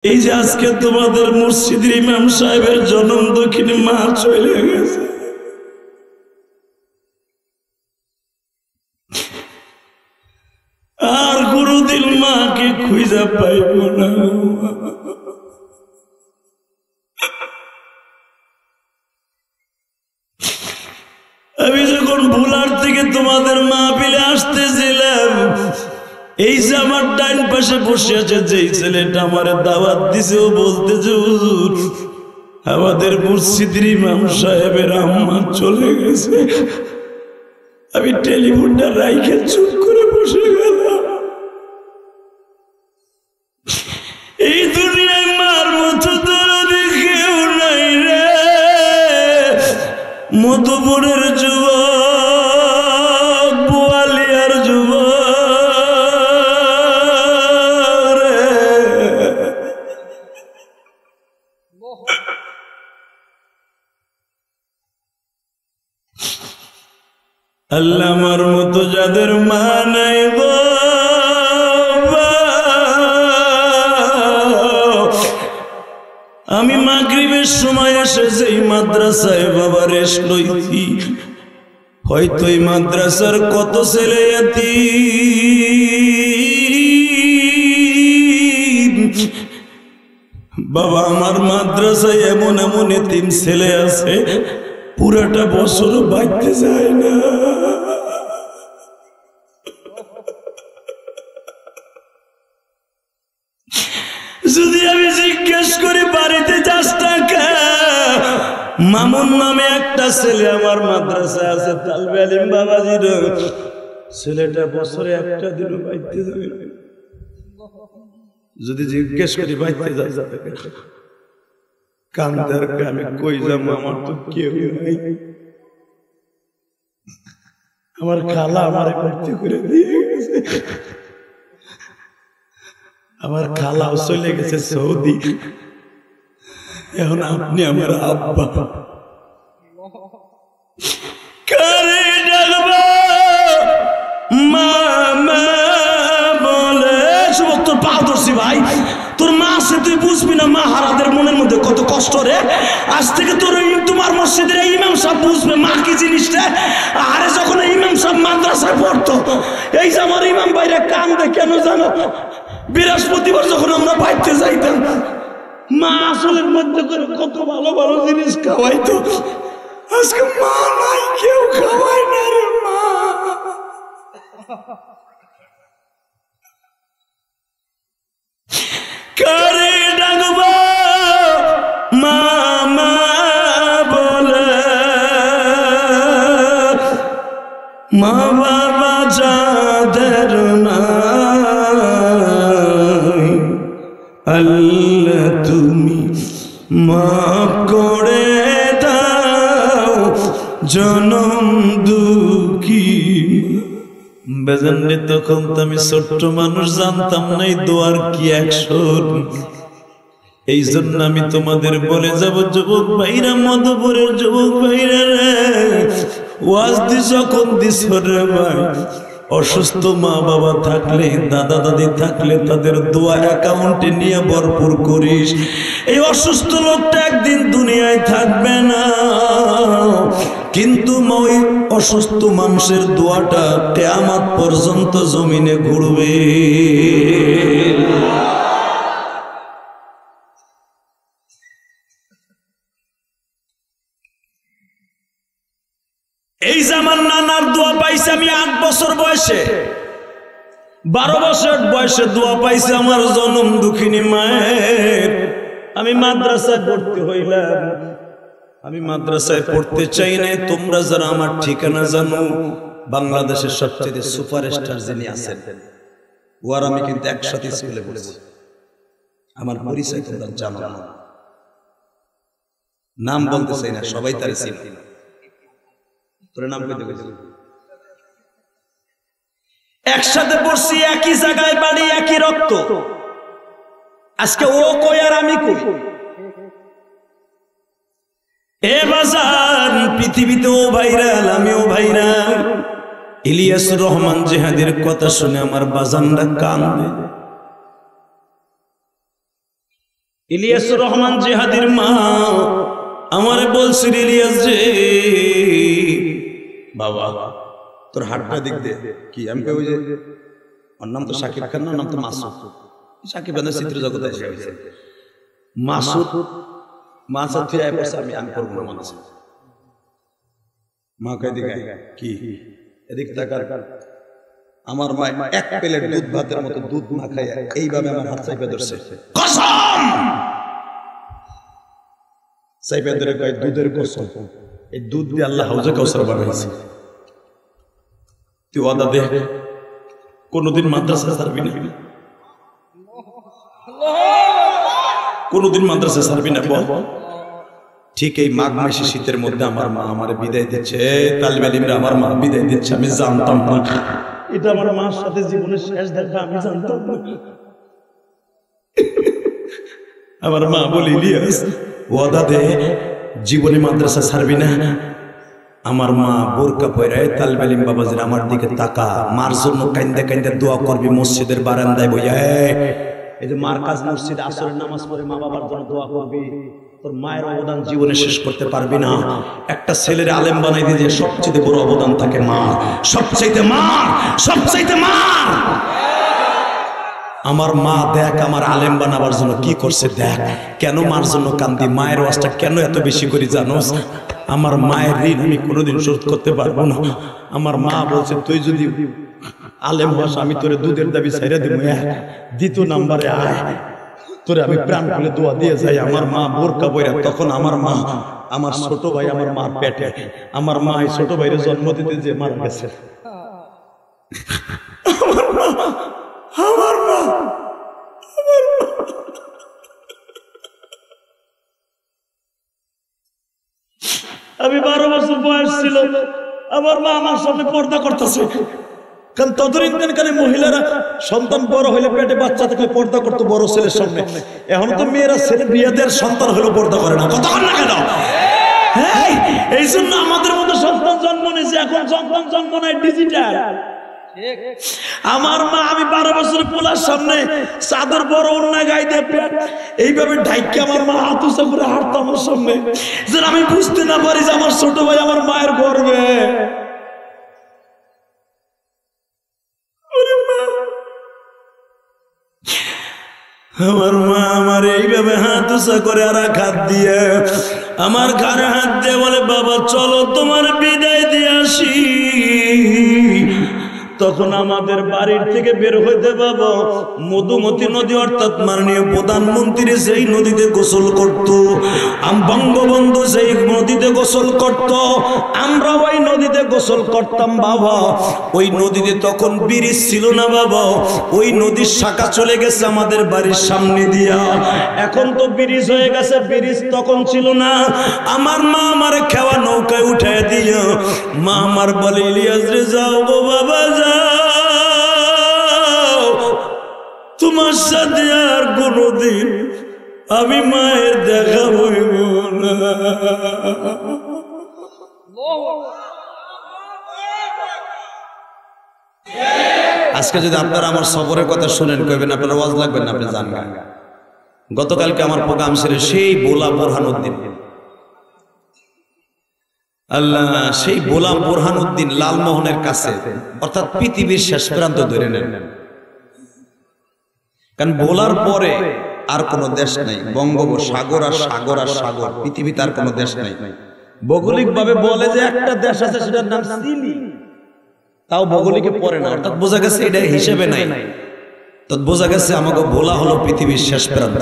এই যে আজকে তোমাদের মসজিদের ইমাম সাহেবের জন্ম দক্ষিণে মা চলে গেছে, আর কোনদিন মাকে খুঁজে পাইব না। আমি যখন ভোলার থেকে তোমাদের মাহফিলে আসতেছিলাম, এই যে আমার ডাইন পাশে বসে আছে যে ছেলেটা আমার দাওয়াত দিছে, ও বলতেছে হুজুর আমাদের মসজিদের ইমাম সাহেবের আম্মা চলে গেছে। আমি টেলিফোনটা রাইখে চুপ করে বসে গেলাম। এই দুনিয়ায় মার মতো দরদি কেউ নাই রে। মধুপুরের যুবক, বোয়ালিয়ার যুবক রে, আল্লাহ আমার মতো যাদের মা নাই গো, আমি মাগরিবের সময় এসে যেই মাদ্রাসায় বাবা রেস্ট লইছি, হয়তো এই মাদ্রাসার কত ছেলে এতিম। বাবা আমার মাদ্রাসায় এমন এমন এতিম ছেলে আছে পুরাটা বছর বাঁচতে যায় না। যদি আমি জিজ্ঞেস করি বাড়িতে যাস টাকা, মামুন নামে একটা ছেলে আমার মাদ্রাসায় আছে, তালবে আলিম বাবাজির ছেলেটা বছরে একটা দিনও বাঁচতে যাবে না। যদি জিজ্ঞেস করি বাঁচতে যাবে কান্দার আমি কই যাবো, আমার তো কেউ নাই। আমার খালা আমারে ভর্তি করে দিয়ে গেছে, আমার খালাও চলে গেছে সৌদি, এখন আপনি আমার আব্বা। কারে ডাকবো মা মা বলে, সমস্ত পা ধরছি ভাই, তোর মা আছে তুই বুঝবি না মা হারাদের মনের মধ্যে কত কষ্ট রে। আজ থেকে তোর তোমার মসজিদের ইমাম সাহেব বুঝবে মা কি জিনিসটা। আরে যখন ইমাম সাহেব মাদ্রাসায় পড়তো, এই যে আমার ইমাম ভাইরা কান্দে কেন জানো? বৃহস্পতিবার যখন আমরা বাইতে যাইতাম, মা আসলের মধ্যে করে কত ভালো ভালো জিনিস খাওয়াইতো। আজকে মা নাই, কেউ খাওয়াই না রে মা। কারে ডাকবো মা মা বলে, মা বাবা যাদের নাই আল্লাহ তুমি মাফ করে দাও জনম দুঃখী। বেজানলে তখন তো আমি ছোট্ট মানুষ, জানতাম না এই দোয়ার কি অ্যাকশন। এই জন্য আমি তোমাদের বলে যাব যুবক ভাইরা, মধুপুরের যুবক ভাইরা রে, ওয়াজ দি যখন দিস রে ভাই, অসুস্থ মা বাবা থাকলে, দাদা দাদি থাকলে তাদের দোয়া অ্যাকাউন্টে নিয়ে ভরপুর করিস। এই অসুস্থ লোকটা একদিন দুনিয়ায় থাকবে না, কিন্তু ওই অসুস্থ মানুষের দোয়াটা কিয়ামত পর্যন্ত জমিনে ঘুরবে। এই যে আমার নানার দোয়া পাইছে আমি 8 বছর বয়সে, 12 বছর বয়সে দোয়া পাইছে আমার জনম দুঃখিনী মায়ের। আমি মাদ্রাসায় ভর্তি হইলাম, আমি মাদ্রাসায় পড়তে চাই না। তোমরা যারা আমার ঠিকানা জানো, বাংলাদেশের সবচেয়ে সুপারস্টার যিনি আছেন, ওর আমি কিন্তু একসাথে স্কুলে পড়েছি। আমার পরিচয় তোমরা জানো না, নাম বলতে চাই না, সবাই তার চিনে। তোর নাম কইতে কইছি, একসাথে পড়ছি, একই জায়গায় বাড়ি, একই রক্ত। আজকে ও কই আর আমি কই। এ বাজার পৃথিবীতে ও ভাইরাল, আমিও ভাইরাল। ইলিয়াসুর রহমান জিহাদের কথা শুনে আমার বাজানরা কান্দে। ইলিয়াসুর রহমান জিহাদির মা আমারে বলছিল, ইলিয়াস রে বাবা তোর হাতটা দিক দে। কি আমি কই, ওই যে ওর নাম তো শাকিব খান না, নাম তো মাসুদ। শাকিব খানের চিত্র জগতে এসে গেছে মাসুদ। মাসুদ তুই আয় পড়ছে, আমি করবো না মানুষ। মা কই দিকে কি এদিক তাকার। আমার মা এক প্লেট দুধ ভাতের মতো দুধ না খায় এইভাবে আমার হাত চাইপে ধরছে, কসম চাইপে ধরে কয় দুধের কসম, এই দুধ দিয়ে আল্লাহ হাউজে কাউসার বানাইছে। তুই ওয়াদা দে কোনদিন মাদ্রাসা ছাড়বি না, কোনদিন মাদ্রাসা ছাড়বি না বল। ঠিক এই মাঘ মাসে শীতের মধ্যে আমার মা আমার বিদায় দিচ্ছে, তালিম আলিমরা আমার মা বিদায় দিচ্ছে। আমি জানতাম না এটা আমার মার সাথে জীবনের শেষ দেখা, আমি জানতাম না। আমার মা বলি, ইলিয়াস ওয়াদা দে জীবনে মাদ্রাসা ছাড়বি না। আমার মা বোরকা পয়রায় তালিম আলিম বাবাজির আমার দিকে তাকা, মার জন্য কাইন্দা কাইন্দা দোয়া করবি মসজিদের বারান্দায় বইয়া। এই যে মার্কাজ মসজিদ আসরের নামাজ পড়ে মা বাবার জন্য দোয়া করবি। তোর মায়ের অবদান জীবনে শেষ করতে পারবি না। একটা ছেলের আলেম বানাই দিয়ে যে সবচেয়ে বড় অবদান থাকে মা, সবচাইতে মা, সবচাইতে মা। আমার মা দেখ আমার আলেম বানাবার জন্য কি করছে দেখ। কেন মার জন্য কান্দি, মায়ের ওয়াজটা কেন এত বেশি করি জানোস? আমার মায়ের ঋণ আমি কোনোদিন শোধ করতে পারবো না। আমার মা বলছে তুই যদি আলেম হস আমি তোরে দুধের দাবি ছাইরা দিব, দ্বিতীয় নাম্বারে আয়, তোরে আমি প্রাণ খুলে দোয়া দিয়ে যাই। আমার মা বোরকা পয়রা, তখন আমার মা আমার ছোট ভাই আমার মার পেটে, আমার মা এই ছোট ভাইরে জন্ম দিতে যে মারা গেছে। আমার মা আমি 12 বছর বয়স ছিল, আমার মা আমার সামনে পর্দা করতেছে। কারণ তদরিনকালে মহিলারা সন্তান বড় হইলে পেটে বাচ্চা থাকলে পর্দা করতো বড় ছেলের সামনে। এখন তো মেয়েরা ছেলে বিয়েদের সন্তান হলেও পর্দা করে না, কথা না কেন? এই জন্য আমাদের মতো সন্তান জন্ম নিয়েছে, এখন সন্তান জন্ম নেয় ডিজিটাল। আমার মা আমি 12 বছর পোলার সামনে চাদর বড় অন্যায় গায়ে দিয়ে পেট এইভাবে ঢাইকে আমার মা হাত উঁচা করে হাঁটতো আমার সামনে, যেন আমি বুঝতে না পারি যে আমার ছোট ভাই আমার মায়ের গর্বে। আমার মা আমার এইভাবে হাত উঁচা করে আর এক হাত দিয়ে আমার ঘাড়ে হাত দিয়ে বলে, বাবা চলো তোমার বিদায় দিয়ে আসি। তখন আমাদের বাড়ির থেকে বের হইতে বাবা মধুমতি নদী অর্থাৎ মাননীয় প্রধানমন্ত্রী সেই নদীতে গোসল করত, বঙ্গবন্ধু সেই নদীতে গোসল করত, আমরা ওই নদীতে গোসল করতাম বাবা। ওই নদীতে তখন ব্রিজ ছিল না বাবা, ওই নদীর শাখা চলে গেছে আমাদের বাড়ির সামনে দিয়া। এখন তো ব্রিজ হয়ে গেছে, ব্রিজ তখন ছিল না। আমার মা আমার খেওয়া নৌকায় উঠায় দিয়া মা আমার বলে, ইলিয়াস রে যাও গো বাবা যাও, তোমার সাথে আর কোনদিন আমি মায়ের দেখা হইব না। আজকে যদি আপনারা আমার সবরের কথা শুনেন কইবেন আপনার ওয়াজ লাগবে না, আপনি জানবেন। গতকালকে আমার প্রোগ্রাম ছিল সেই বোলা বোরহানউদ্দিন, আল্লাহ সেই বোলা বোরহানউদ্দিন লালমোহনের কাছে, অর্থাৎ পৃথিবীর শেষ প্রান্ত ধরে নেন। কারণ বোলার পরে আর কোন দেশ নাই, বঙ্গোপসাগর আর সাগর আর সাগর, পৃথিবীতে আর কোন দেশ নাই। ভৌগোলিক ভাবে বলে যে একটা দেশ আছে সেটার নাম চিলি, তাও ভৌগোলিকে পড়ে না, অর্থাৎ বোঝা গেছে এটা হিসেবে নাই। তো বোঝা গেছে আমাকে ভোলা হলো পৃথিবীর শেষ প্রান্ত।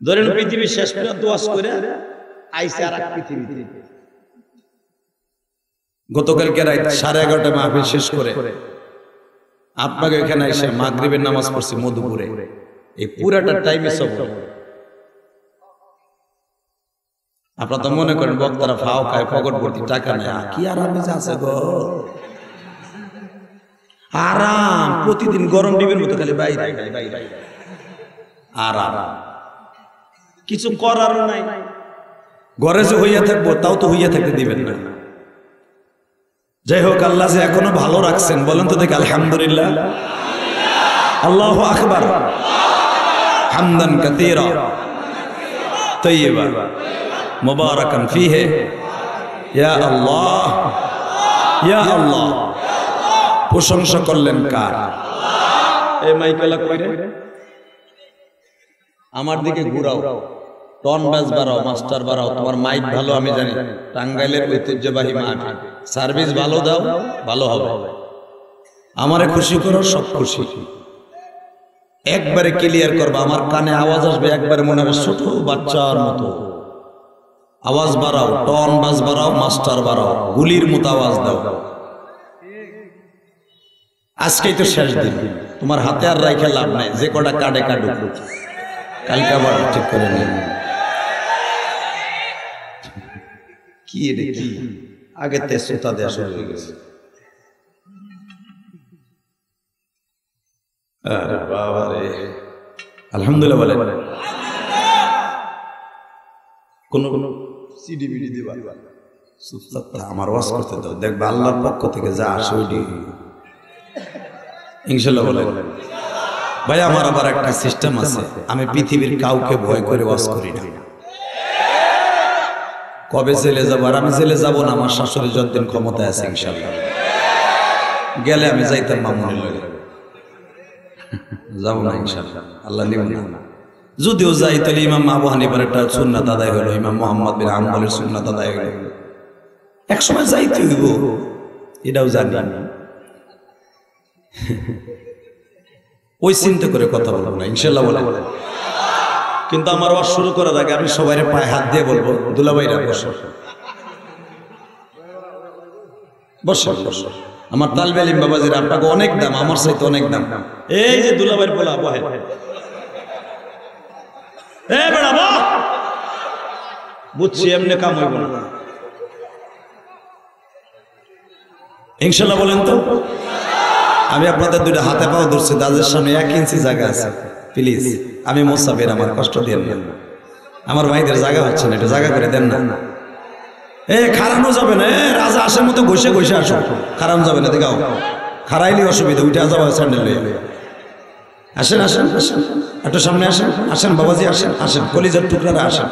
ধরেন পৃথিবীর শেষ প্রান্ত ওয়াজ করে আইসে আর এক পৃথিবীতে। গতকালকে রাত 11:30 মাহফিল শেষ করে আপনাকে এখানে এসে মাগরিবের নামাজ পড়ছি মধুপুরে। এই পুরাটা টাইমে সব আপনারা তো মনে করেন বক্তারা ফাও খায়, পকেট ভর্তি টাকা নেয়, কি আরামে আছে গো, আরাম। প্রতিদিন গরম ডিমের মতো খালি বাইরে আরাম, কিছু করার নাই। ঘরে যে হইয়া থাকবো তাও তো হইয়া থাকতে দিবেন না। যাই হোক, আল্লাহ যে এখনো ভালো রাখছেন বলেন তো দেখি আলহামদুলিল্লাহ, আল্লাহু আকবার। হামদান কাসীরা তাইয়্যিবান মুবারাকান ফীহি ইয়া আল্লাহ ইয়া আল্লাহ। প্রশংসা করলেন কার? এই মাইকেলা কইরে আমার দিকে ঘুরাও, টন বাজ বাড়াও, মাস্টার বাড়াও। তোমার মাইক ভালো আমি জানি, টাঙ্গাইলের ঐতিহ্যবাহী মাহফিল, সার্ভিস ভালো দাও, ভালো হবে। আমারে খুশি করো, সব খুশি। একবারে ক্লিয়ার করবা, আমার কানে আওয়াজ আসবে একবারে মনে হবে ছোট বাচ্চার মতো। আওয়াজ বাড়াও, টন বাজ বাড়াও, মাস্টার বাড়াও, গুলির মতো আওয়াজ দাও। আজকেই তো শেষ দিন, তোমার হাতে আর রাইখা লাভ নাই, যে কটা কাটে কাটুক, কালকে আবার ঠিক করে নিন। কি রে কি আগে তে সুতা দেয়া শুরু হয়ে গেছে। আরে বাবা রে, আলহামদুলিল্লাহ বলে কোন কোন সিডি বিডি দিবা, আমার ওয়াজ করতে দাও, দেখবে আল্লাহর পক্ষ থেকে যা আসে ওইটি ইনশাআল্লাহ বলে। ভাই আমার আবার একটা সিস্টেম আছে, আমি পৃথিবীর কাউকে ভয় করে ওয়াজ করি না। কবে জেলে যাবো? আর আমি জেলে যাবো না, আমার শাশুড়ি যতদিন ক্ষমতায় আছে ইনশাআল্লাহ। গেলে আমি যাইতাম মামুনের লাগে, যাবো না ইনশাআল্লাহ, আল্লাহ নিব না। যদিও যাই তাহলে ইমাম আবু হানিফার একটা সুন্নাত আদায় হলো, ইমাম মুহাম্মদ বিন হাম্বলের সুন্নাত আদায় হলো। এক সময় যাইতে হইব, এটাও জানি। ওই চিন্তা করে কথা বলবো না ইনশাআল্লাহ বলে। কিন্তু আমার ওয়াজ শুরু করার আগে আমি সবাই পায়ে হাত দিয়ে বলবো, দুলাভাইরা বসো, বসো বসো। আমার তালবে ইলম বাবাজির আপনাকে অনেক দাম, আমার চাইতে অনেক দাম। এই যে দুলাভাইয়ের বলা বহে, এ বেড়া বা বুঝছি, এমনি কাম হইব না ইনশাআল্লাহ বলেন তো। আমি আপনাদের দুইটা হাতে পাও ধরছি, দাজের সামনে 1 ইঞ্চি জায়গা আছে, প্লিজ। আমি মুসাফির, আমার কষ্ট দিয়ে না, আমার ভাইদের জায়গা হচ্ছে না, এটা জায়গা করে দেন না। এ খারানো যাবে না, এ রাজা আসার মতো ঘষে ঘষে আসো, খারানো যাবে না, দেখাও খারাইলে অসুবিধা, উঠে যাওয়া স্যান্ডেল লইয়া। আসেন আসেন আসেন, একটু সামনে আসেন, আসেন বাবাজি আসেন, আসেন কলিজার টুকরারা আসেন।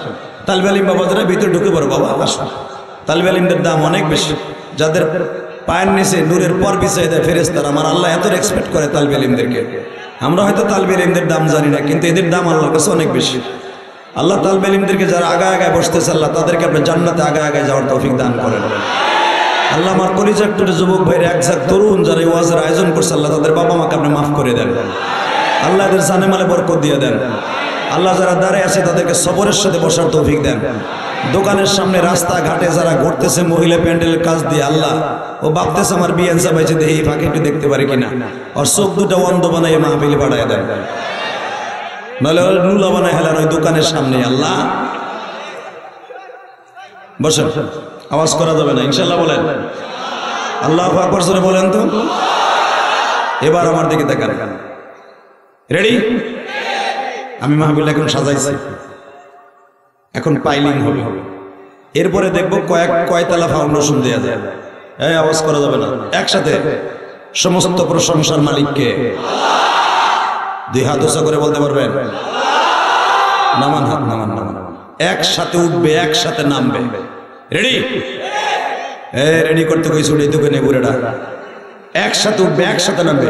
তালবে ইলম বাবাজিরা ভিতরে ঢুকে পড়ো, বাবা আসুন। তালবে ইলমদের দাম অনেক বেশি, যাদের পায়ের নিচে নূরের পর বিছাই দেয় ফেরেশতারা, আমার আল্লাহ এত রেসপেক্ট করে তালবে ইলমদেরকে। আমরা হয়তো তালবে ইলমদের দাম জানি না, কিন্তু এদের দাম আল্লাহর কাছে অনেক বেশি। আল্লাহ তালবে ইলমদেরকে যারা আগায় আগায় বসতেছে, আল্লাহ তাদেরকে আপনি জান্নাতে আগায় আগায় যাওয়ার তৌফিক দান করেন। আল্লাহ আমার কলিজার টুকরা যুবক ভাইরা, একসাথ তরুণ যারা এই ওয়াজের আয়োজন করছে, আল্লাহ তাদের বাবা মাকে আপনি মাফ করে দেন, আল্লাহ এদের জানে মালে বরকত দিয়ে দেন। আল্লাহ যারা দাঁড়িয়ে আছে তাদেরকে সবরের সাথে বসার তৌফিক দেন। দোকানের সামনে রাস্তা ঘাটে যারা ঘুরতেছে মহিলা প্যান্ডেলের কাজ দিয়ে, আল্লাহ ও ভাবতেছে আমার বিয়ে আনসার হয়েছে, দেখি এই ফাঁকে একটু দেখতে পারি কিনা, আর চোখ দুটা অন্ধ বানাই মাহফিলে বাড়ায় দেন, নাহলে নুলা বানায় হেলান ওই দোকানের সামনে। আল্লাহ বসেন, আওয়াজ করা যাবে না ইনশাআল্লাহ বলেন। আল্লাহু আকবার জোরে বলেন তো। এবার আমার দিকে তাকান, রেডি? আমি মাহফিল এখন সাজাইছি, এখন পাইলিং হবে, এরপরে দেখবো কয়তলা ফাউন্ডেশন দেয়া যায়। এই আওয়াজ করা যাবে না, একসাথে সমস্ত প্রশংসার মালিককে। দুই হাত উঁচা করে বলতে পারবেন? নামান হাত, নামান নামান। একসাথে উঠবে, একসাথে নামবে। রেডি? রেডি করতে কইছি, উঠে তোকে নেই বুড়েটা। একসাথে উঠবে, একসাথে নামবে।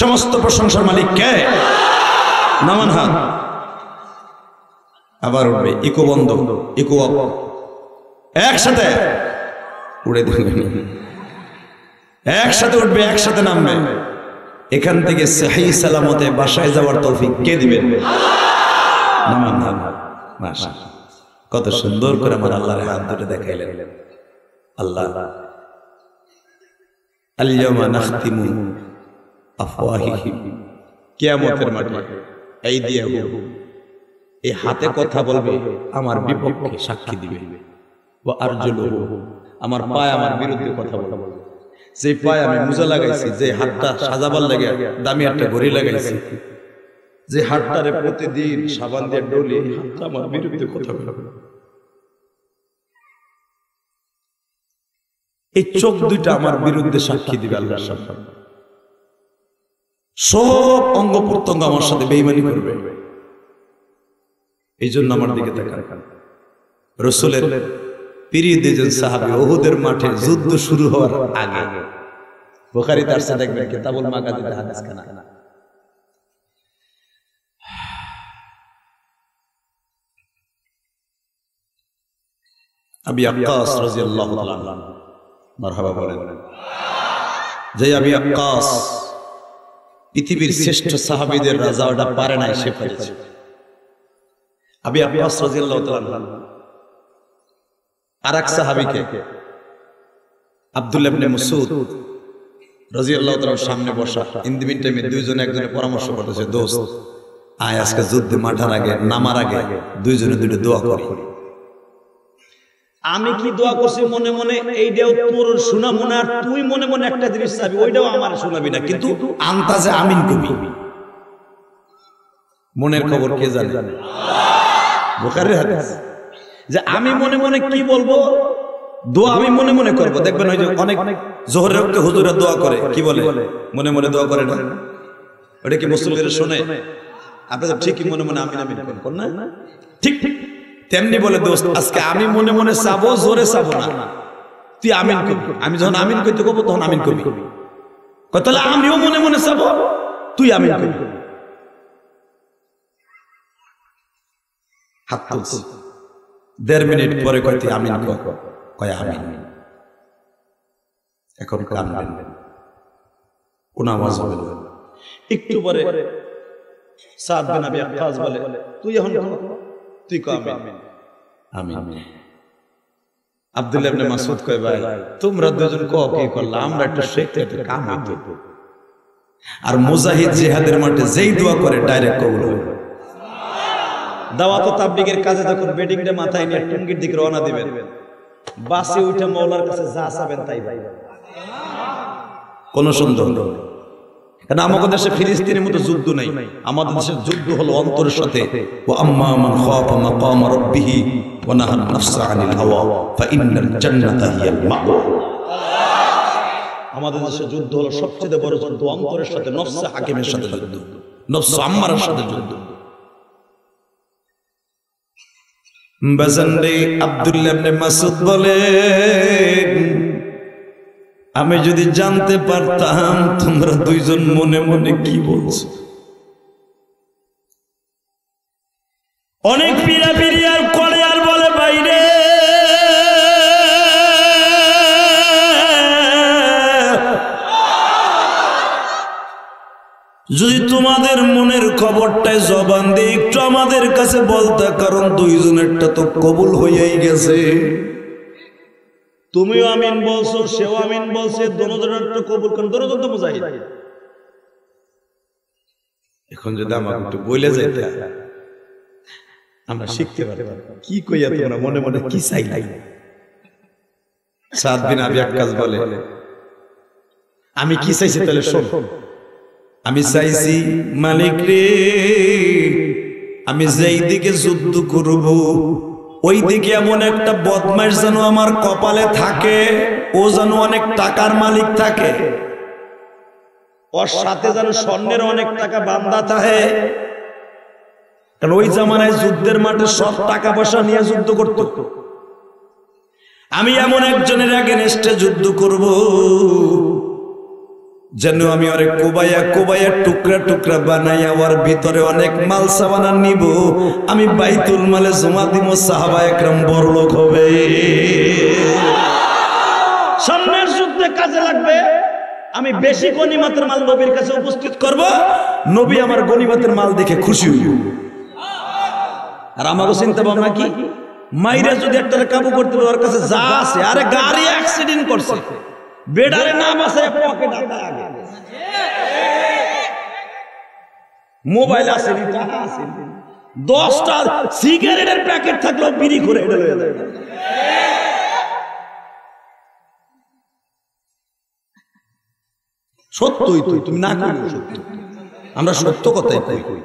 সমস্ত প্রশংসার মালিককে। নামান হাত। আবার উঠবে, ইকো বন্ধ, ইকো অফ। একসাথে উড়ে দেখবেন, একসাথে উঠবে, একসাথে নামবে। এখান থেকে সহি সালামতে বাসায় যাওয়ার তৌফিক কে দিবেন? নামান হাত। মাশাআল্লাহ, কত সুন্দর করে আমার আল্লাহর হাত দুটো দেখাইলেন। আল্লাহ আল-ইয়াওমা নাখতিমু আফওয়াহিহিম, কিয়ামতের মাঠে আইদিয়াহুম, এই হাতে কথা বলবে, আমার বিপক্ষে সাক্ষী দিবে। ওয়া আরজুলুহুম, আমার পায় আমার বিরুদ্ধে কথা বলবে। যে পায় আমি মোজা লাগাইছি, যে হাতটা সাজাবার লাগে দামি একটা ঘড়ি লাগাইছি, যে হাতটারে প্রতিদিন সাবান দিয়ে ডলি, হাতটা আমার বিরুদ্ধে কথা বলবে। এই চোখ দুইটা আমার বিরুদ্ধে সাক্ষী দিবে আল্লাহর সামনে। সব অঙ্গ প্রত্যঙ্গ আমার সাথে বেঈমানি করবে। এই জন্য আমার দিকে তাকান। রাসূলের প্রিয় দুইজন সাহাবী উহুদের মাঠে যুদ্ধ শুরু হওয়ার আগে, বুখারীতে আসছে দেখবেন কিতাবুল মাগাজিতে হাদিস খানা, আবি আক্কাস রাদিয়াল্লাহু তাআলা আনহু, মারহাবা বলেন, যে আবি আক্কাস পৃথিবীর শ্রেষ্ঠ সাহাবীদের রাজা, ওটা পারে নাই, সে পেরেছে। আবি আক্কাস রাদিয়াল্লাহু তাআলা আনহু আরেক সাহাবীকে আব্দুল্লাহ ইবনে মাসউদ রাদিয়াল্লাহু তাআলার সামনে বসা, ইন দি মিন টাইমে দুইজনে একজনের পরামর্শ করতেছে, দোস্ত আয় আজকে যুদ্ধে মাঠার আগে, নামার আগে দুইজনে দুটো দোয়া করি। আমি কি দোয়া করছি মনে মনে, এইটাও তোর শোনাবো না, আর তুই মনে মনে একটা জিনিস চাবি, ওইটাও আমার শোনাবি না, কিন্তু আন্তাজে আমিন কবি। মনের খবর কে জানে? বুখারীর হাদিস, যে আমি মনে মনে কি বলবো, দোয়া আমি মনে মনে করবো। দেখবেন ওই যে অনেক জোহরের ওয়াক্তে হুজুরা দোয়া করে, কি বলে? মনে মনে দোয়া করে না? ওটা কি মুসল্লিরা শুনে? আপনি তো ঠিকই মনে মনে আমিন আমিন করেন না? ঠিক ঠিক তেমনি বলে, দোস্ত আজকে আমি মনে মনে চাবো, জোরে চাবো না, তুই আমিন করবি। আমি যখন আমিন করতে কব তখন আমিন করবি। তাহলে আমিও মনে মনে চাবো, তুই আমিন করবি। হাত তুলছি, 1.5 মিনিট পরে কয় তুই আমিন কর, কয় আমিন। এখন কানবেন, কোন আওয়াজ হবে না। একটু পরে সাদ বিন আবি আক্কাস বলে, তুই এখন তুই কয় আমিন। আমিন। আব্দুল্লাহ ইবনে মাসউদ কয়, ভাই তোমরা দুজন কও কি করলা, আমরা একটু শিখতে একটু কাম হইতো। আর মুজাহিদ জিহাদের মাঠে যেই দোয়া করে ডাইরেক্ট কবুল হয়। দাওয়াত ও তাবলীগের কাজে যখন বেডিংটা মাথায় নিয়ে টুঙ্গির দিকে রওনা দিবেন, বাসে উঠে মাওলার কাছে যা চাবেন তাই ভাই, কোন সন্দেহ নেই। কারণ আমাদের দেশে ফিলিস্তিনের মতো যুদ্ধ নাই, আমাদের দেশের যুদ্ধ হলো অন্তরের সাথে। ওয়া আম্মা মান খাফা মাকাম রাব্বিহি ওয়া নাহা নাফসা আনিল হাওয়া ফাইন্নাল জান্নাতা হিয়াল মাওয়া। আমাদের দেশে যুদ্ধ হলো সবচেয়ে বড় যুদ্ধ, অন্তরের সাথে, নফসে হাকিমের সাথে যুদ্ধ, নফস আম্মারের সাথে যুদ্ধ। বাজানরে আব্দুল্লাহ ইবনে মাসউদ বলে, আমি যদি জানতে পারতাম তোমরা দুইজন মনে মনে কি বলছো। অনেক পিড়া পিড়িয়ার করে আর বলে, বাইরে যদি তোমাদের মনের খবরটাই জবান দিয়ে একটু আমাদের কাছে বলতা, কারণ দুইজনেরটা তো কবুল হইয়াই গেছে। তুমিও আমিন বলছো, সেও আমিন বলছে, দোনোজনের কবুল করেন, দোনোজন তো মুজাহিদ। এখন যদি আমাকে একটু বলে যাইতে আমরা শিখতে পারতাম, কি কইয়া তোমরা মনে মনে কি চাইলাই। সাদ বিন আবি আক্কাস বলে, আমি কি চাইছি তাহলে শোন। আমি চাইছি, মালিক রে, আমি যেই দিকে যুদ্ধ করব ওই দিকে এমন একটা বদমাশ যেন আমার কপালে থাকে, ও যেন অনেক টাকার মালিক থাকে, ওর সাথে যেন স্বর্ণের অনেক টাকা বান্ধা থাকে। কারণ ওই জামানায় যুদ্ধের মাঠে সব টাকা পয়সা নিয়ে যুদ্ধ করত। আমি এমন একজনের এগেনস্টে যুদ্ধ করব যেন আমি ওরে কোবাইয়া কোবাইয়া টুকরা টুকরা বানাইয়া ওর ভিতরে অনেক মাল সামানা নিব, আমি বাইতুল মালে জমা দিব, সাহাবা একরাম বড়লোক হবে। সামনের যুদ্ধে কাজে লাগবে, আমি বেশি গনিমতের মাল নবীর কাছে উপস্থিত করব, নবী আমার গনিমতের মাল দেখে খুশি হইব। আর আমারও চিন্তা ভাবনা কি, মাইরা যদি একটা কাবু করতে পারে, ওর কাছে যা আছে, আরে গাড়ি অ্যাক্সিডেন্ট করছে, বেডারে নাম আছে, পকেট আছে, মোবাইল আছে, টাকা আছে, 10টা সিগারেটের প্যাকেট থাকলেও বিড়ি করে এটা লয়ে যায়। সত্যই তো, তুমি না কইও সত্য, আমরা সত্য কথাই কই।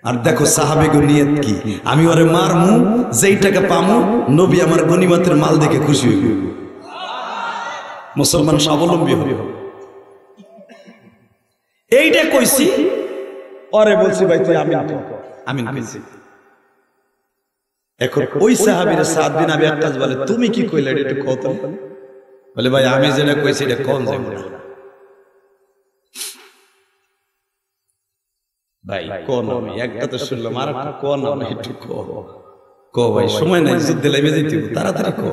আর দেখো সাহাবীগুলো নিয়ত কি, আমি ওরে মারমু, যেই টাকা পামু নবী আমার গনিমতের মাল দেখে খুশি হইব, মুসলমান স্বাবলম্বী হবে। এইটা কইছি, পরে বলছি ভাই তুই আমিন আমিন কইছি। এখন ওই সাহাবীর সাদ বিন আবি ওয়াক্কাস বলে তুমি কি কইলে এটা একটু কত, বলে ভাই আমি যেটা কইছি এটা কোন যাবে না ভাই, কোন আমি একটা তো শুনলাম আর কোন আমি একটু কো ভাই, সময় নাই, যুদ্ধে লেগে যাইতে তাড়াতাড়ি কো।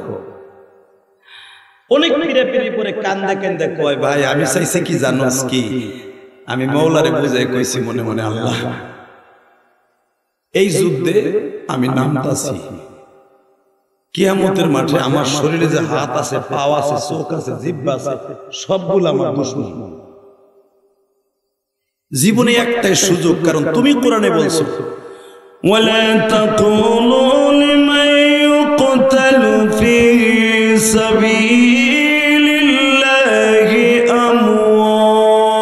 অনেক ফিরে ফিরে পরে কান্দে কান্দে কয় ভাই আমি চাইছি কি জানোস কি, আমি মওলারে বুঝাই কইছি মনে মনে আল্লাহ এই যুদ্ধে আমি নামতাছি, কিয়ামতের মাঠে আমার শরীরে যে হাত আছে, পা আছে, চোখ আছে, জিহ্বা আছে, সবগুলো আমার দুশমন। জীবনে একটাই সুযোগ, কারণ তুমি কোরআনে বলছো ওয়ালা তাকুলু লিমান ইউকতালু ফি সাবিলিল্লাহি আমওয়াত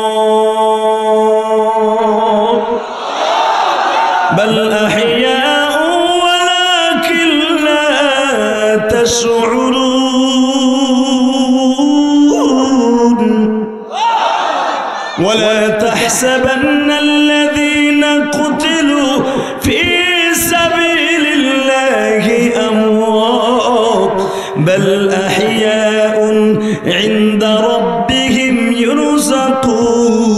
বাল আহইয়াউ ওয়ালাকিন লা তাশউরুন ولا تحسبن الذين قتلوا في سبيل الله أموات بل أحياء عند ربهم يرزقون।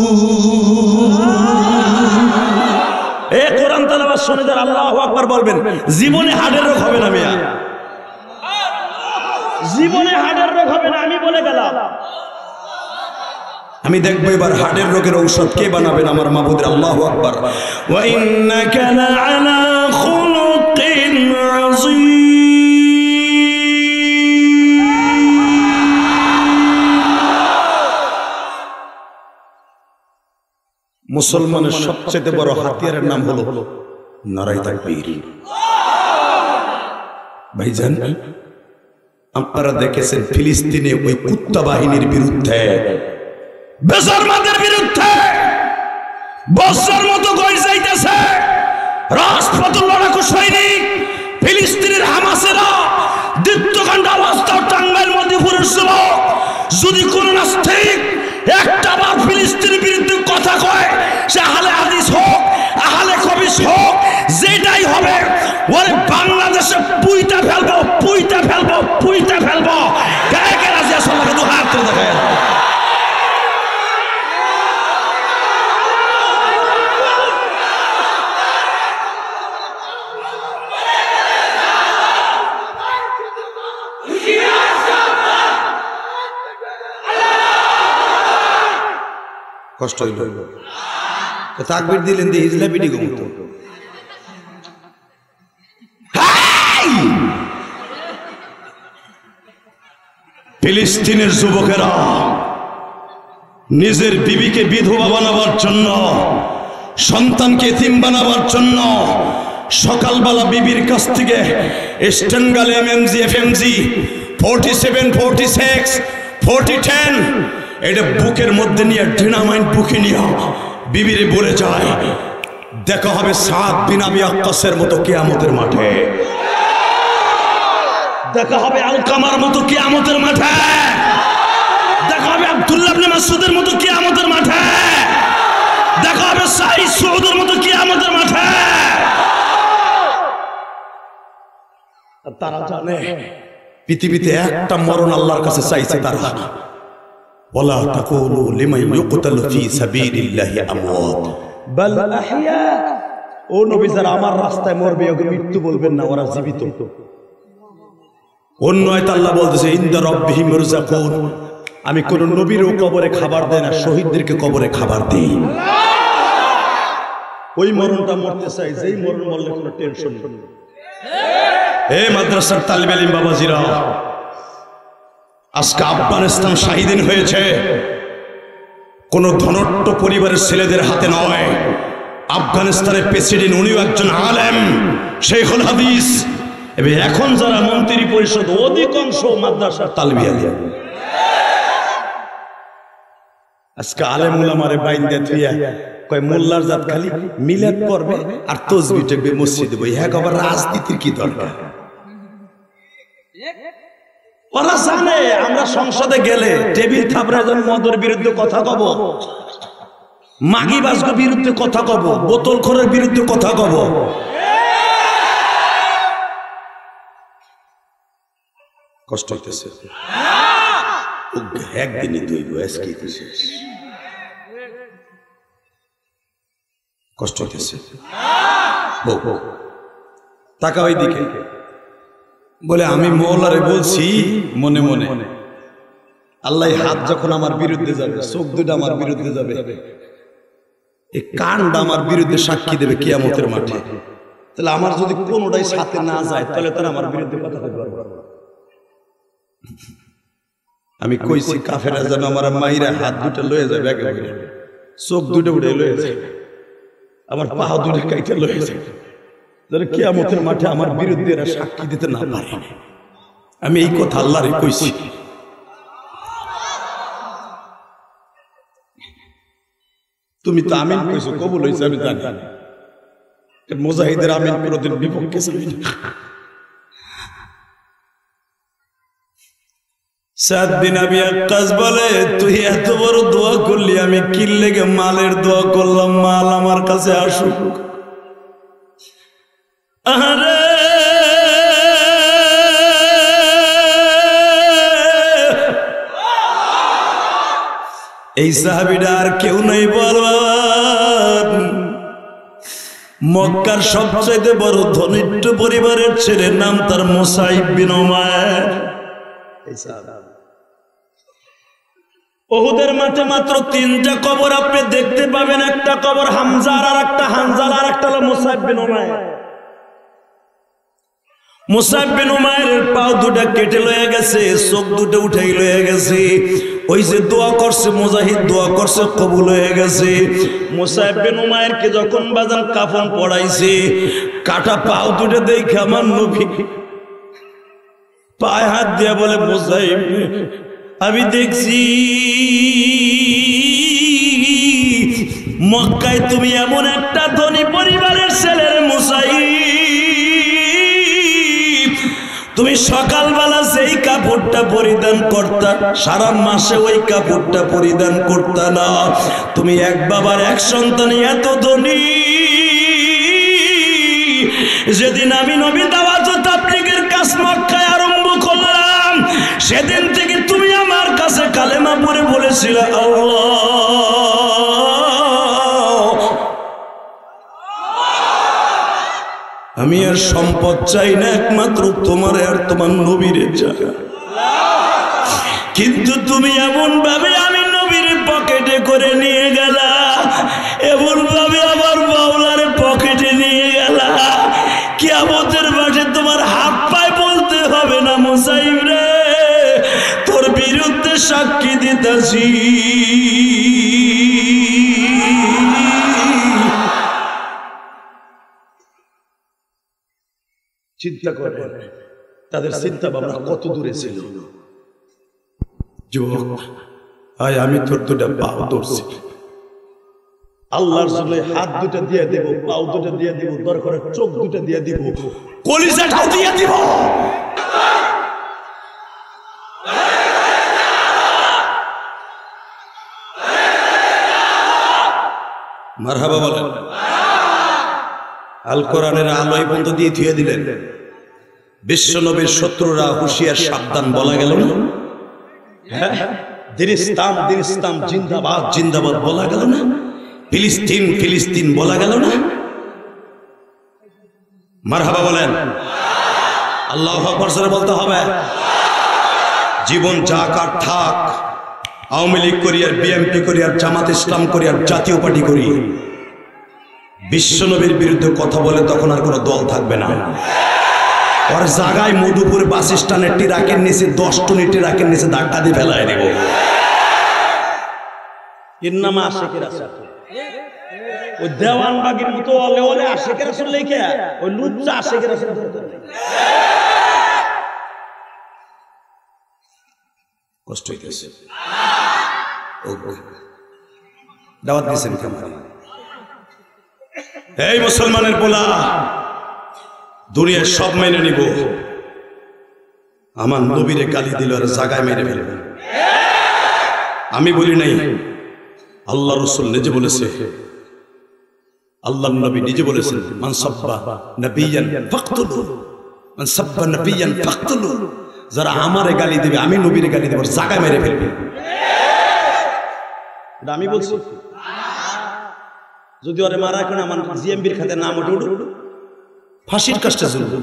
এই কোরআন তেলাওয়াত শুনে যারা আল্লাহু আকবার বলবেন জীবনে হার্টের রোগ হবে না মিয়া, জীবনে হার্টের রোগ হবে না, আমি বলে গেলাম। আমি দেখবো এবার হার্টের রোগের ঔষধ কে বানাবেন আমার মাবুদ। আল্লাহু আকবার। ওয়া ইন্নাকা লাআলা খুলুকিন আযীম। মুসলমানের সবচেয়ে বড় হাতিয়ারের নাম হলো নারায়ে তাকবীর। ভাইজান আপনারা দেখেছেন ফিলিস্তিনে ওই কুত্তা বাহিনীর বিরুদ্ধে, বেসারমাদের বিরুদ্ধে বছর মতো গই যাইতেছে রাজপথ লড়াকু সৈনিক ফিলিস্তিনের হামাসেরা দীপ্তকাণ্ড অবস্থা টাঙ্গাইল মধ্যে পড়েছিল। যদি কোন নাস্তিক একটা বার ফিলিস্তিনের বিরুদ্ধে কথা কয়, সে আহলে হাদিস হোক আহলে কবিস হোক যেটাই হবে, ওরে বাংলাদেশে পুইতা ফেলবো পুইতা ফেলবো পুইতা ফেলবো। কে কে রাজি আছে আল্লাহকে দু হাত তুলে দেখায়। কষ্ট হইল তাকবীর দিলেন দিয়ে ইজলা পিটি ঘুমতো। ফিলিস্তিনের যুবকেরা নিজের বিবিকে বিধবা বানাবার জন্য, সন্তানকে এতিম বানাবার জন্য সকালবেলা বিবির কাছ থেকে স্টেনগাল এমএমজি এফএমজি 47 46 40 10 এটা বুকের মধ্যে নিয়ে ডিনামাইট বুকে নিয়ে বিবিরে বলে যায় দেখা হবে সাদ বিন আবি ওয়াক্কাসের মতো কিয়ামতের মাঠে, দেখা হবে আলকামার মতো কিয়ামতের মাঠে, দেখা হবে আব্দুল্লাহ ইবনে মাসউদের মতো কিয়ামতের মাঠে, দেখা হবে সাইদ সৌদের মতো কিয়ামতের মাঠে। তারা জানে পৃথিবীতে একটা মরণ আল্লাহর কাছে চাইছে তারা। ওয়ালা তাকুলু লিমান ইউকতালু ফি সাবিলিল্লাহি আমওয়াত বাল আহইয়া। ও নবী যারা আমার রাস্তায় মরবে ওকে মৃত্যু বলবেন না, ওরা জীবিত। অন্য আয়াতে আল্লাহ বলতেছে ইনদা রাব্বিহিম ইরযাকুন, আমি কোন নবীরও কবরে খাবার দেই না, শহীদদেরকে কবরে খাবার দেই। ওই মরণটা মরতে চাই, যেই মরণ মরলে কোনো টেনশন নেই। এ মাদ্রাসার তালিবে ইলম বাবাজিরা, আজকে আফগানিস্তান স্বাধীন হয়েছে কোন ধনট্ট পরিবারের ছেলেদের হাতে নয়। আফগানিস্তানের প্রেসিডেন্ট উনিও একজন আলেম, শেখুল হাদিস। এখন যারা মন্ত্রী পরিষদ অধিকাংশ মাদ্রাসার তালিবে ইলম। আজকে আলেম উলামারে বাইন্দে থুইয়া কয় মোল্লার জাত খালি মিলাদ করবে আর তাসবিহ টেকবে মসজিদে বই। হ্যাঁ, আবার রাজনীতির কি দরকার? ওরা জানে আমরা সংসদে গেলে টেবিল থাপড়ে যেন মদের বিরুদ্ধে কথা কব, মাগিবাজের বিরুদ্ধে কথা কব, বোতলখোরের বিরুদ্ধে কথা কব। কষ্ট হইতেছে একদিনই তুই আজকে শেষ কষ্ট হইতেছে টাকা ওই দিকে বলে আমি মওলারে বলছি মনে মনে আল্লাহ হাত যখন আমার বিরুদ্ধে যাবে চোখ দুটো আমার বিরুদ্ধে যাবে এই কানটা আমার বিরুদ্ধে সাক্ষী দেবে কিয়ামতের মাঠে তাহলে আমার যদি কোনোটাই সাথে না যায় তাহলে তারা আমার বিরুদ্ধে কথা বলতে পারবে আমি কইছি কাফেরা যেন আমার মাইরা হাত দুটো লয়ে যাবে একেবারে চোখ দুটো উঠে লয়ে যাবে আমার পা দুটো কাইটা লয়ে যাবে তাহলে কিয়ামতের মাঠে আমার বিরুদ্ধে এরা সাক্ষী দিতে না পারে আমি এই কথা আল্লাহরে কইছি তুমি তো আমিন কইছো কবুল হইছে আমি জানি মুজাহিদের আমিন কোনদিন বিপক্ষে যাবে না সাত বিন আবি ওয়াক্কাস বলে তুই এত বড় দোয়া করলি আমি কি লেগে মালের দোয়া করলাম মাল আমার কাছে আসুক আরে এই সাহাবীরা আর কেউ নাই বলবা মক্কার সবচেয়ে বড় ধনিষ্ঠ পরিবারের ছেলে নাম তার মুসাইব বিন উমাইর উহুদের মাঠে মাত্র 3টা কবর আপনি দেখতে পাবেন একটা কবর হামজার আর একটা হানজাল আর একটা হলো মুসাইব বিন উমাইর মুসাইব বিন উমাইরের পা দুটো কেটে লয়ে গেছে চোখ দুটো উঠাই লয়ে গেছে ওই যে দোয়া করছে মুজাহিদ দোয়া করছে কবুল হয়ে গেছে মুসাইব বিন উমাইরকে যখন বাজান কাফন পড়াইছে কাটা পা দুটো দেখে আমার নবী পায়ে হাত দিয়া বলে মুসাইব আমি দেখছি মক্কায় তুমি এমন একটা ধনী পরিবারের ছেলের মুসাইব তুমি সকালবেলা যেই কাপড়টা পরিধান করতা সারা মাসে ওই কাপড়টা পরিধান করতা না তুমি এক বাবার এক সন্তানই এত ধনী যেদিন আমি নবী দাওয়াত ও তাবলীগের কাজ মক্কায় আরম্ভ করলাম সেদিন থেকে তুমি আমার কাছে কালেমা পড়ে বলেছিলে আল্লাহ আমি আর সম্পদ চাই না একমাত্র তোমার আর তোমার নবীর চাই কিন্তু তুমি এমন ভাবে আমি নবীর পকেটে করে নিয়ে গেলা এমন ভাবে আমার মাওলার পকেটে নিয়ে গেলা কিয়ামতের মাঠে তোমার হাত পায়ে বলতে হবে না মুসাইব রে তোর বিরুদ্ধে সাক্ষী দিতেছি চিন্তা করে তাদের চিন্তা ভাবনা কত দূরে ছিল যুবক আয় আমি তোর দুটা পাও ধরছি আল্লাহর জন্য হাত দুটো দিয়ে দেব পাও দুটো দিয়ে দেব দরকার চোখ দুটো দিয়ে দিব কলিজাটাও দিয়ে দিব মারহাবা বলেন আল কোরআনের আলোয় বন্ধ দিয়ে ধুয়ে দিলেন বিশ্ব নবীর শত্রুরা হুঁশিয়ার সাবধান বলা গেল না দিন ইসলাম জিন্দাবাদ জিন্দাবাদ বলা গেল না ফিলিস্তিন ফিলিস্তিন বলা গেল না মারহাবা বলেন আল্লাহু আকবার জোরে বলতে হবে জীবন যাক আর থাক আওয়ামী লীগ করি আর বিএনপি করি আর জামাত ইসলাম করি আর জাতীয় পার্টি করি বিশ্বনবীর বিরুদ্ধে কথা বলে তখন আর কোনো দল থাকবে না ওর জায়গায় মধুপুর বাস স্ট্যান্ডের ট্রাকের নিচে 10 টনি ট্রাকের নিচে ধাক্কা দিয়ে ফেলায় দেব এর নাম আশিকের রাসূল ওই দেওয়ানবাগির মতো ওলে ওলে আশিকের রাসূল লেখে ওই লুচ্চা আশিকের রাসূল কষ্ট হইতেছে দাওয়াত দিয়েছেন কেমন এই মুসলমানের পোলা দুনিয়ার সব মেনে নিব আমার নবীরে গালি দিল আর জায়গায় মেরে ফেলবে আমি বলি নাই আল্লাহ রাসূল নিজে বলেছে আল্লাহর নবী নিজে বলেছেন মান সাব্বা নবিয়ান ফাকতুলু মান সাব্বা নবিয়ান ফাকতুলু যারা আমারে গালি দেবে আমি নবীরে গালি দেব জায়গায় মেরে ফেলবে। এটা আমি বলছি। যদি ওরে মারা এখন আমার জিএমবির খাতে নাম ওঠে উঠুক ফাঁসির কাজটা চলবে।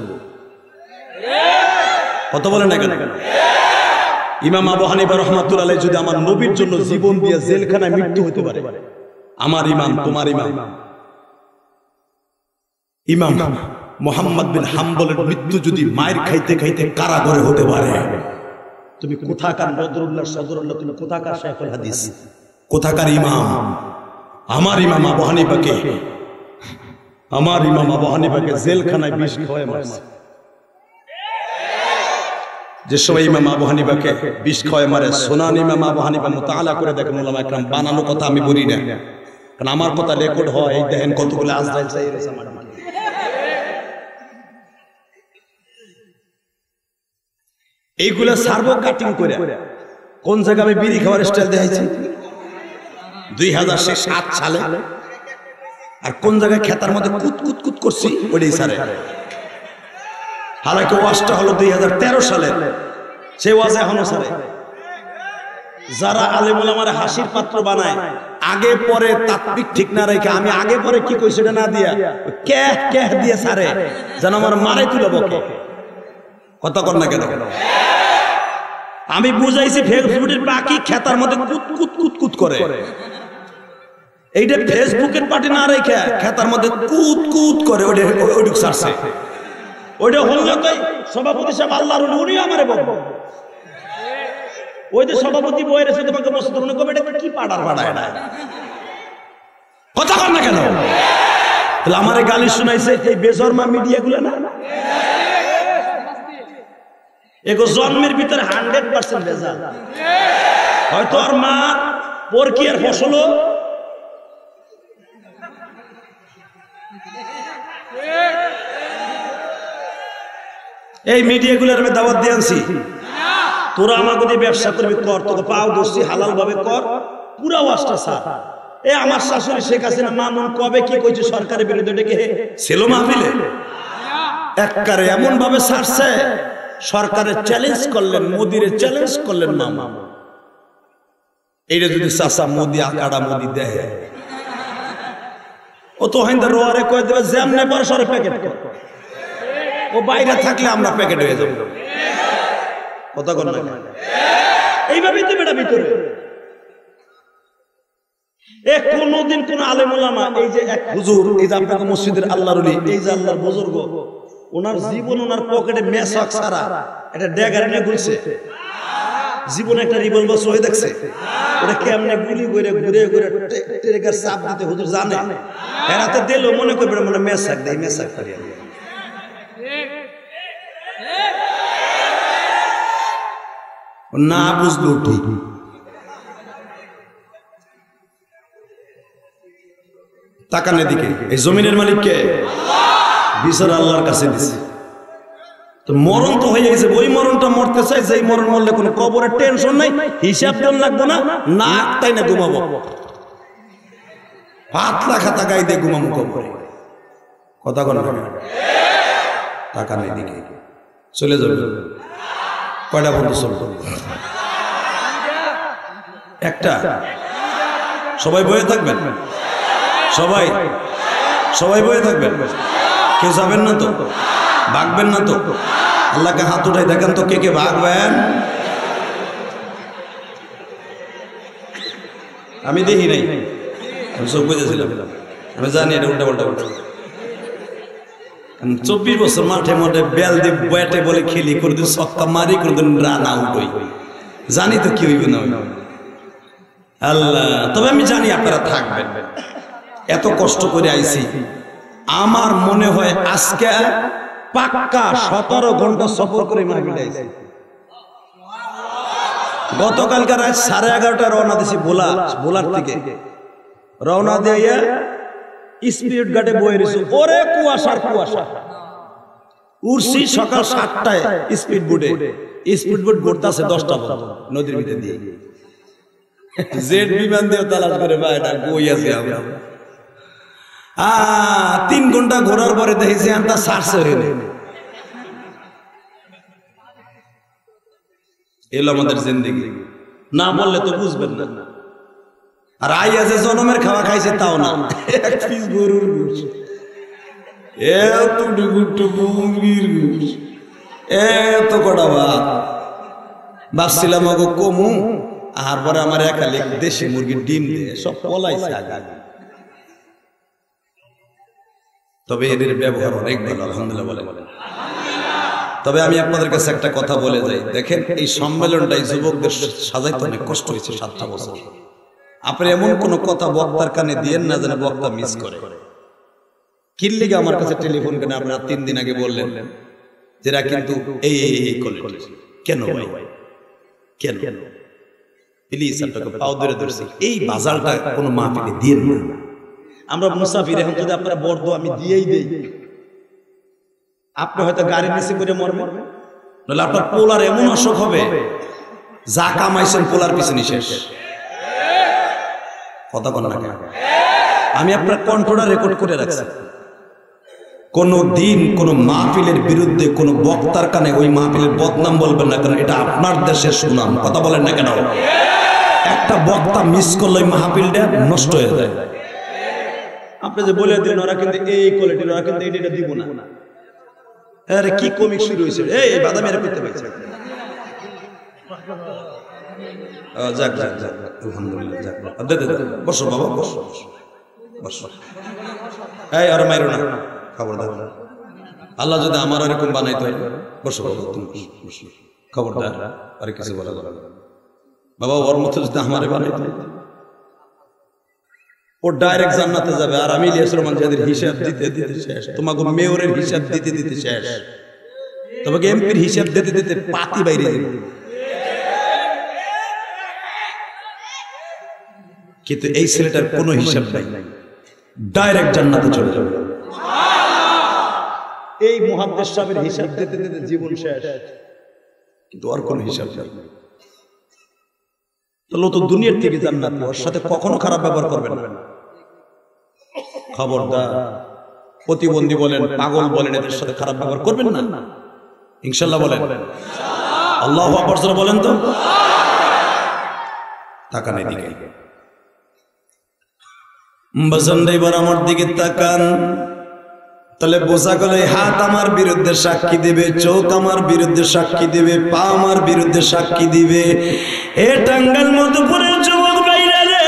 কত বলেন না কেন? ইমাম আবু হানিফা রাহমাতুল্লাহ আলাইহি যদি আমার নবীর জন্য জীবন দিয়ে জেলখানায় মৃত্যু হতে পারে, আমার ইমাম তোমার ইমাম ইমাম মুহাম্মদ বিন হাম্বলের মৃত্যু যদি মায়ের খাইতে খাইতে কারাগারে হতে পারে, তুমি কোথাকার বদরুল্লাহ সদরুল্লাহ, তুমি কোথাকার শাইখুল হাদিস, কোথাকার ইমাম? আমার ইমাম আবু হানিফাকে, আমার ইমাম আবু হানিফাকে জেলখানায় বিষ খাওয়ায় মারছে। যে সময় ইমাম আবু হানিফাকে বিষ খাওয়ায় মারে, সুনান ইমাম আবু হানিফা মুতাআলা করে দেখেন উলামা ইকরাম, বানানো কথা আমি বলি না, কারণ আমার কথা রেকর্ড হয়। এই দেখেন কতগুলো আজরাইল চাইরে আমার দিকে। এইগুলা সার্ভো কাটিং করে কোন জায়গায় আমি বিড়ি খাওয়ার স্টাইল দেখাইছি 2007 সালে, আর কোন জায়গায় খেতার মধ্যে কুত কুত কুত করছি ওইটাই সারে। হালাকি ওয়াজটা হলো 2013 সালে, সেই ওয়াজ এখনো সারে। যারা আলেম ওলামারে হাসির পাত্র বানায়, আগে পরে তাত্ত্বিক ঠিক না রেখে আমি আগে পরে কি কইছি এটা না দিয়া কে কে দিয়ে সারে, যেন আমার মারে তুলে বকে। কথা কর না কেন? আমি বুঝাইছি ফেসবুকের বাকি খেতার মধ্যে কুত কুত কুত কুত করে, এইটা ফেসবুকের পার্টি না রেখে খেতার মধ্যে কুত কুত করে ওইটুক সারছে। ওইটা হল না তাই সভাপতি সাহেব আল্লাহর উনি আমারে বলবো, ওই যে সভাপতি বইয়ের সাথে তোমাকে বসতে মনে করবে এটা কি পাড়ার পাড়া, এটা কথা কর না কেন? তাহলে আমারে গালি শুনাইছে এই বেজরমা মিডিয়াগুলো না, এগো জন্মের ভিতরে 100% ভেজাল। হয়তো আর মা পরকিয়ার ফসল, এই মিডিয়াগুলোর আমি দাওয়াত দিয়ে আনছি, তোরা আমাকে দিয়ে ব্যবসা করবি কর, তোকে পাও দোষী হালাল ভাবে কর, পুরা ওয়াজটা সার। এ আমার শাশুড়ি শেখ হাসিনা মামুন কবে কি কইছে সরকারের বিরুদ্ধে ডেকে ছিল মাহফিলে, একবারে এমন ভাবে সারছে সরকারের চ্যালেঞ্জ করলেন, মোদিরে চ্যালেঞ্জ করলেন মামা। এইটা যদি চাচা মোদি আকাড়া মোদি দেয়, ও তো হইন্দা রোয়ারে কয়ে দেবে যেমনে পরে সরে প্যাকেট কর, ও বাইরে থাকলে আমরা প্যাকেট হয়ে যাব। কথা কর না, এইভাবেই তো বেটা ভিতরে। এ কোনদিন কোন আলেম ওলামা, এই যে এক হুজুর, এই যে আপনাকে মসজিদের আল্লাহর ওলি, এই যে আল্লাহর বুজুর্গ, ওনার জীবন ওনার পকেটে মেসক ছাড়া একটা ড্যাগার নিয়ে ঘুরছে, জীবনে একটা রিভলভার সহি দেখছে, ওটা কেমনে গুলি করে ঘুরে ঘুরে ট্রেগার চাপ দিতে হুজুর জানে। এরাতে দিল মনে করবে মানে মেসাক দেয়, মেসাক করিয়া না বুঝলো ঠিক। তাকান এদিকে, এই জমিনের মালিক কে? বিচার আল্লাহর কাছে দিছে। তো মরণ তো হয়ে গেছে, ওই মরণটা মরতে চাই, যেই মরণ মরলে কোনো কবরের টেনশন নাই, হিসাব কেমন লাগবো না, নাক তাই না ঘুমাবো, পাতলা খাতা গাই দিয়ে ঘুমাবো কবরে। কথা কন না, তাকান এদিকে, চলে যাবে কয়টা বন্ধু চলতো একটা, সবাই বয়ে থাকবেন, সবাই সবাই বয়ে থাকবেন, কেউ যাবেন না তো, ভাগবেন না তো? আল্লাহকে হাত উঠাই দেখেন তো কে কে ভাগবেন। আমি দেখি নাই, আমি চোখ বুঝেছিলাম, আমি জানি এটা উল্টা পাল্টা উল্টা। 24 বছর মাঠে মধ্যে বেল দিয়ে ব্যাটে বলে খেলি, কোনদিন সক্কা মারি, কোনদিন রান আউট হই, জানি তো কি হইবে না আল্লাহ। তবে আমি জানি আপনারা থাকবেন, এত কষ্ট করে আইছি। আমার মনে হয় আজকে পাক্কা 17 ঘন্টা সফর করে মাহফিলে আইছি। গতকালকার রাত 11:30 রওনা দিছি ভোলার থেকে, রওনা দিয়ে স্পিরিট ঘাটে বয়ে রয়েছে, ওরে কুয়াশার কুয়াশা। উড়ছি সকাল 7টায় স্পিড বোটে, স্পিড বোট ঘুরতেছে 10টা নদীর ভিতরে দিয়ে, জেট বিমান দিয়ে তালাশ করে ভাই এটা কই আছে আমরা। 3 ঘন্টা ঘোরার পরে দেখেছি আনটা সারছে হয়ে এলো আমাদের জিন্দেগি। না বললে তো বুঝবেন না। আর আইয়া যে জনমের খাওয়া খাইছে তাও না, এক পিস গরুর গোশ, এতটুকু মুরগির গোশ, এত কটা ভাত। ভাবছিলাম আগে কমু, আর পরে আমার একালে দেশি মুরগির ডিম দিয়ে সব পলাইছে আগে। তবে এদের ব্যবহার অনেক ভালো, আলহামদুলিল্লাহ বলে। তবে আমি আপনাদের কাছে একটা কথা বলে যাই, দেখেন এই সম্মেলনটাই যুবকদের সাজাইতে অনেক কষ্ট হয়েছে 7টা বছর। আপনি এমন কোন কথা বক্তার কানে দিয়েন না যেন বক্তা মিস করে। কিল্লিগে আমার কাছে টেলিফোন কেন আপনারা 3 দিন আগে বললেন যেটা কিন্তু এই কোয়ালিটি কেন ভাই, কেন প্লিজ আপনাকে পাও ধরে ধরছি, এই বাজারটা কোনো মাহফিলে দিয়েন না। আমরা মুসাফির, এখন যদি আপনারা বর্দ আমি দিয়েই দেই, আপনি হয়তো গাড়ি নিচে করে মরবেন, নাহলে আপনার পোলার এমন অসুখ হবে যা কামাইছেন পোলার পিছনে শেষ। কথা বল না, আমি আপনার কণ্ঠটা রেকর্ড করে রাখছি। কোন দিন কোন মাহফিলের বিরুদ্ধে কোন বক্তার কানে ওই মাহফিলের বদনাম বলবেন না, কারণ এটা আপনার দেশের সুনাম। কথা বলেন না কেন? একটা বক্তা মিস করলে মাহফিলটা নষ্ট হয়ে যায়। আপনি যে বলে দিন ওরা কিন্তু এই কোয়ালিটির, ওরা কিন্তু এটা দিব না, আরে কি কমিক শুরু হয়েছে, এই বাদামি এর করতে পারছে। যাক যাক যাক, আলহামদুলিল্লাহ, যাক বসো বাবা, বসো বসো। এই আর মাইরো না, খবরদার। আল্লাহ যদি আমার এরকম বানাইতো, বসো বাবা, তুমি বসো, খবরদার। আর কিছু বলা বাবা, ওর মতো যদি আমারে বানাইতো, ও ডাইরেক্ট জান্নাতে যাবে, আর আমি ইলিয়াস রহমান যাদের হিসাব দিতে দিতে শেষ, তোমাকে মেয়রের হিসাব দিতে দিতে শেষ, তোমাকে এমপির হিসাব দিতে দিতে পাতি বাইরে যাবে। কিন্তু এই ছেলেটার কোনো হিসাব নাই, ডাইরেক্ট জান্নাতে চলে যাবে। এই মুহাদ্দিস সাহেবের হিসাব দিতে দিতে জীবন শেষ, কিন্তু আর কোনো হিসাব নেই। তাহলে তো দুনিয়ার থেকে জান্নাত, ওর সাথে কখনো খারাপ ব্যবহার করবেন না, খবরদার। প্রতিবন্ধী বলেন, পাগল বলেন, এদের সাথে খারাপ ব্যবহার করবেন না, ইনশাআল্লাহ বলেন। আল্লাহু আকবার জোরে বলেন তো। তাকান এদিকে, বাজান এবার আমার দিকে তাকান। তাহলে বোঝা গেল হাত আমার বিরুদ্ধে সাক্ষী দিবে, চোখ আমার বিরুদ্ধে সাক্ষী দিবে, পা আমার বিরুদ্ধে সাক্ষী দিবে। এ টাঙ্গাইল মধুপুরের যুবক ভাইরা রে,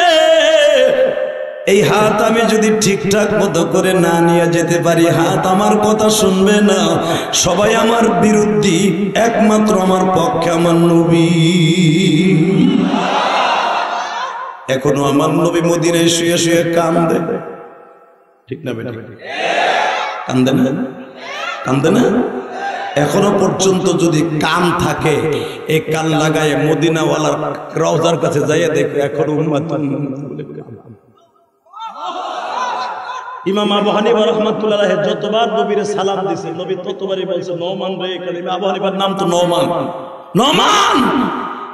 এই হাত আমি যদি ঠিকঠাক মতো করে না নিয়ে যেতে পারি, হাত আমার কথা শুনবে না, সবাই আমার বিরুদ্ধে, একমাত্র আমার পক্ষে আমার নবী। এখনো আমার নবী মদিনায় শুয়ে শুয়ে কান্দে, ঠিক না বেটা? কান্দে না, কান্দে না? এখনো পর্যন্ত যদি কান থাকে, এই কান লাগায় মদিনাওয়ালার রওজার কাছে যাইয়া দেখো, এখনো উম্মত বলে। ইমাম আবু হানিফা রাহমাতুল্লাহ আলাইহি যতবার নবীর সালাম দিয়েছে, নবী ততবারই বলছে, নোমান রে, কালিমা আবু হানিফার নাম তো নোমান, নোমান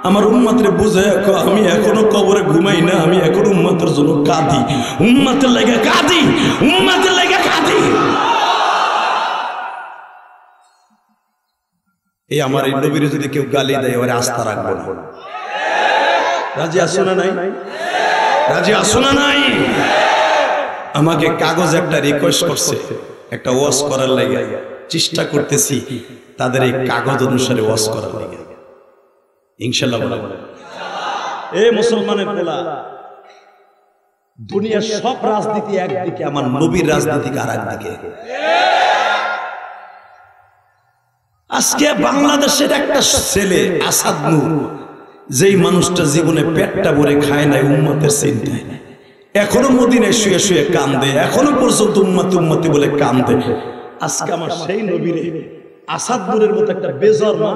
আমার উম্মতের বুঝে, আমি এখনো কবরে ঘুমাই না, আমি এখনো উম্মতের জন্য কাঁদি, উম্মতের লাগা কাঁদি, উম্মতের লাগা কাঁদি। এই আমার এই নবীর যদি কেউ গালি দেয়, ওরে আস্থা রাখবো না। রাজি আসো না নাই? রাজি আসো না নাই? আমাকে কাগজ একটা রিকোয়েস্ট করছে, একটা ওয়াজ করার লাগে, চেষ্টা করতেছি তাদের এই কাগজ অনুসারে ওয়াজ করার লাগে, ইনশাআল্লাহ বলে। এই মুসলমানের পোলা, দুনিয়ার সব রাজনীতি একদিকে, আমার নবীর রাজনীতি আর একদিকে। আজকে বাংলাদেশের একটা ছেলে আসাদ নূর, যেই মানুষটা জীবনে পেটটা ভরে খায় নাই, উম্মতের চিন্তায় এখনো মদিনায় শুয়ে শুয়ে কান্দে, এখনো পর্যন্ত উম্মতি উম্মতি বলে কান্দে। আজকে আমার সেই নবীরে, আসাদ নূরের মতো একটা বেজর মা,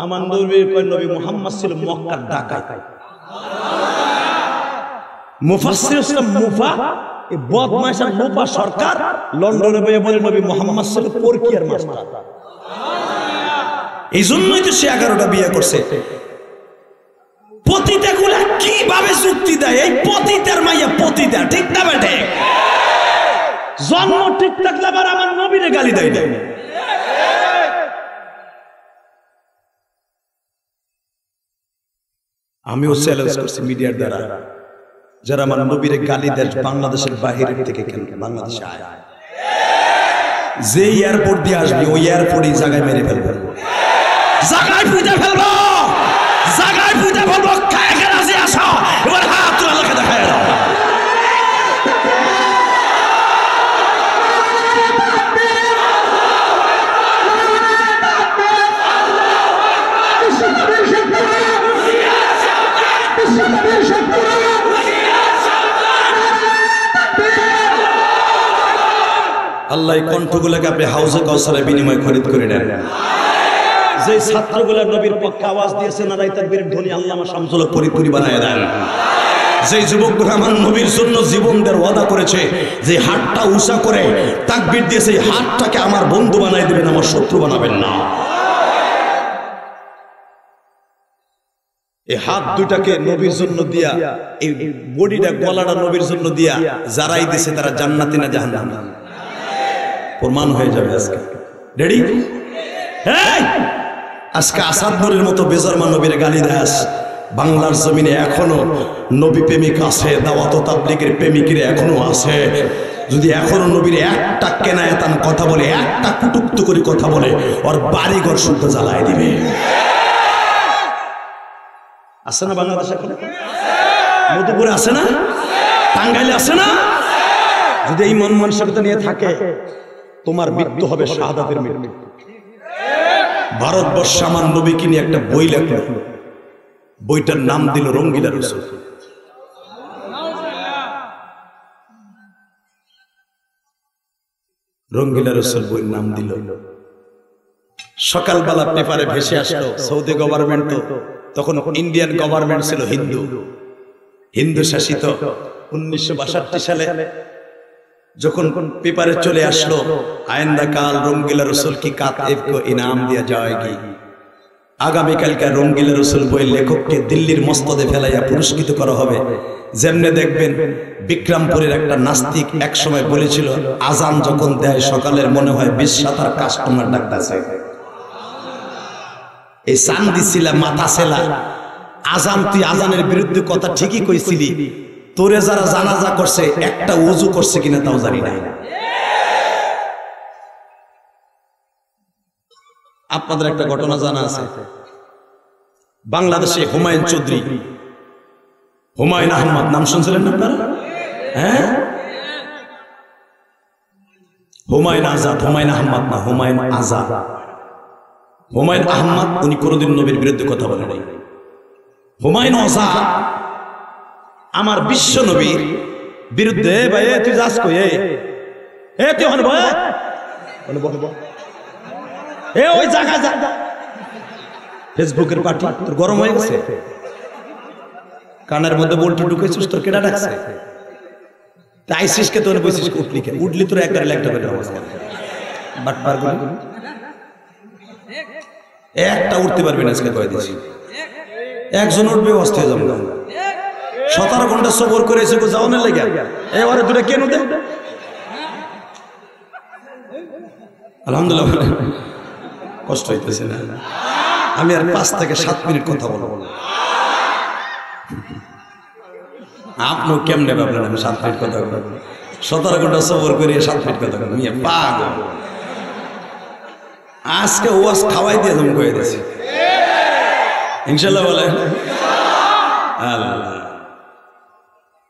আমার নবীর কয় নবী মুহাম্মদ ছিল মক্কার ডাকাত, মুফাসসির ছিল মুফা, এই বদমাইশ মুফা সরকার লন্ডনে বইয়ে বলে নবী মুহাম্মদ ছিল পরকীয়ার মাস্টার। এই জন্যই তো সে 11টা বিয়ে করছে। পতিতা গুলা কিভাবে যুক্তি দেয়, এই পতিতার মাইয়া পতিতা, ঠিক না বেটে? জন্ম ঠিক থাকলে আবার আমার নবীরে গালি দেয়। আমিও চ্যালেঞ্জ করছি মিডিয়ার দ্বারা, যারা আমার নবীর গালি দেয় বাংলাদেশের বাহির থেকে কেন বাংলাদেশে আয়, যে এয়ারপোর্ট দিয়ে আসবি ওই এয়ারপোর্টই জায়গায় মেরে ফেলবো, জায়গায় পুঁতে ফেলবো, জায়গায় পুঁতে ফেলবো। কাকে রাজি আসো? এবার হাত তুলে লোকে দেখায় দাও। আল্লাহ এই কণ্ঠগুলোকে আপনি হাউজে কাউসারের বিনিময়ে খরিদ করে নেন। যে ছাত্রগুলো নবীর পক্ষে আওয়াজ দিয়েছে নারায়ে তাকবীর ধ্বনি আল্লামা শামসুল হক ফরিদপুরি বানায় দেন। যে যুবকরা আমার নবীর জন্য জীবন দেওয়ার ওয়াদা করেছে, যে হাতটা উঁচা করে তাকবীর দিয়েছে, এই হাতটাকে আমার বন্ধু বানাই দিবেন, আমার শত্রু বানাবেন না। এই হাত দুটাকে নবীর জন্য দিয়া, এই বডিটা গলাটা নবীর জন্য দিয়া যারাই দিছে তারা জান্নাতি না জাহান্নামী প্রমাণ হয়ে যাবে আজকে। রেডি? আজকে আসাদ নূরের মতো বেজরমান নবীর গালি দাস বাংলার জমিনে এখনো নবী প্রেমিক আছে, দাওয়াত ও তাবলীগের প্রেমিকরা এখনো আছে। যদি এখনো নবীর একটা কেনায়তান কথা বলে, একটা কুটুক্তি করে কথা বলে, ওর বাড়িঘর শুদ্ধ জ্বালায় দিবে। আছে না বাংলাদেশে? মধুপুরে আছে না? টাঙ্গাইলে আছে না? যদি এই মন মানসিকতা নিয়ে থাকে, তোমার মৃত্যু হবে শাহাদাতের মৃত্যু। ভারতবর্ষ আমার নবীকে নিয়ে একটা বই লেখলো, বইটার নাম দিল রঙ্গিলা রসুল। রঙ্গিলা রসুল বইয়ের নাম দিল। সকালবেলা পেপারে ভেসে আসলো, সৌদি গভর্নমেন্ট, তখন ইন্ডিয়ান গভর্নমেন্ট ছিল হিন্দু শাসিত। 1962 সালে যখন পেপারে চলে আসলো, আইন্দা কাল রঙ্গিলা রসুল কি কাতিব কো ইনাম দিয়া যায়গি, আগামীকালকে রঙ্গিলা রসুল বইয়ের লেখককে দিল্লির মস্তদে ফেলাইয়া পুরস্কৃত করা হবে। যেমনে দেখবেন বিক্রমপুরের একটা নাস্তিক এক সময় বলেছিল, আজান যখন দেয় সকালের মনে হয় 20-7 কাস্টমার ডাকতেছে। এই চান্দি ছিলা মাথা ছেলা, আজান তুই আজানের বিরুদ্ধে কথা ঠিকই কইছিলি, তোরে যারা জানাজা করছে একটা ওযু করছে কিনা তাও জানি না। আপনাদের একটা ঘটনা জানা আছে, বাংলাদেশে হুমায়ুন চৌধুরী, হুমায়ুন আহমদ নাম শুনছিলেন না আপনারা? হ্যাঁ, হুমায়ুন আজাদ, হুমায়ুন আহমদ না, হুমায়ুন আজাদ। হুমায়ুন আহমদ উনি কোনদিন নবীর বিরুদ্ধে কথা বলে নাই। হুমায়ুন আজাদ আমার বিশ্ব নবীর বিরুদ্ধে, ভাই তুই যাস কই, তুই হন ভাই, ওই জায়গা যা, ফেসবুকের পার্টি তোর গরম হয়ে গেছে, কানের মধ্যে বলটি ঢুকেছিস, তোর কেডা ডাকছে, আইসিসকে তোর বলছিস উঠলি কে, উঠলি তোর একবার লেখটা করে বাটপার গুলো একটা উঠতে পারবি না, আজকে কয়ে দিছি। একজন উঠবে অস্থির যাবে, 17 ঘন্টা সবর করে এসে যাও না লেগে, এবারে দুটো কেন দে। আলহামদুলিল্লাহ, কষ্ট হইতেছে না? আমি আর 5 থেকে 7 মিনিট কথা বলবো। আপনি কেমনে ভাবলেন আমি 7 মিনিট কথা বলবো? 17 ঘন্টা সবর করে 7 মিনিট কথা বলবো? পাগল। আজকে ওয়াজ খাওয়াই দিয়ে তুমি কয়ে দিয়েছি ইনশাল্লাহ বলে।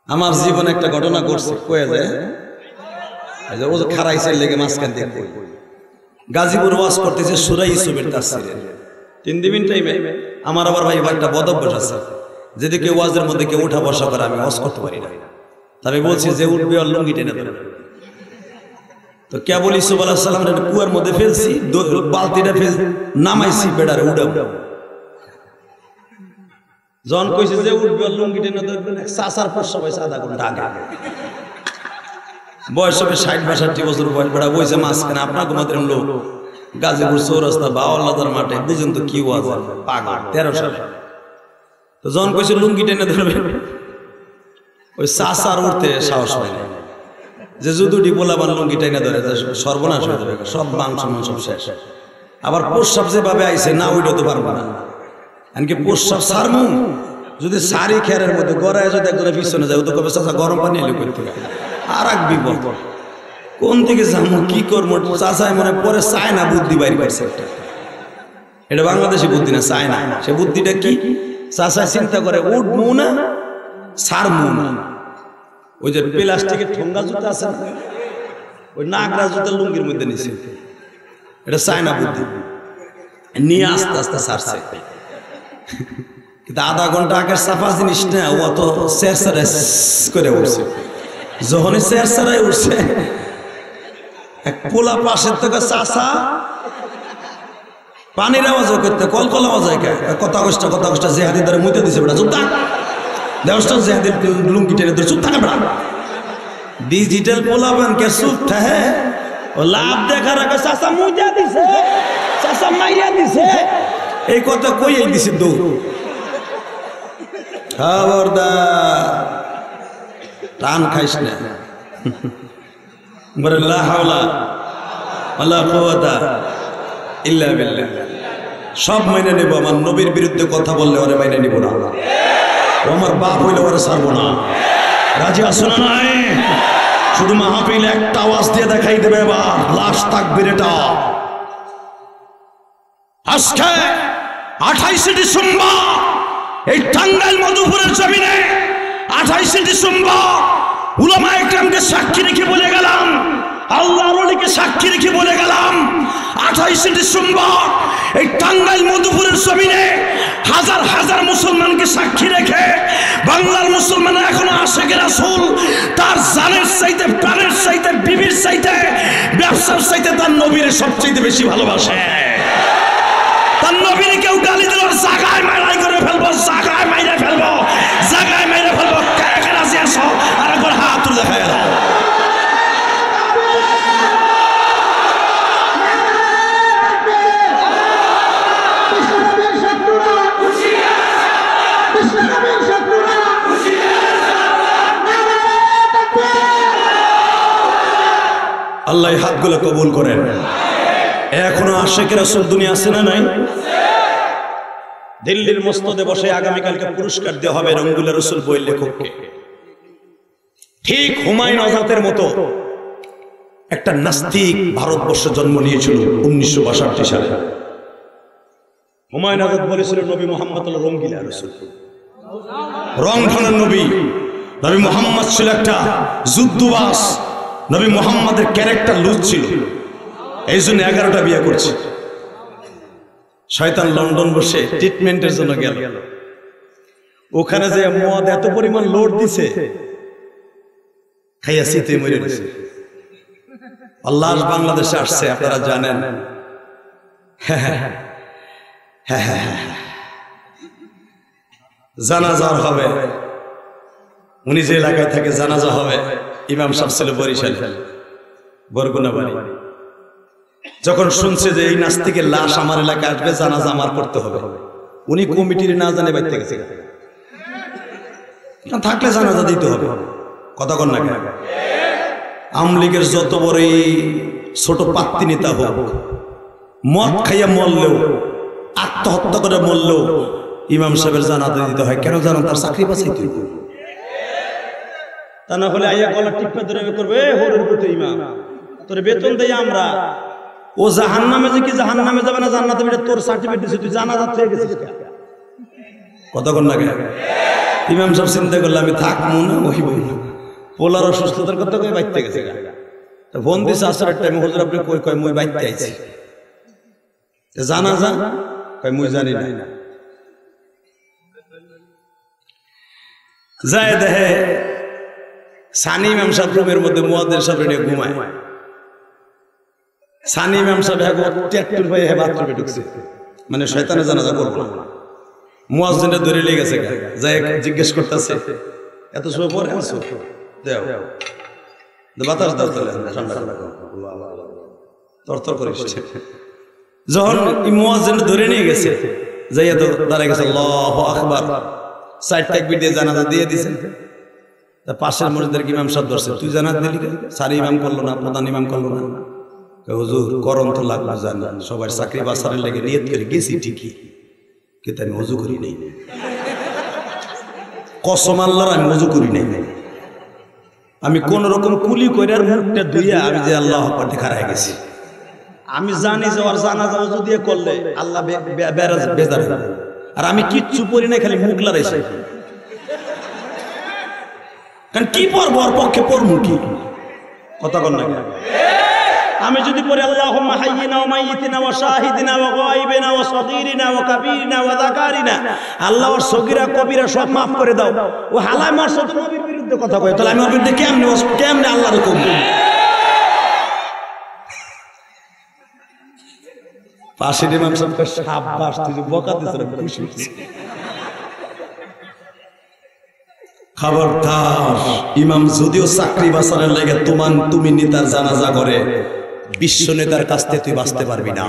আমার জীবনে একটা ঘটনা ঘটছে, কয়ে যায় ও খারাইছে লেগে মাঝখান দিয়ে গাজীপুর ওয়াজ করতেছে সূরা ইউসুফের তাফসীরে 3 দিন টাইমে। আমার আবার ভাই একটা বদভ্যাস আছে, যেদিকে ওয়াজের মধ্যে কেউ উঠা বসা করে আমি ওয়াজ করতে পারি না। তবে বলছি যে উঠবে আর লুঙ্গি টেনে ধরে, তো কেবল ইউসুফ আলাইহিস সালামের কুয়ার মধ্যে ফেলছি, বালতিটা ফেল নামাইছি, বেড়ারে উড়াবো। জন কইছে যে উঠবে আর লুঙ্গি টেনে ধরবে, চাচার পর সবাই আধা ঘন্টা আগে, বয়স হবে 60-62 বছর বয়স, বেড়া বইছে মাঝখানে। আপনার ঘুমাতে লোক গাজীপুর চৌরাস্তা বাউল্লাদার মাঠে, বুঝেন তো কি ওয়াজ, পাগল 13 সাল। তো জন কইছে লুঙ্গি টেনে ধরবে, ওই চাচার উঠতে সাহস হয় না, যে যদুটি বলাবার লুঙ্গি টেনে ধরে সর্বনাশ হয়ে যাবে, সব মাংস সব শেষ। আবার প্রস্রাব যেভাবে আইছে না, ওইটা তো পারবো না, এমনকি প্রস্রাব সারমু যদি সারি খেয়ারের মধ্যে গড়ায় যদি একজনের পিছনে যায় ও তো কবে চাচা গরম পানি এলে করতে আর এক বিপদ কোন দিকে যাবো কি করবো চাচাই মনে পরে চায় না বুদ্ধি বাইর করছে একটা এটা বাংলাদেশি বুদ্ধি না চায় না সে বুদ্ধিটা কি চাচাই চিন্তা করে উঠবো না ছাড়বো না ওই যে প্লাস্টিকের ঠোঙ্গা জুতা আছে না ওই নাগরা জুতা লুঙ্গির মধ্যে নিছে এটা চায় না বুদ্ধি নিয়ে আস্তে আস্তে ছাড়ছে কিন্তু আধা ঘন্টা আগের সাফা জিনিস না ও তো চেরচারে করে উঠছে যখনই চেরচারাই উঠছে এক পোলা পাশের থেকে চাষা পানির আওয়াজ করতে কলকল আওয়াজ হয় কথা কষ্ট জেহাদি ধরে মুইতে দিছে বেটা চুপ থাক দেওয়াটা জেহাদি লুঙ্গি টেনে ধরে চুপ থাকে বেটা ডিজিটাল পোলা বান কে চুপ থাকে ও লাভ দেখার আগে চাষা মুইতে দিছে চাষা মাইয়া দিছে এই কথা কইই দিছে দৌড় খবরদার টান খাইস না বলে লা হাওলা ওয়ালা কুওয়াতা ইল্লা বিল্লাহ সব মেনে নেব আমার নবীর বিরুদ্ধে কথা বললে ওরে মেনে নিব না ও আমার বাপ হইলে ওরে ছাড়বো না রাজি আছো না নাই শুধু মাহফিল একটা আওয়াজ দিয়ে দেখাই দেবে এবার লাশ তাকবীর এটা আজকে 28 ডিসেম্বর এই টাঙ্গাইল মধুপুরের জমিনে 28 ডিসেম্বর উলামায়ে কেরামকে সাক্ষী রেখে বলে গেলাম আল্লাহর ওলিকে সাক্ষী রেখে বলে গেলাম 28 ডিসেম্বর এই টাঙ্গাইল মধুপুরের জমিনে হাজার হাজার মুসলমানকে সাক্ষী রেখে বাংলার মুসলমানরা এখনো আশিকে রাসূল তার জানের চাইতে প্রাণের চাইতে বিবির চাইতে ব্যবসার চাইতে তার নবীর সবচেয়ে বেশি ভালোবাসে তার নবীর কেউ গালি দিল জায়গায় মাইরাই করে ফেলবো জায়গায় মাইরে ফেলবো জায়গায় মাইরে ফেলবো কে কে রাজি আছো আর একবার হাত তুলে দেখায় দাও আল্লাহ হাতগুলো কবুল করেন এখনো আশিকে রাসূল দুনিয়া আছে না নাই দিল্লির মসনদে বসে আগামীকালকে পুরস্কার দেওয়া হবে রঙ্গুলা রাসূল বইয়ের লেখককে ঠিক হুমায়ুন আজাদের মতো একটা নাস্তিক ভারতবর্ষে জন্ম নিয়েছিল 1962 সালে হুমায়ুন আজাদ বলেছিল নবী মুহাম্মদ হলো রঙ্গিলা রাসূল রং ধরনের নবী নবী মুহাম্মদ ছিল একটা যুদ্ধবাস নবী মুহাম্মদের ক্যারেক্টার লুজ ছিল এই জন্য 11টা বিয়ে করছে শয়তান লন্ডন বসে ট্রিটমেন্টের জন্য গেল ওখানে যে মদ এত পরিমাণ লোড দিছে খাইয়া শীতে মরে গেছে আল্লাহ বাংলাদেশে আসছে আপনারা জানেন জানাজা হবে উনি যে এলাকায় থাকে জানাজা হবে ইমাম সাহেব ছিল বরিশাল বরগুনা বাড়ি যখন শুনছে যে এই নাস্তিকের লাশ আমার এলাকায় আসবে জানাজা আমার করতে হবে উনি কমিটির না জানে বাইতে গেছে থাকলে জানাজা দিতে হবে কথা কন না কেন আওয়ামী লীগের যত বড়ই ছোট পাত্তি নেতা হোক মদ খাইয়া মরলেও আত্মহত্যা করে মরলেও ইমাম সাহেবের জানাজা দিতে হয় কেন জানো তার চাকরি বাঁচাইতে তা না হলে আইয়া গলা টিপে ধরে করবে হরের প্রতি ইমাম তোর বেতন দেই আমরা ও জাহান্নামে যে কি জাহান্নামে যাবে না জান্নাতে এটা তোর সার্টিফিকেট দিছিস তুই জানাজা থেকে গেছিস কতক্ষণ লাগে ইমাম সাহেব চিন্তা করলে আমি থাকবো না ওই বই পোলার অসুস্থতার কথা কই বাইতে গেছে তো ফোন দিছে আসরের টাইমে হুজুর আপনি কই কই মুই বাইতে আইছি জানাজা কই মুই জানি না যায় দেহে সানি ইমাম সাহেব রুমের মধ্যে মুয়াজ্জিন সাহেব নিয়ে ঘুমায় সানি ইমাম সাহেব ট্যাটুর ভাই বাথরুমে ঢুকছে মানে শয়তানের জানাজা করব না মুয়াজ্জিনটা ধরে লেগে গেছে যায় জিজ্ঞেস করতেছে এত সময় পরে আসো দাও বাতাস দাও তাহলে ঠান্ডা ঠান্ডা তরতর করিস যখন মুয়াজ্জিনটা ধরে নিয়ে গেছে যাইয়া তো দাঁড়ায় গেছে আল্লাহু আকবার সাইড তাকবীর দিয়ে জানাজা দিয়ে দিয়েছেন পাশের মসজিদের ইমাম সাহেব ধরছে তুই জানাজ দিলি সারি ইমাম করলো না প্রধান ইমাম করলো না হুজুর করম তো লাগলো জানা সবার চাকরি বাসারের লেগে নিয়ত করে গেছি ঠিকই কিন্তু আমি ওযু করি নাই কসম আল্লাহর আমি ওযু করি নাই, আমি কোন রকম কুলি করে আর মুখটা ধুইয়া আমি যে আল্লাহু আকবার দেখায় গেছি। আমি জানি যে ওর জানাজা ওযু দিয়ে করলে আল্লাহ বেজার হবে, আর আমি কিচ্ছু পড়ি না, খালি মুখ লড়াইছি। কারণ কি পড়বো, ওর পক্ষে পড়বো কি? কথা কন না? আমি যদি পড়ি আল্লাহুম্মা হাইয়িনা ওয়া মাইয়িতিনা ওয়া শাহিদিনা ওয়া গায়িবিনা ওয়া সাগীরিনা ওয়া কাবীরিনা ওয়া যাকারিনা, আল্লাহ ওর সগীরা কবিরা সব মাফ করে দাও, ও হালায় মারছে তো নবীর বিরুদ্ধে কথা কয়, তাহলে আমি ওর বিরুদ্ধে কেমনে আল্লাহর হুকুম? পাশের ইমাম সাহেবকে শাবাশ, তুই যে বকা দিছিস আমি খুশি হইছি। খবরদার, ইমাম যদিও চাকরি বাঁচানোর লাগে তুমি নেতার জানাজা করে, বিশ্ব নেতার কাছ থেকে তুই বাঁচতে পারবি না।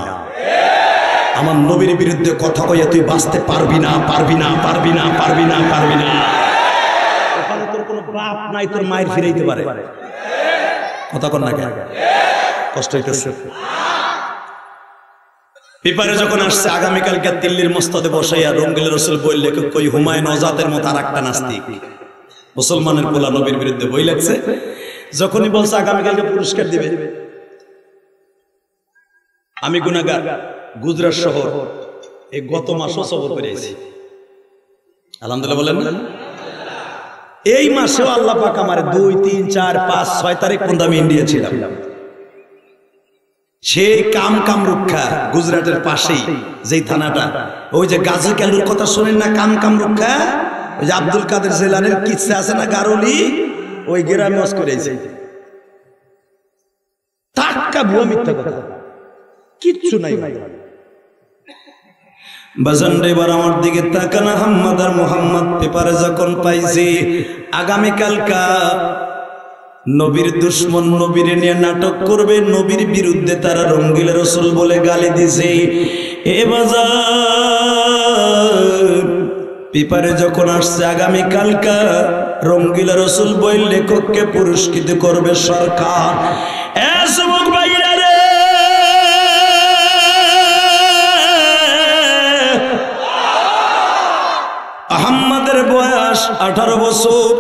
আমার নবীর বিরুদ্ধে কথা কইয়া তুই বাঁচতে পারবি না, পারবি না, পারবি না, পারবি না, পারবি না। ওখানে তোর কোনো বাপ নাই, তোর মায়ের ফিরাইতে পারে। কথা কন না কেন? কষ্ট হইতেছে। পেপারে যখন আসছে আগামীকালকে দিল্লির মসনদে বসাইয়া রঙ্গিল রসুল বললে কই হুমায়ুন আজাদের মতো আর একটা নাস্তিক মুসলমানের পোলা নবীর বিরুদ্ধে বই লাগছে, যখনই বলছে আগামীকালকে পুরস্কার দিবে, আমি গুনাহগার গুজরাট শহর এই গত মাসও সফর করে আইছি, আলহামদুলিল্লাহ বলেন না? এই মাসেও আল্লাহ পাক আমার 2, 3, 4, 5, 6 তারিখ পর্যন্ত আমি ইন্ডিয়া ছিলাম। সেই কামরুক্ষা গুজরাটের পাশেই যেই থানাটা, ওই যে গাজী ক্যালুর কথা শোনেন না, কামরুক্ষা, ওই যে আব্দুল কাদের জেলানির কিচ্ছা আছে না, গারুলি, ওই গ্রামে ওয়াজ করেছে। টাটকা ভুয়া মিথ্যা কথা, কিচ্ছু নাই। বাজান রে, এবার আমার দিকে তাকানা, হাম্মাদ আর মুহাম্মদ পেপারে যখন পাইছি আগামীকালকা নবীর দুশ্মন নবীরে নিয়ে নাটক করবে, নবীর বিরুদ্ধে তারা রঙ্গিল রসুল বলে গালি দিছে। এ বাজার পেপারে যখন আসছে আগামীকালকা রঙ্গিল রসুল বই লেখককে পুরস্কৃত করবে সরকার। এ যুবক ভাইরা রে, আহম্মদের বয়স 18 বছর।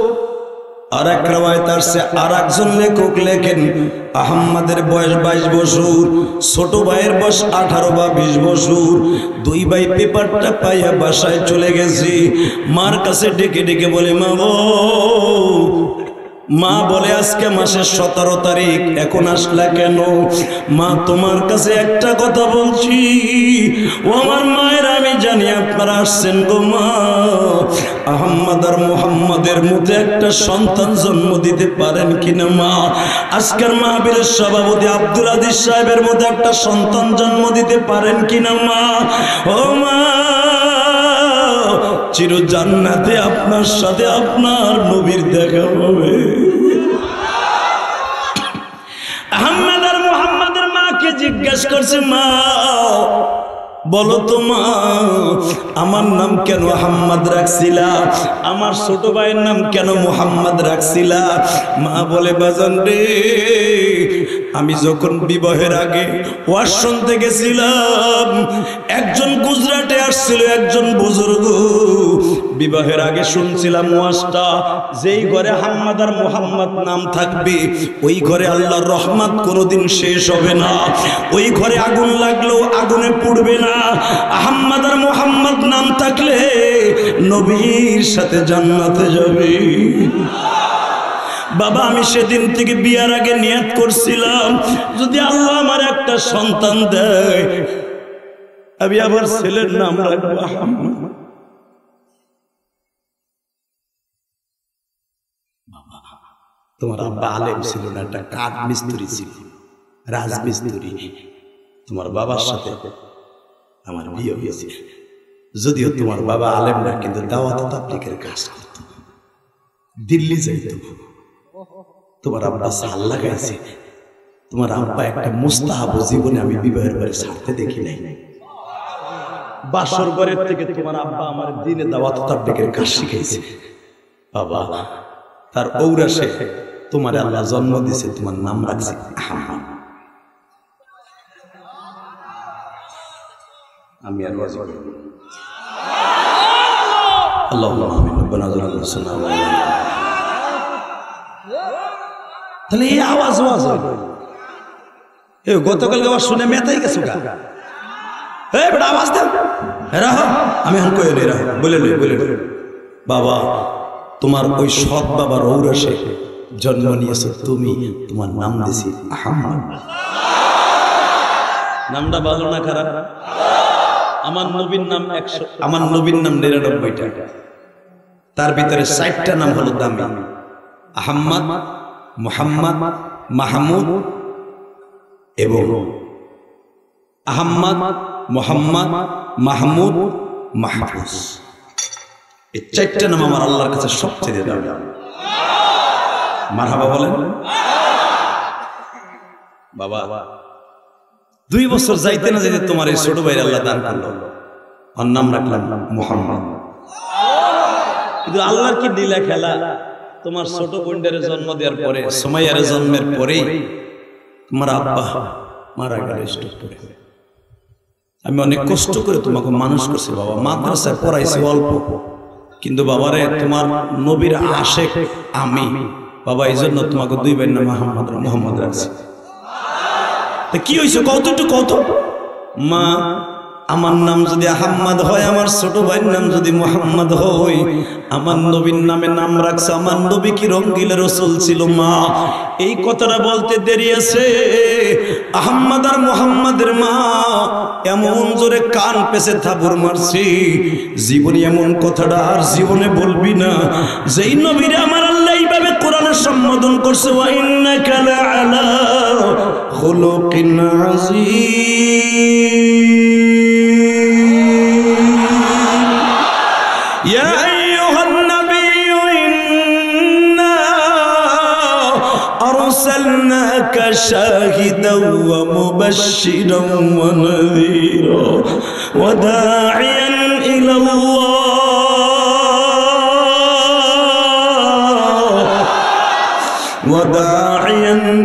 আর এক রাওয়ায়াত আসছে আর একজন লেখক লেখেন আহম্মদের বয়স 22 বছর, ছোট ভাইয়ের বয়স 18 বা 20 বছর। দুই ভাই পেপারটা পাইয়া বাসায় চলে গেছি, মার কাছে ডেকে ডেকে বলে মা গো, মা বলে আজকে মাসের 17 তারিখ, এখন আসলা কেন? মা তোমার কাছে একটা কথা বলছি, ও আমার মায়ের, আমি জানি আপনারা আসছেন গো মা, আহম্মদ আর মুহাম্মদের মধ্যে একটা সন্তান জন্ম দিতে পারেন কিনা মা? আজকের মাহফিলের সভাপতি আব্দুল আজিজ সাহেবের মধ্যে একটা সন্তান জন্ম দিতে পারেন কিনা মা? ও মা, চির জান্নাতে আপনার সাথে আপনার নবীর দেখা হবে। আহমদ আর মুহাম্মদের মাকে জিজ্ঞেস করছে, মা বলো তো মা, আমার নাম কেন আহমদ রাখছিলা, আমার ছোট ভাইয়ের নাম কেন মুহাম্মদ রাখছিলা? মা বলে বাজান রে, আমি যখন বিবাহের আগে ওয়াজ শুনতে গেছিলাম, একজন গুজরাটে আসছিল, একজন বুজুর্গ, বিবাহের আগে শুনছিলাম ওয়াজটা, যেই ঘরে আহমদ আর মুহাম্মদ নাম থাকবে ওই ঘরে আল্লাহর রহমত কোনোদিন শেষ হবে না, ওই ঘরে আগুন লাগলেও আগুনে পুড়বে না। আহমদ আর মুহাম্মদ নাম থাকলে নবীর সাথে জান্নাতে যাবে। বাবা, আমি সেদিন থেকে বিয়ার আগে নিয়ত করছিলাম, যদি আল্লাহ আমার একটা সন্তান দেয়, আমি আবার ছেলের নাম রাখবো আহমদ। তোমার আব্বা আলেম ছিল না, একটা কাঠ মিস্ত্রি ছিল, রাজমিস্ত্রি। তোমার বাবার সাথে আমার বিয়ে হয়েছে, যদিও তোমার বাবা আলেম না, কিন্তু দাওয়াত তাবলীগের কাজ করত, দিল্লি যাইত। তোমার আব্বা সাল লাগাইছে, তোমার আব্বা একটা মুস্তাহাব জীবনে আমি বিবাহের পরে ছাড়তে দেখি নাই। বাসর ঘরের থেকে তোমার আব্বা আমার দিনে দাওয়াত তাবলীগের কাজ শিখাইছে। বাবা, তার ঔরাসে তোমার আল্লাহ জন্ম দিয়েছে, তোমার নাম রাখছে আহমদ। আমি আর আল্লাহুম্মা আমিন রব্বানা যালামনা আনফুসানা। তাহলে এই আওয়াজ এ গতকালকে আবার শুনে মেতাই গেছো গা। এই বেটা আওয়াজ দাও, রাহ আমি এখন কই রে, রাহ বলে বাবা তোমার ওই সৎ বাবার ঔরসে জন্ম নিয়েছো তুমি, তোমার নাম দিয়েছি আহমদ। নামটা ভালো না খারাপ? আমার নবীর নাম 100, আমার নবীর নাম 99টা, তার ভিতরে 60টা নাম হলো দামি। আহমদ, মুহাম্মদ, মাহমুদ এবং আহমদ, মুহাম্মদ, মাহমুদ, মাহফুজ। এই 4টা নাম আমার আল্লাহর কাছে সবচেয়ে দামি। মারহাবা বলেন। বাবা 2 বছর যাইতে না যাইতে তোমার এই ছোট ভাইয়ের আল্লাহ দান করলো, ওর নাম রাখলাম মুহাম্মদ। কিন্তু আল্লাহর কি লীলা খেলা, তোমার ছোট বোনের জন্ম দেওয়ার পরে, সুমাইয়ার জন্মের পরেই তোমার আব্বা মারা গেল স্ট্রোক করে। আমি অনেক কষ্ট করে তোমাকে মানুষ করছি বাবা, মাদ্রাসায় পড়াইছি অল্প, কিন্তু বাবারে তোমার নবীর আশেক আমি বাবা, এই জন্য তোমাকে 2 ভাইয়ের নাম মুহাম্মদ রাখছি। কি হয়েছে কত মা, আমার নাম যদি আহমদ হয়, আমার ছোট ভাইয়ের নাম যদি মুহাম্মদ হয়, আমার নবীর নামে নাম রাখছে, আমার নবী কি রঙ্গিলা রাসূল ছিল মা। এই কথাটা বলতে দেরি আছে, আহমদ আর মুহাম্মাদের মা এমন জোরে কান পেছে থাবুর মারছি, জীবনে এমন কথাটা আর জীবনে বলবি না। যেই নবীরে আমার আল্লাহ এইভাবে কোরআনে সম্বোধন করছে, ওয়া ইন্নাকা লাআলা খুলুকিন আযীম। ইয়া আইয়ুহান নাবিয়্যু ইন্না আরসালনাকা শাহিদান ওয়া মুবাশশিরান ওয়া নাযীরা ওয়া দা'iয়ান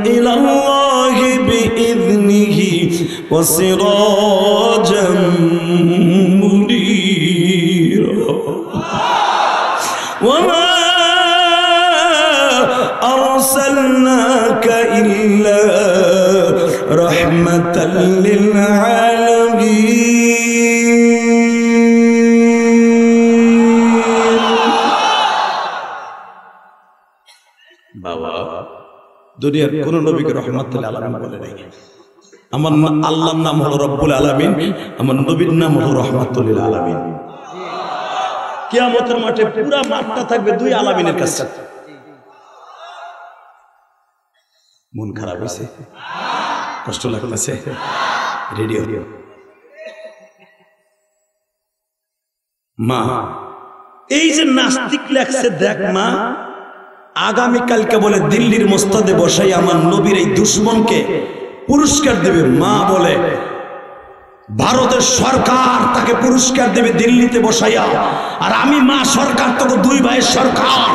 ইলা আল্লাহ বিইذনিহি ওয়া সিরাজাম মুনীরা। ওয়া মা আরসালনাকা ইল্লা রাহমাতাল লিল আলামিন। বাবা দুনিয়ার কোন নবীকে রহমাতুল আলামিন বলে নাই। আমার আল্লাহর নাম হলো রব্বুল আলামিন, আমার নবীর নাম হলো রহমাতুল আলামিন। কিয়ামতের মাঠে পুরা মাঠটা থাকবে 2 আলামিনের কাছে। মন খারাপ হয়েছে, কষ্ট লাগতেছে, রেডিও মা এই যে নাস্তিক লেখছে দেখ মা, আগামীকালকে বলে দিল্লির মসনদে বসাই আমার নবীর এই দুশ্মনকে পুরস্কার দেবে। মা বলে ভারতের সরকার তাকে পুরস্কার দেবে দিল্লিতে বসাইয়া, আর আমি মা সরকার তোকে 2 ভাইয়ের সরকার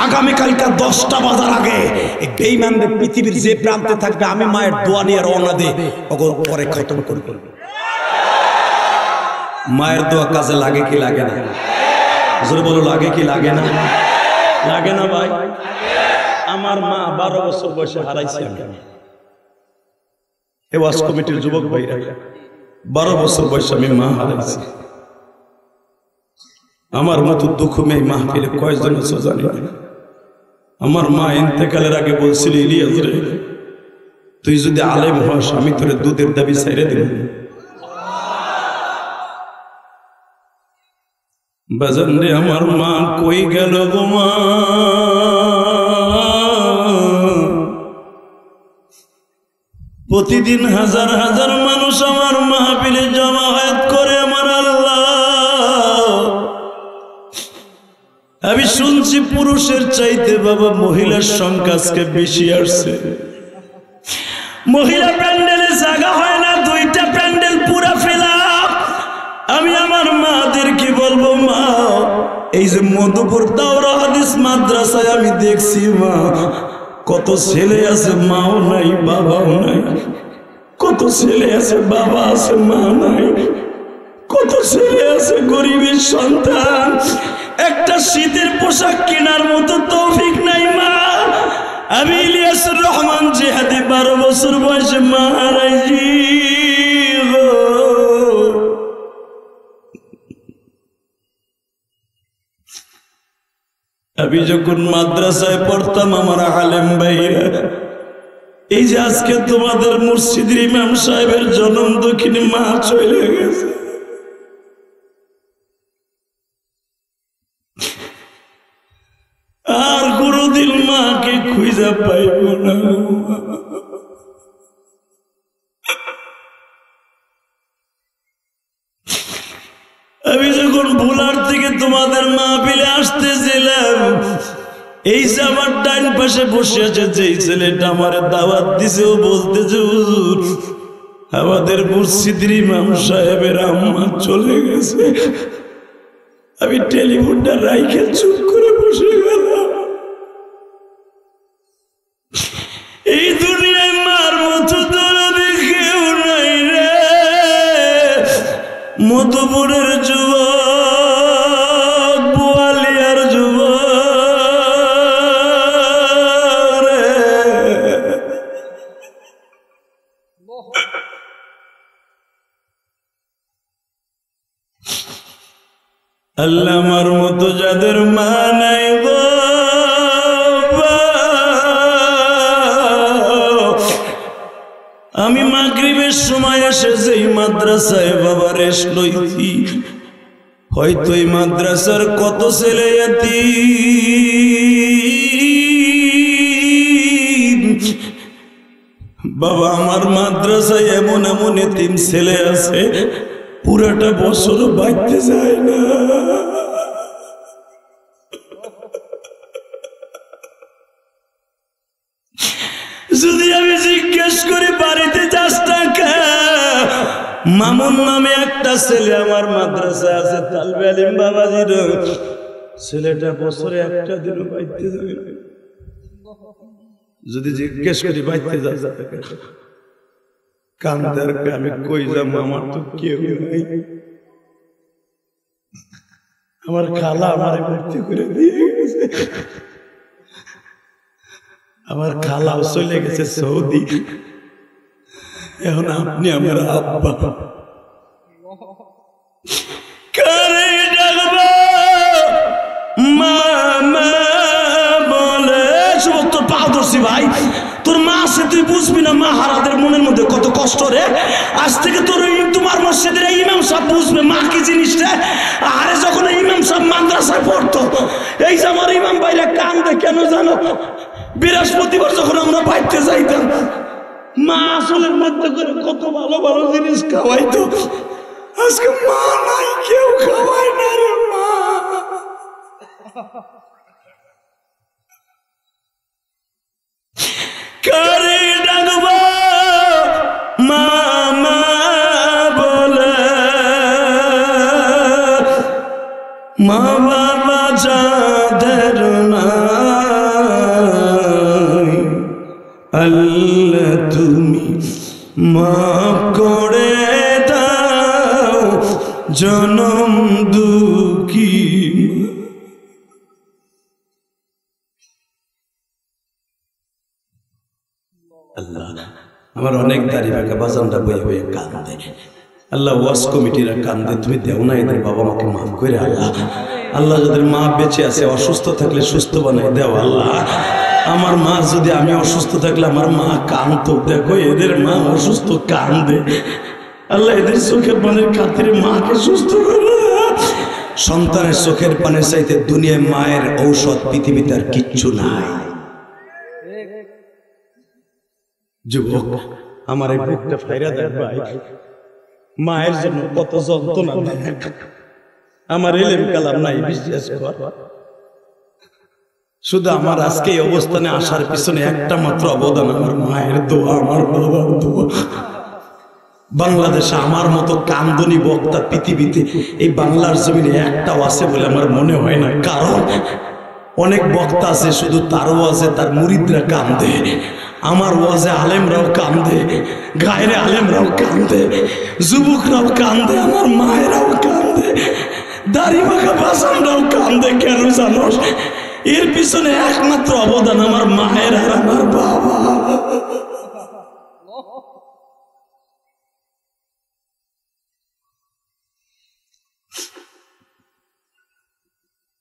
আগামীকালকে 10টা বাজার আগে এই বেঈমানদের পৃথিবীর যে প্রান্তে থাকবে আমি মায়ের দোয়া নিয়ে রওনা দে ওগুলো পরে খতম করব। মায়ের দোয়া কাজে লাগে কি লাগে না? জোরে বলো লাগে কি লাগে না? লাগে না ভাই? আমার মা 12 বছর বয়সে হারাইছি আমি। এই ওয়াজ কমিটির যুবক ভাইরা 12 বছর বয়সে আমি মা হারাইছি। আমার মতো দুঃখ মেয়ে মাহফিলে কয়জন আছে জানি না। আমার মা ইন্তেকালের আগে বলছিল, ইলিয়াস রে তুই যদি আলেম হস আমি তোরে দুধের দাবি ছেড়ে দেব। বাজান রে আমার মা কই গেল গো মা, প্রতিদিন হাজার হাজার মানুষ আমার মাহফিলে জমায়েত করে। আমার আল্লাহ আমি শুনছি পুরুষের চাইতে বাবা মহিলার সংখ্যা আজকে বেশি আসছে। মহিলা প্যান্ডেলে জায়গা হয় না, 2টা প্যান্ডেল পুরা ফেলা। আমি আমার মাদেরকে বলবো মা এই যে মধুপুর দাওরা হাদিস মাদ্রাসায় আমি দেখছি মা কত ছেলে আছে মাও নাই বাবাও নাই, কত ছেলে আছে বাবা আছে মা নাই। কত ছেলে আছে গরিবের সন্তান, একটা শীতের পোশাক কেনার মতো তৌফিক নাই মা। আমি ইলিয়াসুর রহমান জিহাদি 12 বছর বয়সে মা হারাইছি। আমি যখন মাদ্রাসায় পড়তাম আমার আলেম ভাইরা, এই যে আজকে তোমাদের মসজিদের ইমাম সাহেবের জন্ম দক্ষিণে মা চলে গেছে, আর কোনদিন মাকে খুঁজে পাইব না। আমি যখন ভোলার থেকে তোমাদের মাহফিলে আসতেছিলাম, এই যে আমার ডাইন পাশে বসে আছে যেই ছেলেটা আমার দাওয়াত দিছে, ও বলতেছে হুজুর আমাদের মসজিদের ইমাম সাহেবের আম্মা চলে গেছে। আমি টেলিফোনটা রাইখে চুপ করে বসে গেলাম। এই দুনিয়ায় মার মতো দরদি কেউ নাই রে। মধুপুরের যুবক, বোয়ালিয়ার যুবক রে, আল্লাহ আমার মতো যাদের মা নাই গো, আমি মাগরিবের সময় এসে যেই মাদ্রাসায় বাবা রেস্ট লইছি, হয়তো এই মাদ্রাসার কত ছেলে এতিম বাবা। আমার মাদ্রাসায় এমন এমন এতিম ছেলে আছে পুরাটা বছর বাইতে যায় না। যদি আমি জিজ্ঞেস করি বাড়িতে যাস টাকা, মামুন নামে একটা ছেলে আমার মাদ্রাসা আছে, তালবে আলিম বাবাজির ছেলেটা বছরে একটা দিনও বাইতে যাবে না। যদি জিজ্ঞেস করি বাইতে যাস টাকা, কান্দার আমি কই যাবো, আমার তো কেউ নাই। আমার খালা আমার ভর্তি করে দিয়ে গেছে, আমার খালাও চলে গেছে সৌদি, এখন আপনি আমার আব্বা। কারে ডাকবো মা মা বলে, সব তোর পা ধরছি ভাই, তোর মা আছে তুই বুঝবি না মা হারাদের মনের মধ্যে কত কষ্ট রে। আজ থেকে তোর তোমার মসজিদের ইমাম সাহেব বুঝবে মা কি জিনিসটা। আরে যখন ইমাম সাহেব মাদ্রাসায় পড়তো, এই যে আমার ইমাম ভাইরা কান্দে কেন জানো? বৃহস্পতিবার যখন আমরা বাইতে যাইতাম, মা আসলের মধ্যে করে কত ভালো ভালো জিনিস খাওয়াইতো। আজকে মা নাই, কেউ খাওয়ায় না রে মা। কারে ডাকবো মা মা বলে, মা বাবা যাদের নাই, আল্লাহ তুমি মাফ করে দাও জনম দুঃখী। আল্লাহ আমার অনেক দাড়ি ভাঙা বাজানটা বই হয়ে কান্দে, আল্লাহ ওয়াজ কমিটিরা কান্দে, তুমি দেও না এদের বাবা মাকে মাফ করে। আল্লাহ আল্লাহ যাদের মা বেঁচে আছে অসুস্থ থাকলে সুস্থ বানাই দেও। আল্লাহ আমার মা যদি, আমি অসুস্থ থাকলে আমার মা কাঁদতো, দেখো এদের মা অসুস্থ কান্দে, আল্লাহ এদের চোখের পানির খাতিরে মাকে সুস্থ করে। সন্তানের চোখের পানির চাইতে দুনিয়ায় মায়ের ঔষধ পৃথিবীতে আর কিচ্ছু নাই। যুবক আমার এই বুকটা ফাইরা দেয় ভাই, মায়ের জন্য কত যন্ত্রণা নেয়। আমার এলেম কালাম নাই বিশ্বাস কর, শুধু আমার আজকে এই অবস্থানে আসার পিছনে একটা মাত্র অবদান আমার মায়ের দোয়া, আমার বাবার দোয়া। বাংলাদেশে আমার মতো কান্দনী বক্তা পৃথিবীতে এই বাংলার জমিনে একটাও আছে বলে আমার মনে হয় না। কারণ অনেক বক্তা আছে, শুধু তার ওয়াজে তার মুরিদরা কান্দে, আমার ওয়াজে আলেমরাও কান্দে, গায়ের আলেমরাও কান্দে, যুবকরাও কান্দে, আমার মায়েরাও দাড়ি মাখা বাসানটাও কান্দে কেন জানোস? এর পিছনে একমাত্র অবদান আমার মায়ের আর আমার বাবা।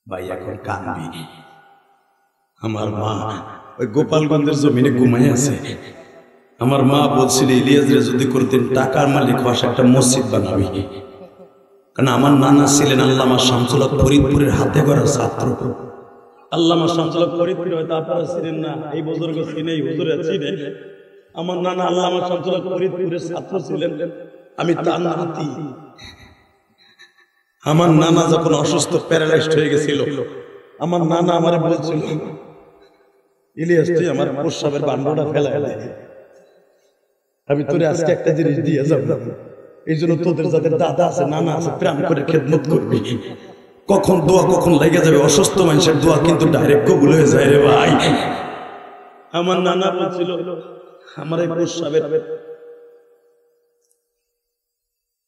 ভাই এখন কাঁদবি। আমার মা ওই গোপালগঞ্জের জমিনে ঘুমাই আছে। আমার মা বলছিল ইলিয়াসরে যদি করতেন টাকার মালিক হস একটা মসজিদ বানাবি। কারণ আমার নানা ছিলেন আল্লামা শামসুল হক ফরিদপুরের হাতে গড়া ছাত্র। আল্লামা শামসুল হক ফরিদপুর হয়তো আপনারা ছিলেন না, এই বুজুর্গ চিনে, এই হুজুরে চিনে। আমার নানা আল্লামা শামসুল হক ফরিদপুরের ছাত্র ছিলেন, আমি তার নাতি। আমার নানা যখন অসুস্থ প্যারালাইজড হয়ে গেছিল, আমার নানা আমারে বলছিল ইলিয়াস তুই আমার প্রস্রাবের বান্ডটা ফেলায় দে, আমি তোরে আজকে একটা জিনিস দিয়ে যাব, এই জন্য তোদের যাদের দাদা আছে নানা আছে প্রাণ করে খেদমত করবি। কখন দোয়া কখন লেগে যাবে, অসুস্থ মানুষের দোয়া কিন্তু ডাইরেক্ট কবুল হয়ে যায় রে ভাই। আমার নানা বলছিল আমার এই প্রস্রাবের,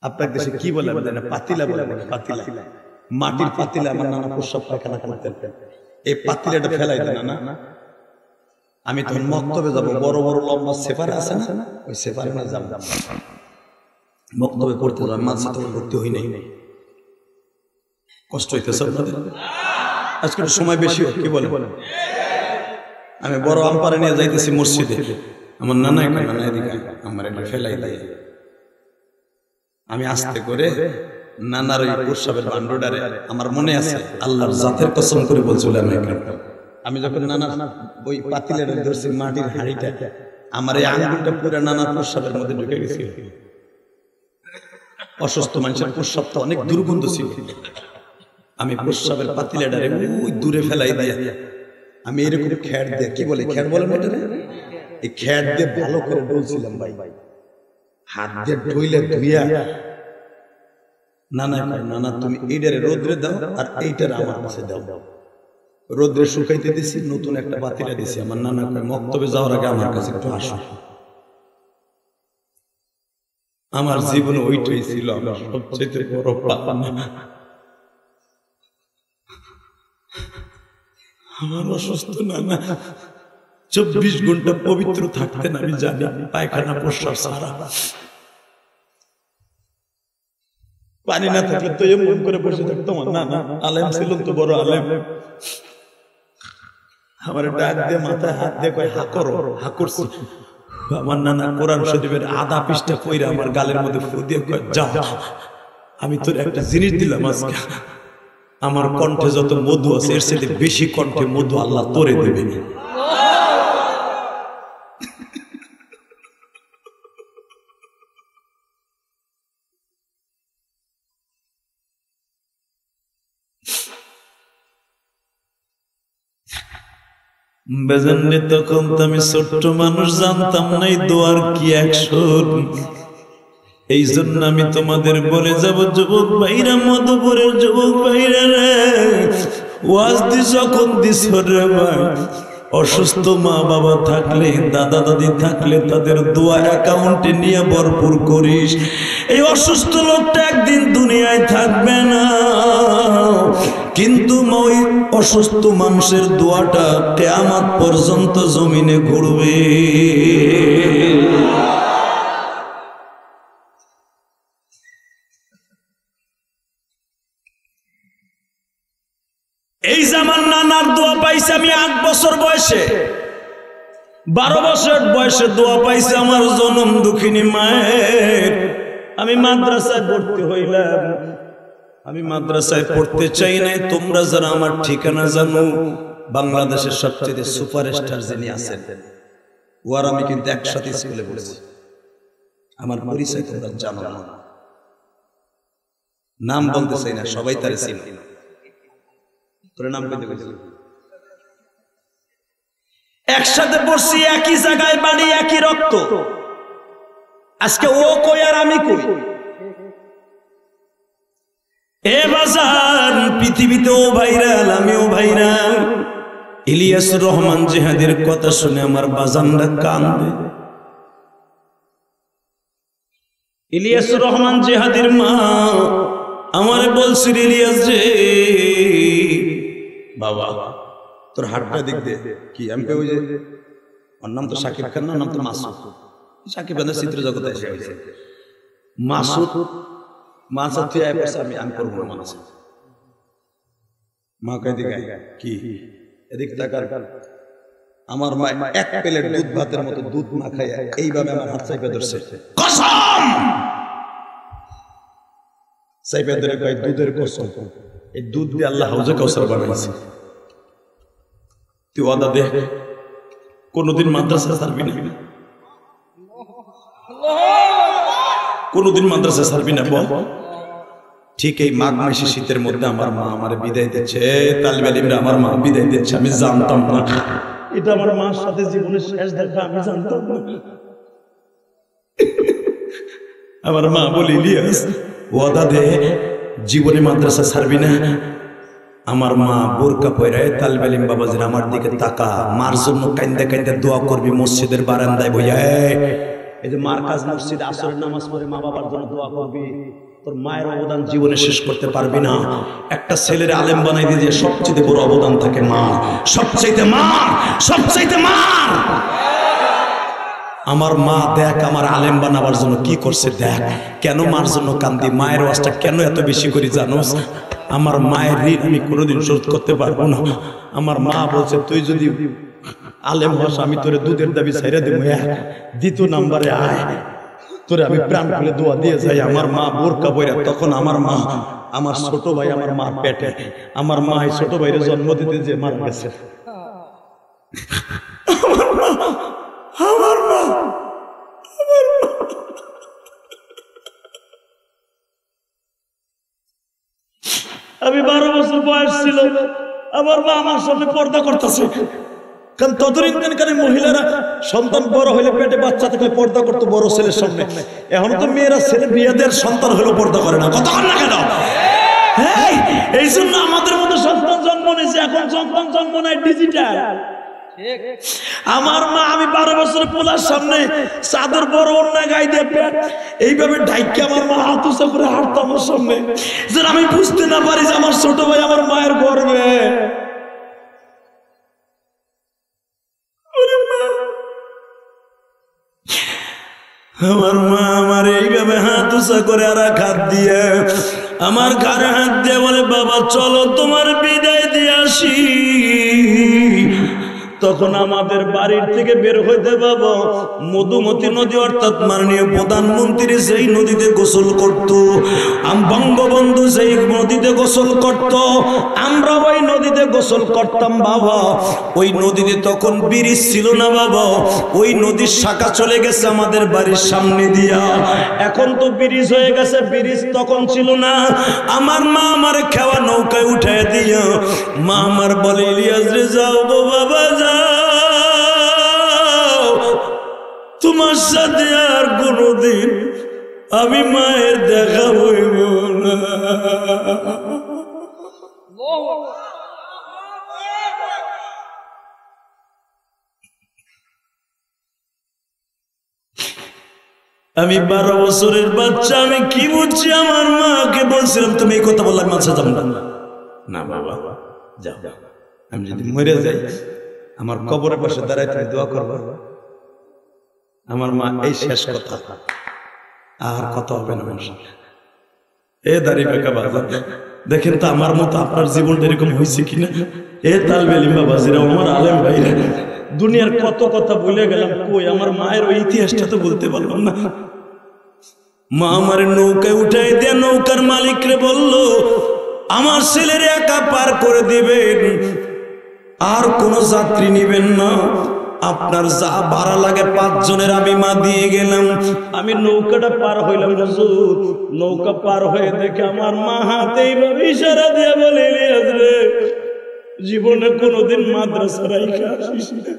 আপনার দেশে কি বলে পাতিলা বলে, পাতিলা, মাটির পাতিলা আমার নানা প্রস্রাব পায়খানা করতেন, এই পাতিলাটা ফেলাই দেন না। আমি তখন মক্তবে যাব, বড় বড় লম্বা সেফারে আছে না, ওই সেফারে না যাব, মক্তবে পড়তে যাব। মাঝে তখন ভর্তি হই নাই, কষ্ট হইতেছে আপনাদের। আজকে সময় বেশি কি বলে, আমি বড় আমপারে নিয়ে যাইতেছি মসজিদে, আমার নানা একটা নানা এদিকে আমার একটা ফেলাই দেয়। আমি আস্তে করে নানার ওই প্রস্রাবের বান্ডটারে, আমার মনে আছে আল্লাহর জাতের কসম করে বলছিল, আমি যখন নানা ওই পাতিলের ধরছি মাটির হাঁড়িটা, আমার এই আঙ্গুলটা পুরো নানার প্রস্রাবের মধ্যে ঢুকে গেছিল। অসুস্থ মানুষের প্রস্রাব তো অনেক দুর্গন্ধ ছিল, আমি প্রস্রাবের পাতিলাটারে ওই দূরে ফেলাই দিয়ে আমি এরকম খ্যাট দিয়ে, কি বলে খ্যাট বলেন এটারে, এই খ্যাট দিয়ে ভালো করে ডলছিলাম ভাই, হাত দিয়ে ঢইলে ধুইয়া। নানা নানা তুমি এইটারে রোদ্রে দাও আর এইটারে আমার কাছে দাও। রোদ্রে শুকাইতে দিছি, নতুন একটা পাতিলা দিছি। আমার নানা মক্তবে যাওয়ার আগে আমার কাছে একটু আসো। আমার জীবনে ওইটাই ছিল আমার সবচেয়ে বড় পাওনা। আমার অসুস্থ নানা 24 ঘন্টা পবিত্র থাকতেন, আমি জানি, পায়খানা প্রস্রাব ছাড়া। পানি না থাকলে তো এমন করে বসে থাকতো। আমার নানা আলেম ছিলেন তো, বড় আলেম। আমার ডাক দিয়ে মাথায় হাত দিয়ে কয় হা করো, হা করছি। আমার নানা কোরআন শরীফের আধা পৃষ্ঠা কইরা আমার গালের মধ্যে ফু দিয়ে কয় যাও, আমি তোর একটা জিনিস দিলাম আজকে, আমার কণ্ঠে যত মধু আছে এর সাথে বেশি কণ্ঠে মধু আল্লাহ তোরে দেবে। বেজানলে তখন তো আমি ছোট্ট মানুষ, জানতাম না এই দোয়ার কি অ্যাকশন। এই জন্য আমি তোমাদের বলে যাব, যুবক ভাইরা, মধুপুরের যুবক ভাইরা রে, ওয়াজ দি যখন দিস রে ভাই, অসুস্থ মা বাবা থাকলে, দাদা দাদি থাকলে তাদের দোয়া অ্যাকাউন্টে নিয়ে ভরপুর করিস। এই অসুস্থ লোকটা একদিন দুনিয়ায় থাকবে না, কিন্তু ওই অসুস্থ মানুষের দোয়াটা কিয়ামত পর্যন্ত জমিনে ঘুরবে। এই যে আমার নানার দোয়া পাইছে আমি 8 বছর বয়সে, 12 বছর বয়সে দোয়া পাইছে আমার জনম দুঃখিনী মায়ের। আমি মাদ্রাসায় ভর্তি হইলাম, আমি মাদ্রাসায় পড়তে চাই নাই। তোমরা যারা আমার ঠিকানা জানো, বাংলাদেশের সবচেয়ে সুপারস্টার যিনি আছেন, ওর আমি কিন্তু একসাথে স্কুলে পড়েছি। আমার পরিচয় তোমরা জানো না, নাম বলতে চাই না, সবাই তারে চিনে। তোর নাম কইতে কইছিল, একসাথে পড়ছি, একই জায়গায় বাড়ি, একই রক্ত। আজকে ও কই আর আমি কই। এ বাজার পৃথিবীতে ও ভাইরাল, আমিও ভাইরাল। ইলিয়াসুর রহমান জিহাদের কথা শুনে আমার বাজানরা কান্দে। ইলিয়াসুর রহমান জিহাদের মা আমারে বলছিল ইলিয়াস রে বাবা তোর হাতটা দিক দে কি আমি কই যে ওর নাম তো শাকিব খান না, নাম তো মাসুদ। শাকিব খানের চিত্র জগতে এসে হয়েছে মাসুদ। মাসুদ তুই আয় পড়ছে, আমি করবো না মাসুদ। মা কই দিকে কি এদিক তাকার। আমার মা এক প্লেট দুধ ভাতের মতো দুধ না খায় এইভাবে আমার হাত চাইপে ধরছে, কসম চাইপে ধরে কয় দুধের কসম, এই দুধ দিয়ে আল্লাহ হাউজে কাউসার বানাইছে। তুই ওয়াদা দে কোনদিন মাদ্রাসা ছাড়বি না, কোনদিন মাদ্রাসা ছাড়বি না বল। ঠিক এই মাঘ মাসে শীতের মধ্যে আমার মা আমার বিদায় দিচ্ছে, তালিবে আলিমরা আমার মা বিদায় দিচ্ছে, আমি জানতাম না এটা আমার মার সাথে জীবনের শেষ দেখা, আমি জানতাম না। আমার মা বলি ইলিয়াস ওয়াদা দে জীবনে মাদ্রাসা ছাড়বি না। আমার মা বোরকা পয়রায় তালিবে আলিম বাবাজির আমার দিকে তাকা, মার জন্য কাইন্দা কাইন্দা দোয়া করবি মসজিদের বারান্দায় বইয়া। এই যে মার কাজ মসজিদ আসরের নামাজ পড়ে মা বাবার জন্য দোয়া করবি, তোর মায়ের অবদান জীবনে শেষ করতে পারবি না। একটা ছেলের আলেম বানাই দিয়ে যে সবচেয়ে বড় অবদান থাকে মা, সবচেয়ে মা, সবচেয়ে মা। আমার মা দেখ আমার আলেম বানাবার জন্য কি করছে দেখ, কেন মার জন্য কান্দি, মায়ের ওয়াজটা কেন এত বেশি করি জানোস? আমার মায়ের ঋণ আমি কোনোদিন শোধ করতে পারবো না। আমার মা বলছে তুই যদি আলেম হস আমি তোরে দুধের দাবি ছাইরা দেবো, দ্বিতীয় নাম্বারে আয়, তোরে আমি প্রাণ খুলে দোয়া দিয়ে যাই। আমার মা বোরকা পয়রা, তখন আমার মা আমার ছোট ভাই আমার মার পেটে, আমার মা এই ছোট ভাইরে জন্ম দিতে যে মারা গেছে। আমার মা আমি 12 বছর বয়স ছিল, আমার মা আমার সামনে পর্দা করতেছে। কারণ ততদিনকার মহিলারা সন্তান বড় হইলে পেটে বাচ্চা থাকলে পর্দা করতো বড় ছেলের সামনে। এখন তো মেয়েরা ছেলে বিয়ে দেওয়ার সন্তান হলেও পর্দা করে না, কথা না কেন? এই জন্য আমাদের মতো সন্তান জন্ম নিয়েছে, এখন সন্তান জন্ম নেয় ডিজিটাল। আমার মা আমি 12 বছরের পোলার সামনে চাদর বড় অন্যায় গায়ে দিয়ে পেট এইভাবে ঢাইকে আমার মা হাত উঁচা করে হাঁটতো আমার সামনে, যেন আমি বুঝতে না পারি যে আমার ছোট ভাই আমার মায়ের গর্বে। আমার মা আমার এইভাবে হাত উঁচা করে আর এক হাত দিয়ে আমার ঘাড়ে হাত দিয়ে বলে বাবা চলো তোমার বিদায় দিয়ে আসি। তখন আমাদের বাড়ির থেকে বের হইতে বাবা মধুমতি নদী অর্থাৎ মাননীয় প্রধানমন্ত্রী সেই নদীতে গোসল করত, বঙ্গবন্ধু সেই নদীতে গোসল করত, আমরা ওই নদীতে গোসল করতাম বাবা। ওই নদীতে তখন ব্রিজ ছিল না বাবা, ওই নদীর শাখা চলে গেছে আমাদের বাড়ির সামনে দিয়া, এখন তো ব্রিজ হয়ে গেছে, ব্রিজ তখন ছিল না। আমার মা আমার খেওয়া নৌকায় উঠায় দিয়া মা আমার বলে ইলিয়াস রে যাও গো বাবা যাও, তোমার সাথে আর কোনদিন আমি মায়ের দেখা হইব না। আমি 12 বছরের বাচ্চা, আমি কি বুঝছি? আমার মাকে বলছিলাম তুমি এই কথা বললাম মাঝে যাবো না বাবা যাও, আমি যদি মরে যাই আমার কবরের পাশে দাঁড়াই তুমি দোয়া করবা। আমার মা এই শেষ কথা, আর কথা হবে না। এ দাড়ি বেকা বাজার দেখেন তো আমার মতো আপনার জীবনটা এরকম হয়েছে কিনা? এ তালবে আলিম বাবাজিরা আমার আলেম ভাইরা, দুনিয়ার কত কথা বলে গেলাম, কই আমার মায়ের ওই ইতিহাসটা তো বলতে পারলাম না। মা আমার নৌকায় উঠাই দিয়ে নৌকার মালিকরে বলল আমার ছেলের একা পার করে দিবেন, আর কোন যাত্রী নিবেন না, আপনার যা ভাড়া লাগে 5 জনের আমি মা দিয়ে গেলাম। আমি নৌকাটা পার হইলাম, নৌকা পার হয়ে দেখে আমার মা হাতে এইভাবে ইশারা দিয়ে বলে ইলিয়াস রে জীবনে কোনোদিন মাদ্রাসা রাইখা আসিস না।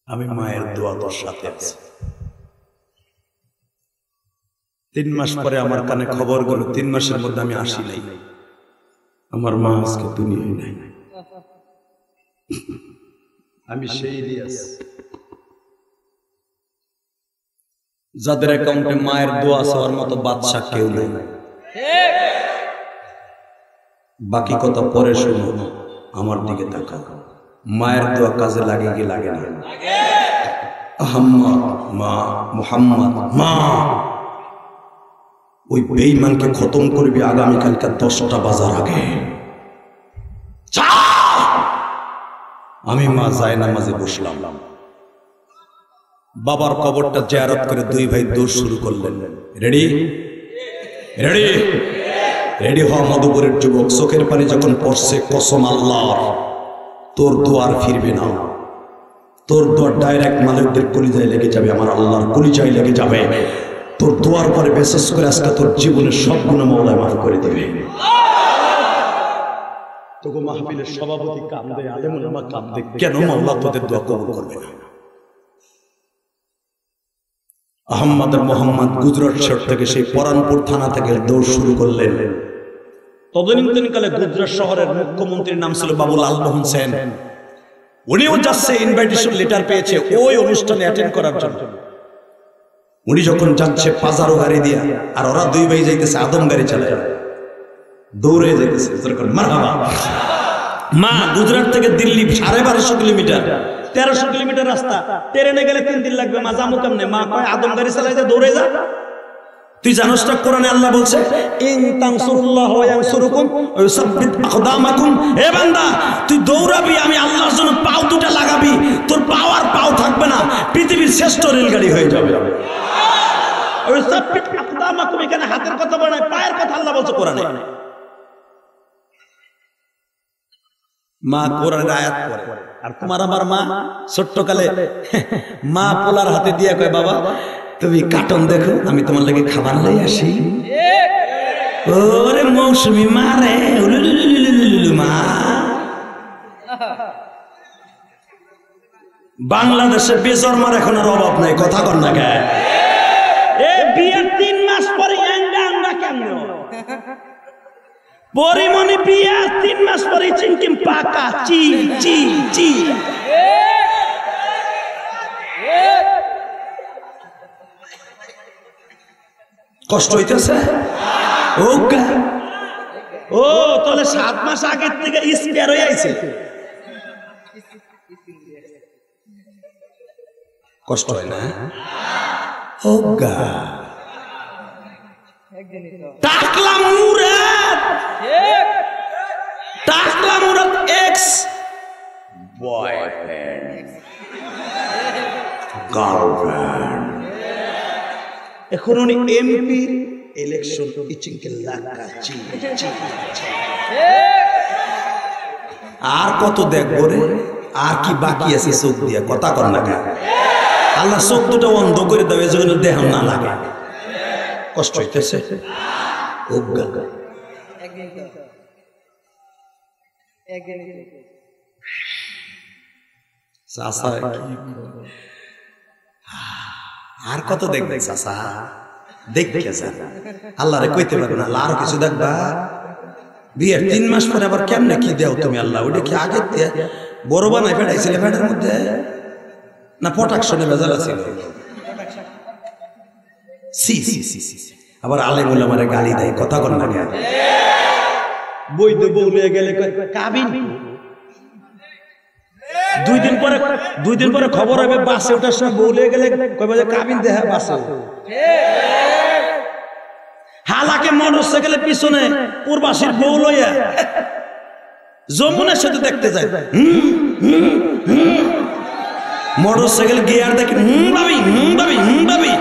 আমি মায়ের দোয়া তোর সাথে আছে। 3 মাস পরে আমার কানে খবর গেল, 3 মাসের মধ্যে আমি আসি নাই, আমার মা আজকে দুনিয়ায় নাই। আমি সেই ইলিয়াস যাদের অ্যাকাউন্টে মায়ের দোয়া চাওয়ার মতো বাদশা কেউ নেই। বাকি কথা পরে শুনো, আমার দিকে তাকাও। মায়ের দোয়া কাজে লাগে কি লাগে না? আহম্মদ মা, মুহাম্মদ মা। ওই বেঈমানকে খতম করবি আগামীকালকে 10টা বাজার আগে। আমি মা যায় নামাজে বসলাম। বাবার কবরটা জিয়ারত করে দুই ভাই দৌড় শুরু করলেন। রেডি রেডি রেডি হওয়া মধুপুরের যুবক। চোখের পানি যখন পড়ছে, কসম আল্লাহর, তোর দোয়ার ফিরবে না। তোর দোয়ার ডাইরেক্ট মালিকদের কলিজায় লেগে যাবে, আমার আল্লাহর কলিজায় লেগে যাবে। তোর দোয়ার পরে বিশেষ করে আজকে তোর জীবনের সব গুনাহ মাওলা মাফ করে দিবে। তোকে মাহফিলের সভাপতি কান্দে, আলেম ওলামা কান্দে, কেন মাওলা তোদের দোয়া কবুল করবে না? আহম্মদের মোহাম্মদ গুজরাট শহর থেকে, সেই পরানপুর থানা থেকে দৌড় শুরু করলেন। তদনীন্তনকালে গুজরাট শহরের মুখ্যমন্ত্রীর নাম ছিল বাবু লালমোহন সেন। উনিও যাচ্ছে, ইনভাইটেশন লেটার পেয়েছে ওই অনুষ্ঠানে অ্যাটেন্ড করার জন্য। উনি যখন যাচ্ছে পাজারো গাড়ি দিয়া, আর ওরা দুই ভাই যাইতেছে আদম গাড়ি চালায়, দৌড়ে যাইতেছে। মারহাবা। মা গুজরাট থেকে দিল্লি 1250 কিলোমিটার, 1300 কিলোমিটার রাস্তা। ট্রেনে গেলে 3 দিন লাগবে। মা যামু কেমনে? মা কয় আদম গাড়ি চালাই যা, দৌড়ে যা। তুই জানোস না কোরআনে আল্লাহ বলছে, ইন তানসুরুল্লাহ ওয়া ইয়ানসুরুকুম ওয়া ইউসাব্বিত আকদামাকুম। হে বান্দা, তুই দৌড়াবি, আমি আল্লাহর জন্য পাও দুটো লাগাবি, তোর পাওয়ার পাও থাকবে না, পৃথিবীর শ্রেষ্ঠ রেলগাড়ি হয়ে যাবে। ওয়া ইউসাব্বিত আকদামাকুম, এখানে হাতের কথা বলে নাই, পায়ের কথা আল্লাহ বলছে কোরআনে। মা কোরআনের আয়াত পড়ে, আর তোমার আমার মা ছোট্টকালে মা পোলার হাতে দিয়ে কয়, বাবা তুমি কার্টুন দেখো, আমি তোমার লাগে খাবার লই আসি। ওরে মৌসুমী মা রে, মা। বাংলাদেশে বেজন্মার এখন আর অভাব নাই, কথা কর না কে? বিয়ের 3 মাস পরে আমরা কেমন পরিমণি, বিয়া 3 মাস পরে চিনকিম পাকা, চি চি চি। কষ্ট হইতেছে? ও তাহলে 7 মাস আগের থেকে স্পেয়ার হয়ে আইছে। কষ্ট হয় না? ওগা টাকলা মুরাদ, টাকলা মুরাদ এক্স বয়ফ্রেন্ড গার্লফ্রেন্ড। এখন উনি এমপি ইলেকশন ইচিংকে লাগাচ্ছি। আর কত দেখবো রে? আর কি বাকি আছে? চোখ দিয়ে কথা কর না কেন? আল্লাহ চোখ দুটো অন্ধ করে দেবে, যেন দেহ না লাগে। কষ্ট হইতেছে? আর কত দেখবে চাষা? দেখবে আল্লাহ রে কইতে পারবে না, আল্লাহ আর কিছু দেখবা? বিয়ের 3 মাস পরে আবার কেমনে কি দেও তুমি? আল্লাহ ওইটা কি আগে দিয়ে বড় বানাই ফেটাইছিলে ফেটার মধ্যে, না প্রোটেকশনে ভেজাল ছিল? সি সি সি সি। আবার আলেম ওলামারে গালি দেয়, কথা কর না কেন? বৈধ বউ নিয়ে গেলে কাবিন। 2 দিন পরে খবর হবে বাসে ওঠার সময় বউ নিয়ে গেলে কইবে যে কাবিন দেহা বাসে। হালাকে মোটরসাইকেলে পিছনে পূর্বাসীর বউ লইয়া যমুনার সাথে দেখতে যায়। মোটরসাইকেল গিয়ার দেখে ভাবি ভাবি ভাবি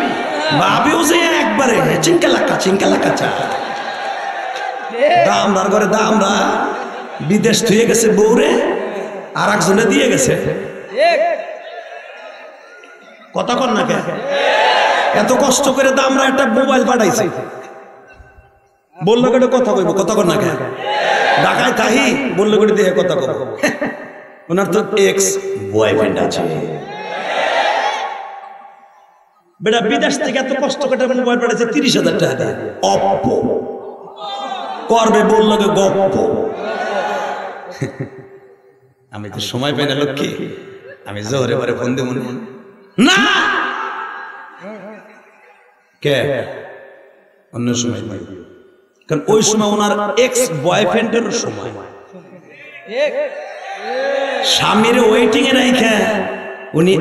ভাবিও যে একবারে চিঙ্কালাকা চা দামদার করে দামরা বিদেশ থুয়ে গেছে বউরে, আর একজনে দিয়ে গেছে। কথা কর না কে? এত কষ্ট করে দামরা একটা মোবাইল পাঠাইছে, বললো কেটে কথা কইব, কথা কর না কে? ঢাকায় তাহি বললো কেটে দিয়ে কথা কব। ওনার তো এক্স বয়ফ্রেন্ড আছে। বেটা বিদেশ থেকে এত কষ্ট করে মোবাইল পাঠাইছে 30,000 টাকা দিয়ে। অপ্পো করবে বললো গপ্প। আমি তো সময় পাই না লক্ষ্মী, আমি জোরে পরে ফোন দেব না। কে অন্য সময় নাই, কারণ ওই সময় ওনার এক্স বয়ফ্রেন্ডের সময় স্বামীর ওয়েটিং এ রাখা উনি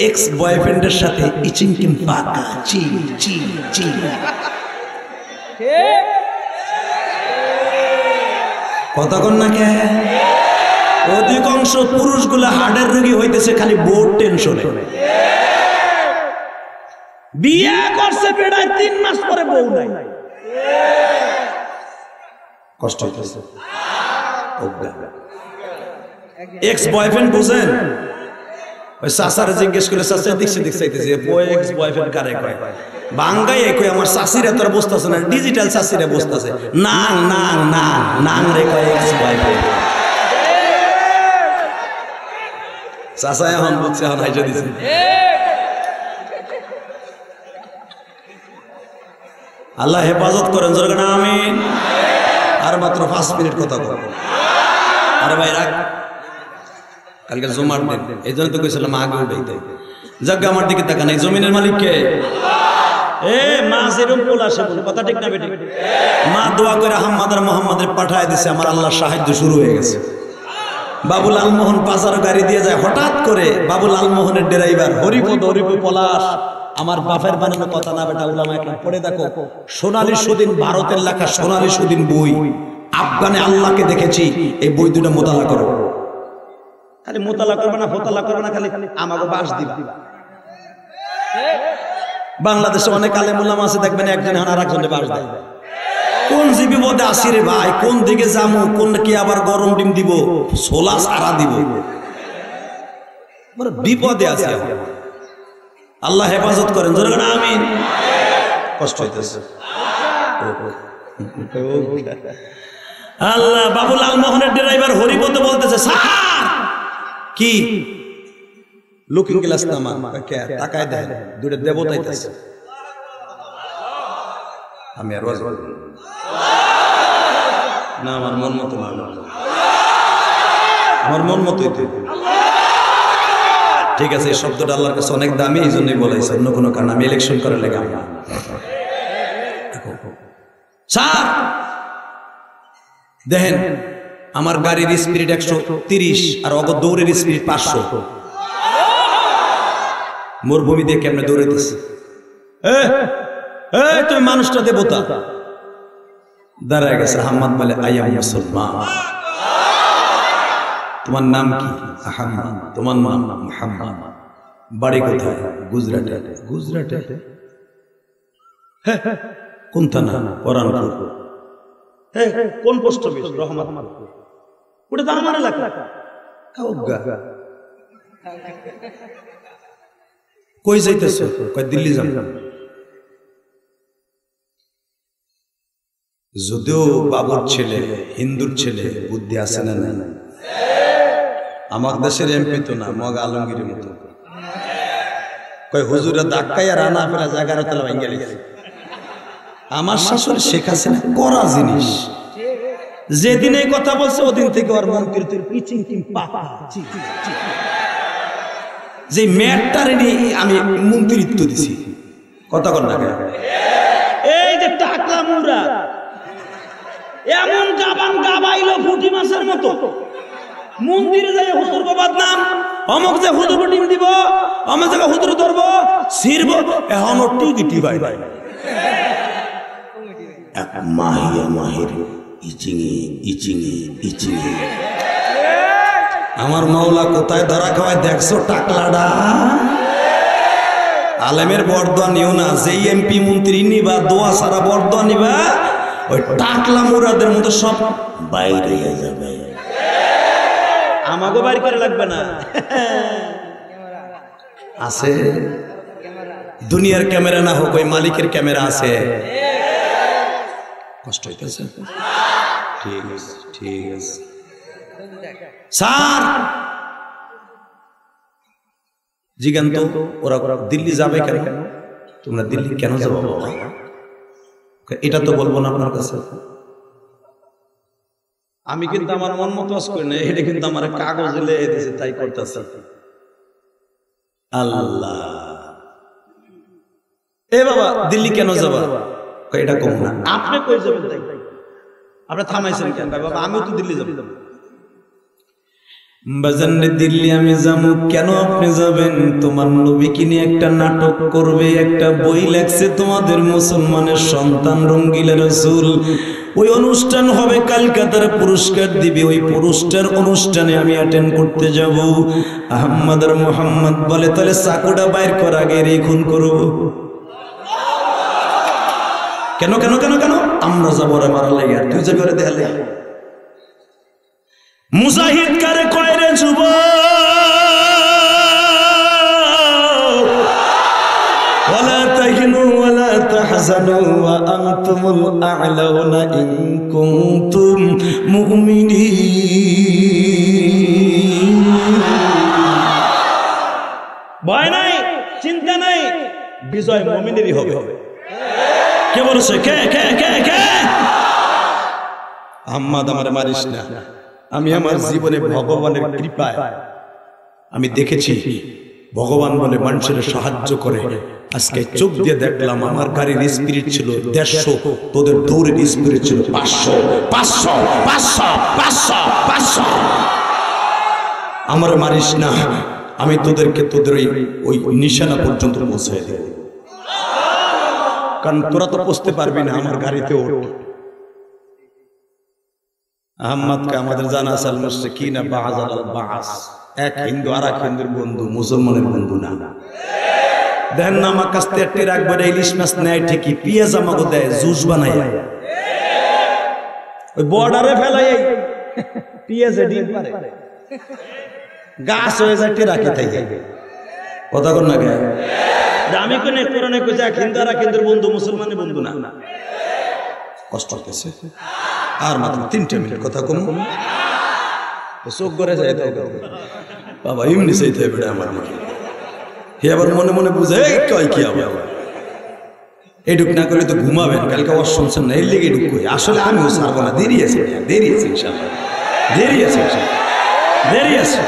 এক্স বয়ফ্রেন্ডের সাথে ইচিং কিম পাকা চি চি চি। কতক্ষণ না কে অধিকাংশ পুরুষগুলো হার্টের রোগী হইতেছে খালি বোর্ড টেনশনে। বিয়ে করছে বেড়ায় 3 মাস পরে বউ নাই, কষ্ট হইতেছে। এক্স বয়ফ্রেন্ড বুঝেন, ওই চাচারে জিজ্ঞেস করে চাচা দেখছে দেখছাইতেছে এক্স বয়ফ্রেন্ড কারে কয়, বাঙ্গাই কই আমার চাচিরা তোর বসতেছে না, ডিজিটাল চাচিরা বসতেছে, নাং নাং নাং নাং রে কয় এক্স বয়ফ্রেন্ড। চাচা এখন বুঝছে, এখন হাইজা দিছে। আল্লাহ হেফাজত করেন, জোরে না আমিন। আর মাত্র 5 মিনিট কথা বলব। আরে ভাই রাখ, কালকে জুমার দিন, এই জন্য তো কইছিলাম আগে উঠাইতে। যাক আমার দিকে তাকান, এই জমিনের মালিক কে? এ মা যেরকম পোল আসে বলে কথা ঠিক না বেটি? মা দোয়া করে আহমদ মোহাম্মদের পাঠায় দিছে, আমার আল্লাহর সাহায্য শুরু হয়ে গেছে। বাবু লালমোহন পাঁচারো গাড়ি দিয়ে যায়, হঠাৎ করে বাবু লালমোহনের ড্রাইভার হরিপদ পলাশ, আমার বাপের বানানো কথা না বেটা, উলামা একরাম পড়ে দেখো, সোনালী সুদিন, ভারতের লেখা সোনালী সুদিন বই, আফগানে আল্লাহকে দেখেছি, এই বই দুটো মোতালা করো। খালি মোতালা করবে না, ফোতালা করবে না, খালি আমাকে বাস দিবা। বাংলাদেশে অনেক আলেম উলামা আছে, দেখবেন একজন আর একজনের বাস দেয়। কোন জীবী পদে আসি রে ভাই, কোন দিকে যাবো, কোন কি আবার গরম ডিম দিব, সোলা সারা দিব, বিপদে আছে। আল্লাহ হেফাজত করেন, জোরে না আমিন। কষ্ট হইতেছে। আল্লাহ বাবু লালমোহনের ড্রাইভার হরিপদ বলতেছে, স্যার কি লুকিং গ্লাস নামা, তাকায় দেন, দুটো দেবতা আইতাছে। আমি আর না, আমার মন মতো না, আমার মন মতোই তো। ঠিক আছে, এই শব্দটা আল্লাহর কাছে অনেক দামি, এই জন্যই বলাইছে, অন্য কোনো কারণ। আমি ইলেকশন করার লেগে স্যার দেখেন, আমার গাড়ির স্পিড 130 আর অগর দৌড়ের স্পিড 500। মরুভূমি দিয়ে কেমনে দৌড়াইতেছে? তুমি মানুষটা দেবতা। দাঁড়ায় গেছে আহমদ বলে, আইয়াম মুসলমান। তোমার নাম কি? আহমদ। তোমার নাম মুহাম্মদ। বাড়ি কোথায়? গুজরাটে। গুজরাটে? কোন থানা? পরানপুর। কোন পোস্ট অফিস? রহমতপুর। ওটা তো আমার এলাকা। কই যাইতেছ? কই দিল্লি যাব। যদিও বাবুর ছেলে, হিন্দুর ছেলে, বুদ্ধি আছে না নাই? আমার দেশের এমপি তো না, মগ আলমগীরের মতো। কই হুজুরে ধাক্কাইয়া রানা ফেলা জায়গার তলা ভাঙ্গা লিখছে। আমার শাশুড়ি শেখ হাসিনা করা জিনিস, যেদিন এই কথা বলছে ওদিন থেকে ওর মন্ত্রী পিচিং কিম পাপা, যে ম্যাটটারে নিয়ে আমি মন্ত্রিত্ব দিছি। কথা কর না, এই যে টাকলা মুরা এমন গাবান গাবাইলো ফুটি মাছের মতো, মন্দিরে যাই হুজুর বাবার নাম, অমুক যে হুজুর ডিম দিব, অমুক জায়গায় হুজুর ধরবো, ছিড়ব, এখন টিকিটি ভাই ভাই মাহিয়া মাহির ইচিঙে ইচিঙে ইচিঙে। আমার মাওলা কোথায় ধরা খাওয়ায় দেখছো টাকলাডা? আলেমের বরদোয়া নিও না, যেই এমপি মন্ত্রী নিবা দোয়া সারা বরদোয়া নিবা, ওই টাকলা মুরাদের মতো সব বাইরে হয়ে যাবে। আমাকে বাইরে করে লাগবে না। আছে দুনিয়ার ক্যামেরা না হোক, ওই মালিকের ক্যামেরা আছে। কষ্ট হইতেছে? ঠিক আছে, ঠিক আছে। স্যার জিগান তো, ওরা দিল্লি যাবে কেন? তোমরা দিল্লি কেন যাবো? এটা তো বলবো না আপনার কাছে। আমি কিন্তু আমার মন মতো করি না, এটা কিন্তু আমার কাগজে লেগে দিয়েছে, তাই করতেছে। আল্লাহ এ বাবা দিল্লি কেন যাবা? এটা কম না, আপনি কই যাবেন তাই আপনি থামাইছেন কেন? বাবা আমিও তো দিল্লি যাব। বাজারে দিল্লি আমি যাবো কেন? আপনি যাবেন, তোমার নবীকে নিয়ে একটা নাটক করবে, একটা বই লেখছে তোমাদের মুসলমানের সন্তান রঙ্গিলা রাসূল। ওই অনুষ্ঠান হবে, কলকাতার পুরস্কার দিবে, ওই পুরস্কার অনুষ্ঠানে আমি অ্যাটেন্ড করতে যাব। আহমদ আর মোহাম্মদ বলে তাহলে চাকুটা বাইর কর, আগে রে খুন করব। কেন কেন কেন কেন? আমরা যাবো রে মারা লাগে, আর তুই যে করে দেখালে মুজাহিদ কারে কয় রে যুব, ওয়ালা তাহিনু ওয়ালা তাহজানু ওয়া আনতুমুল আ'লাউনা ইন কুনতুম মুমিনিন। ভয় নাই, চিন্তা নাই, বিজয় মুমিনেরই হবে। কে বলেছে? কে কে কে কে? আহমদ আমারে মারিস না, আমি আমার জীবনে ভগবানের কৃপায় আমি দেখেছি ভগবান বলে মানুষের সাহায্য করে। আজকে চোখ দিয়ে দেখলাম আমার গাড়ির স্পিরিট ছিল 150, তোদের দৌড়ের স্পিরিট ছিল 500 500 500 500 500। আমার মারিস না, আমি তোদেরকে তোদের ওই নিশানা পর্যন্ত পৌঁছায় দেব, কারণ তোরা তো পৌঁছতে পারবি না, আমার গাড়িতে ওঠ। আহমদকে আমাদের জানা সাল মুশরিকিনা বা'আল বা'আস, এক হিন্দু আর এক হিন্দুর বন্ধু, মুসলমানের বন্ধু না। দেন না আমার কাছ থেকে টের একবার ইলিশ মাছ নেয় ঠিকই, পেঁয়াজ আমাকে দেয় জুস বানাইয়া, ওই বর্ডারে ফেলাই পেঁয়াজে ডিম পারে, গাছ হয়ে যায় টের রাখি তাই কথা কর না গায়ে। আমি কোনে কোরআনে কইছে এক হিন্দু আর এক হিন্দুর বন্ধু, মুসলমানের বন্ধু না। কষ্ট হতেছে আর মাত্র 3 মিনিট কথা কম, চোখ করে যাই বাবা এমনি চাইতে হবে আমার মনে। হে আবার মনে মনে বুঝে কয় কি আবার এডুক না করলে তো ঘুমাবেন, কালকে ওয়াজ শুনছেন না, এর লেগে এডুক কই। আসলে আমিও ছাড়বো না, দেরি আছে ইনশাআল্লাহ, দেরি আছে দেরি আছে।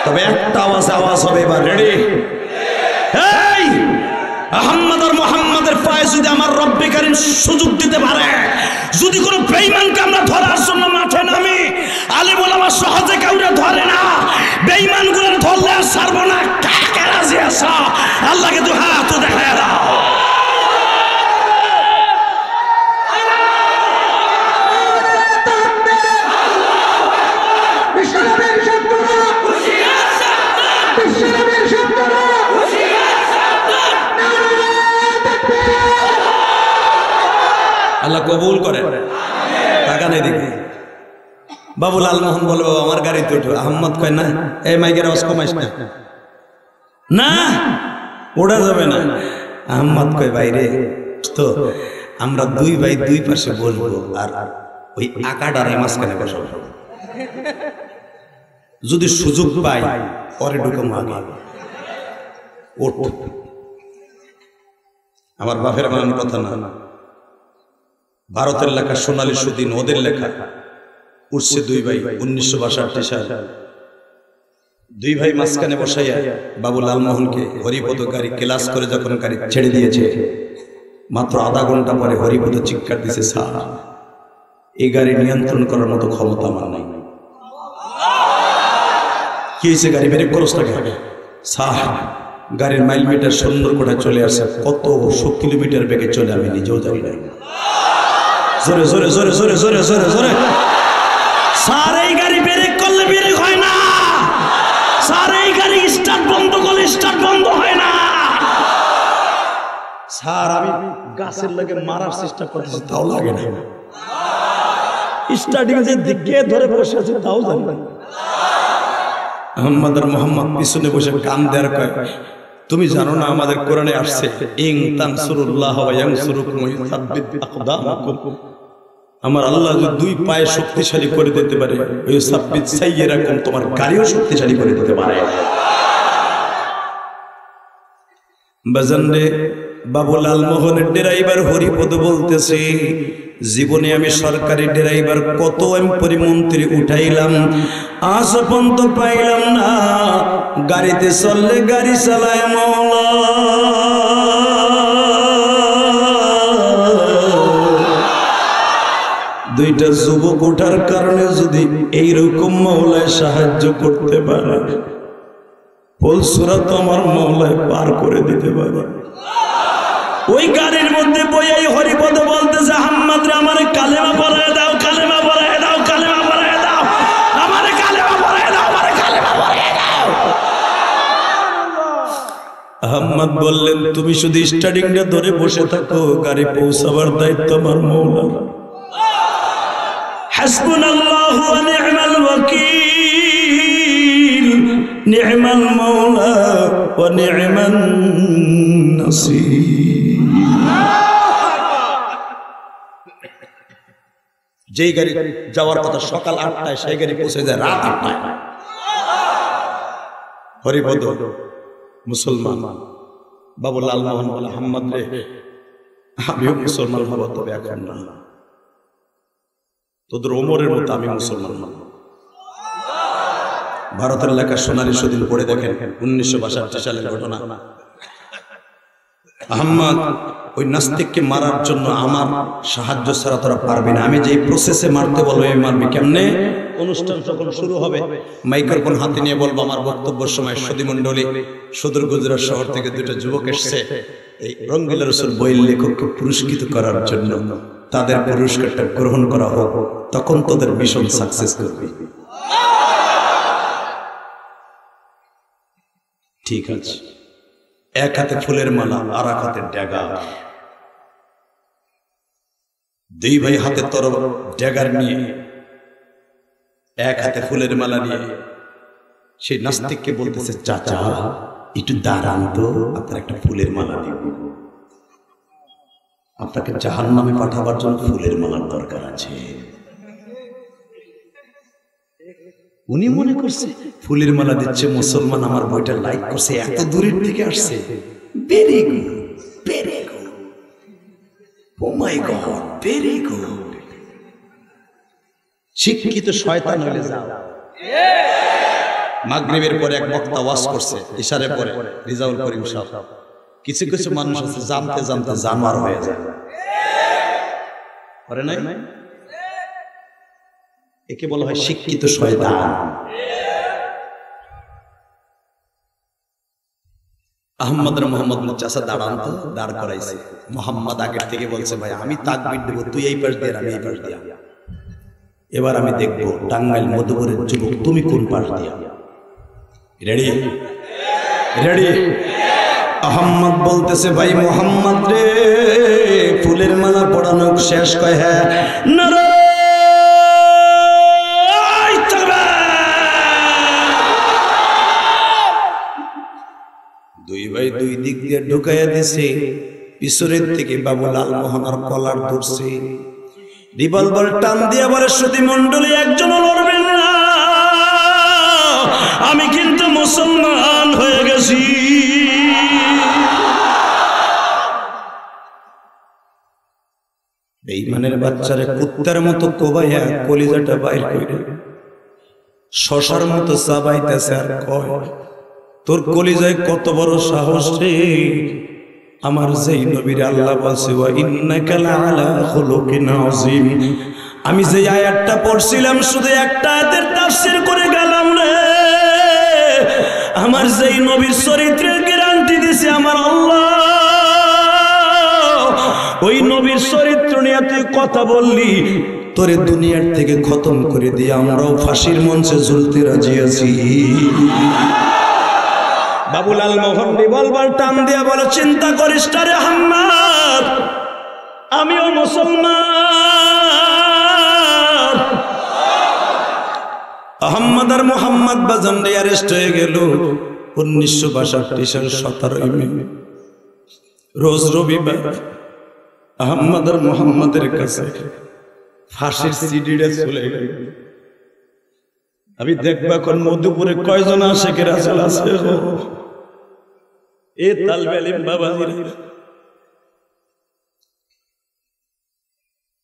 তবে একটা আওয়াজ হবে এবার, রেডি? এই আহমদ আর মুহাম্মাদের পায়ে যদি আমার রব্বে কারীম সুযোগ দিতে পারে, যদি কোনো বেঈমানকে আমরা ধরার জন্য মাঠে নামি, আলেম ওলামা সহজে কাউরে ধরে না, বেঈমানগুলো ধরলে আর ছাড়বো না। কাকে রাজি আছো? আল্লাহকে তো হাত দেখায় দাও। আল্লাহ কবুল করে। টাকা নেই দেখি বাবু লালমোহন বলে বাবা আমার গাড়িতে উঠো। আহমদ কয় না, এই মাইকের আওয়াজ কমাইস না, না ওড়া যাবে না। আহমদ কয় বাইরে তো আমরা দুই ভাই দুই পাশে বসবো, আর ওই আকাডার মাঝখানে বসাবো, যদি সুযোগ পাই পরে ঢুকম আগে ওঠ। আমার বাপের বানানোর কথা না, ভারতের লেখা সোনালী সুদিন ওদের লেখা। উঠছে দুই ভাই 1962 সাল, দুই ভাই মাঝখানে বসাইয়া বাবু লালমোহনকে হরিপদ গাড়ি ক্লাস করে যখন গাড়ি ছেড়ে দিয়েছে, মাত্র আধা ঘন্টা পরে হরিপদ চিৎকার দিছে, স্যার এই গাড়ি নিয়ন্ত্রণ করার মতো ক্ষমতা আমার নাই। কি হয়েছে? গাড়ি ব্রেক করস না কেন? স্যার গাড়ির মাইল মিটার সুন্দর করে চলে আসে, কত 100 কিলোমিটার বেগে চলে আমি নিজেও জানি না। জোরে জোরে জোরে জোরে জোরে জোরে জোরে। স্যার এই গাড়ি ব্রেক করলে ব্রেক হয় না, স্যার এই গাড়ি স্টার্ট বন্ধ করলে স্টার্ট বন্ধ হয় না। স্যার আমি গাছের লাগে মারার চেষ্টা করতেছি, তাও লাগে না। স্টার্টিং যে দিকে ধরে বসে আছে তাও জানি না। আহমদ আর মোহাম্মদ পিছনে বসে কান দেয়ার কয়, তুমি জানো না আমাদের কোরআনে আসছে ইন তানসুরুল্লাহ ওয়া ইয়ানসুরুকুম ওয়া ইউসাব্বিত আকদামাকুম। আমার আল্লাহ যদি দুই পায়ে শক্তিশালী করে দিতে পারে, ওই সাব্বিত সাইয়্যিরাকুম তোমার গাড়িও শক্তিশালী করে দিতে পারে। বাজানরে বাবু লালমোহনের ড্রাইভার হরিপদ বলতেছে, জীবনে আমি সরকারি ড্রাইভার কত এমপি মন্ত্রী উঠাইলাম, আজ পর্যন্ত পাইলাম না গাড়িতে চললে গাড়ি চালায় মওলা। দুইটা যুবক ওঠার কারণে যদি এইরকম মওলায় সাহায্য করতে পারে, ফুলসুরা তো আমার মওলায় পার করে দিতে পারে। ওই গাড়ির মধ্যে বইয়াই হরিপদ বলতেছে, আহম্মদ রে আমার কালেমা পড়ায় দাও, কালেমা পড়ায় দাও, কালেমা পড়ায় দাও, আমার কালেমা পড়ায় দাও, আমার কালেমা পড়ায় দাও। আহম্মদ বললেন, তুমি শুধু স্টার্টিংটা ধরে বসে থাকো, গাড়ি পৌঁছাবার দায়িত্ব আমার মওলার। হাসবুনাল্লাহু ওয়া নি'মাল ওয়াকিল, নি'মাল মাওলা ওয়া নি'মান নাসীর। যেই গাড়ি যাওয়ার কথা সকাল 8টায়, সেই গাড়ি পৌঁছে যায় রাত 8টায়। হরিপদ মুসলমান, বাবুলাল মোহন বলে, আহম্মদ রে আমিও মুসলমান হব, তবে এখন না, তোদের ওমরের মতো আমি মুসলমান হব। ভারতের লেখা সোনালী সেদিন পড়ে দেখেন, 1962 সালের ঘটনা। আহম্মদ ওই নাস্তিককে মারার জন্য আমার সাহায্য ছাড়া তোরা পারবি না, আমি যেই প্রসেসে মারতে বলবো এই মারবি। কেমনে? অনুষ্ঠান যখন শুরু হবে মাইক্রোফোন হাতে নিয়ে বলবো, আমার বক্তব্যের সময় সুধী মণ্ডলী, সুদূর গুজরাট শহর থেকে দুটো যুবক এসছে এই রঙ্গিলা রসুল বইয়ের লেখককে পুরস্কৃত করার জন্য, তাদের পুরস্কারটা গ্রহণ করা হোক, তখন তোদের মিশন সাকসেস করবি। ঠিক আছে। এক হাতে ফুলের মালা, আর এক হাতে ড্যাগার। দুই ভাই হাতে তরবারি ড্যাগার নিয়ে, এক হাতে ফুলের মালা নিয়ে সেই নাস্তিককে বলতেছে, চাচা একটু দাঁড়ান তো, আপনার একটা ফুলের মালা দিব, আপনাকে জাহান্নামে পাঠাবার জন্য ফুলের মালার দরকার আছে। উনি মনে করছে ফুলের মালা দিচ্ছে মুসলমান, আমার বইটা লাইক করছে, এত দূরের থেকে আসছে, ভেরি গুড, ভেরি গুড, ও মাই গড, ভেরি গুড। শিক্ষিত শয়তান হলে যাও। মাগরিবের পরে এক বক্তা ওয়াজ করছে, ইশারের পরে রিজাউল করিম সাহেব। কিছু কিছু মানুষ আছে জানতে জানতে জানোয়ার হয়ে যায়, করে নাই? একে বলা হয় শিক্ষিত শয়তান। আহমদ মোহাম্মদ চাচা দাঁড়ান তো, দাঁড় করাইছে। মোহাম্মদ আগের থেকে বলছে, ভাই আমি তাকবীর দেব, তুই এই পাশ দিয়ে, আমি এই পাশ দিয়া। এবার আমি দেখবো টাঙ্গাইল মধুপুরের যুবক তুমি কোন পাশ দিয়া। রেডি? রেডি? আহমদ বলতেছে, ভাই মোহাম্মদ রে ফুলের মালা পড়ানো শেষ, কয় হ্যাঁ। দুই ভাই দুই দিক দিয়ে ঢুকাইয়া দিছে, পিছনের থেকে বাবুলাল মোহনার কলার ধরছে, রিভলভার টান দিয়া বলে, সুধী মণ্ডলী একজন লড়বেন না, আমি কিন্তু মুসলমান হয়ে গেছি। বেঈমানের বাচ্চারে কুত্তার মতো কোবাইয়া কলিজাটা বাইর করে শশার মতো চাবাইতেছে, আর কয়, তোর কলিজায় কত বড় সাহস রে, আমার যেই নবীর আল্লাহ বলছে ওয়া ইন্নাকা লাআলা খুলুকিন আযীম। আমি যে আয়াতটা পড়ছিলাম শুধু একটা আয়াতের তাফসীর করে গেলাম রে, আমার যেই নবীর চরিত্রের গ্যারান্টি দিছে আমার আল্লাহ, ওই নবীর চরিত্র নিয়ে তুই কথা বললি, তোরে দুনিয়ার থেকে খতম করে দিয়ে আমরাও ফাঁসির মঞ্চে ঝুলতে রাজি আছি। বাবুলাল মোহন রিভলভার টান দিয়া বলে, চিন্তা করিস না রে আহমদ, আমিও মুসলমান। আহমদ আর মোহাম্মদ বাজান অ্যারেস্ট হয়ে গেল 1962 সালের 17 মে, রোজ রবিবার। আহমদ আর মোহাম্মদের কাছে ফাঁসির সিডিটা চলে গেল। আমি দেখবো এখন মধুপুরে কয়জন আশিক রাসূল আছে, এ তালবে ইলম বাবাজিরা।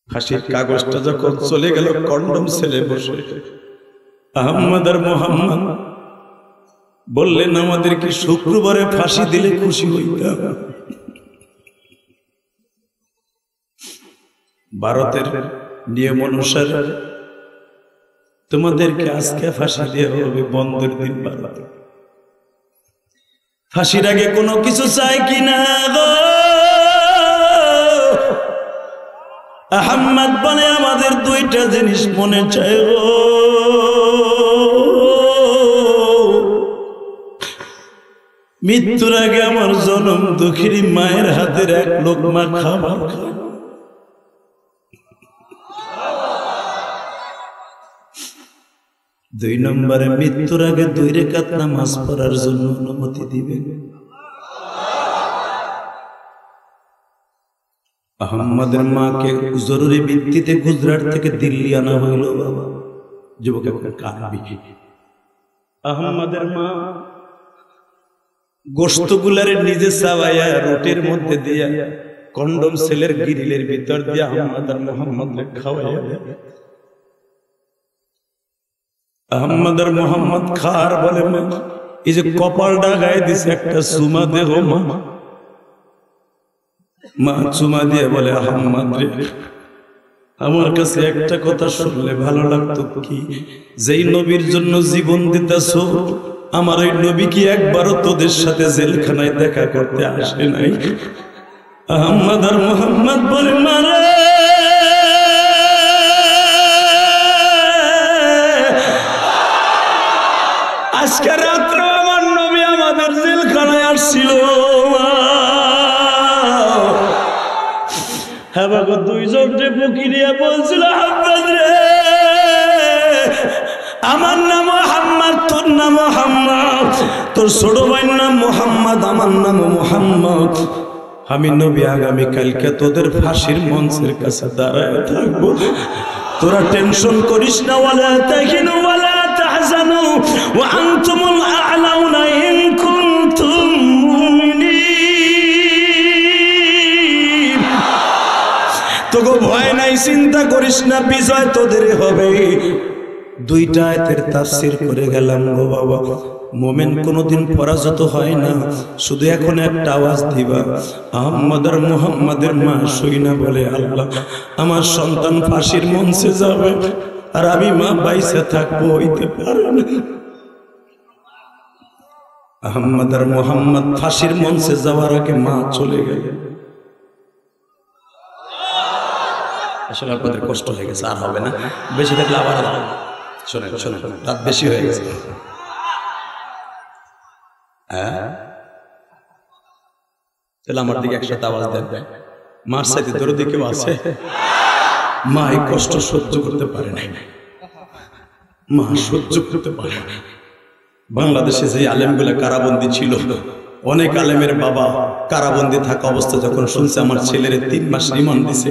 ফাঁসির কাগজটা যখন চলে গেল, কন্ডম ছেলে বসে আহমদ আর মোহাম্মদ বললেন, আমাদের কি শুক্রবারে ফাঁসি দিলে খুশি হইতাম। ভারতের নিয়ম অনুসারে তোমাদেরকে আজকে ফাঁসি দেওয়া হবে বন্ধের দিন বাড়াতে। ফাঁসির আগে কোনো কিছু চাই কিনা গো? আহম্মদ বলে আমাদের দুইটা জিনিস মনে চায় গো। মৃত্যুর আগে আমার জনম দুঃখী মায়ের হাতের এক লোকমা খাবার খাবো। দুই নম্বরে মৃত্যুর আগে 2 রাকাত নামাজ পড়ার জন্য অনুমতি দিবে। আহম্মদের মাকে জরুরি ভিত্তিতে গুজরাট থেকে দিল্লি আনা হইল। বাবা যুবক কাঁদবি। আহম্মদের মা গোশতগুলারে নিজে চাবাইয়া রুটির মধ্যে দিয়া কন্ডম সেলের গ্রিলের ভিতর দিয়া আহম্মদ মোহাম্মদ খাওয়াইয়া। আহম্মদের মোহাম্মদ খার বলে মা এই যে কপালটা গায়ে দিছে একটা চুমা দেহ মা। মা চুমা দিয়ে বলে আহম্মদ রে আমার কাছে একটা কথা শুনলে ভালো লাগতো কি, যেই নবীর জন্য জীবন দিতেছো আমার ওই নবী কি একবারও তোদের সাথে জেলখানায় দেখা করতে আসে নাই? আহম্মদ আর মোহাম্মদ বলে মারে আজকে রাত্রে আমার নবী আমাদের জেলখানায় আসছিল। হ্যাঁ বাবা দুইজনকে বুকি নিয়ে বলছিল আহম্মদ রে আমার নাম মোহাম্মদ, তোর নাম মোহাম্মদ, তোর ছোট ভাইয়ের নাম মোহাম্মদ, আমার নাম মোহাম্মদ। আমি নবী আগামীকালকে তোদের ফাঁসির মঞ্চের কাছে দাঁড়ায় থাকবো। তোরা টেনশন করিস না। ওয়ালা তাহিনু ওয়ালা তাহজানু ওয়া আনতুমুল আ'লাউনা ইন কুনতুম মুমিনিন। তোকে ভয় নাই, চিন্তা করিস না, বিজয় তোদের হবে। 2টা আয়াতের তাফসীর করে গেলাম গো বাবা। মুমিন কোনদিন পরাজিত হয় না, শুধু এখন একটা আওয়াজ দিবা। আহম্মদ আর মুহাম্মাদের মা শুইনা বলে আল্লাহ আমার সন্তান ফাঁসির মঞ্চে যাবে আর আমি মা বাইসে থাকবো, হইতে পারে না। আহম্মদ আর মুহাম্মদ ফাঁসির মঞ্চে যাওয়ার আগে মা চলে গেল। আসলে আপনাদের কষ্ট হয়ে গেছে, আর হবে না, বেশি থাকলে আবার শোনেন শোনেন রাত বেশি হয়ে গেছে। তাহলে আমার দিকে একসাথে আওয়াজ দেন। মার সাথে তোর দিকে আছে। মা এই কষ্ট সহ্য করতে পারে নাই, মা সহ্য করতে পারে না। বাংলাদেশে যে আলেমগুলা কারাবন্দী ছিল, অনেক আলেমের বাবা কারাবন্দী থাকা অবস্থা যখন শুনছে আমার ছেলের 3 মাস রিমান্ড দিছে,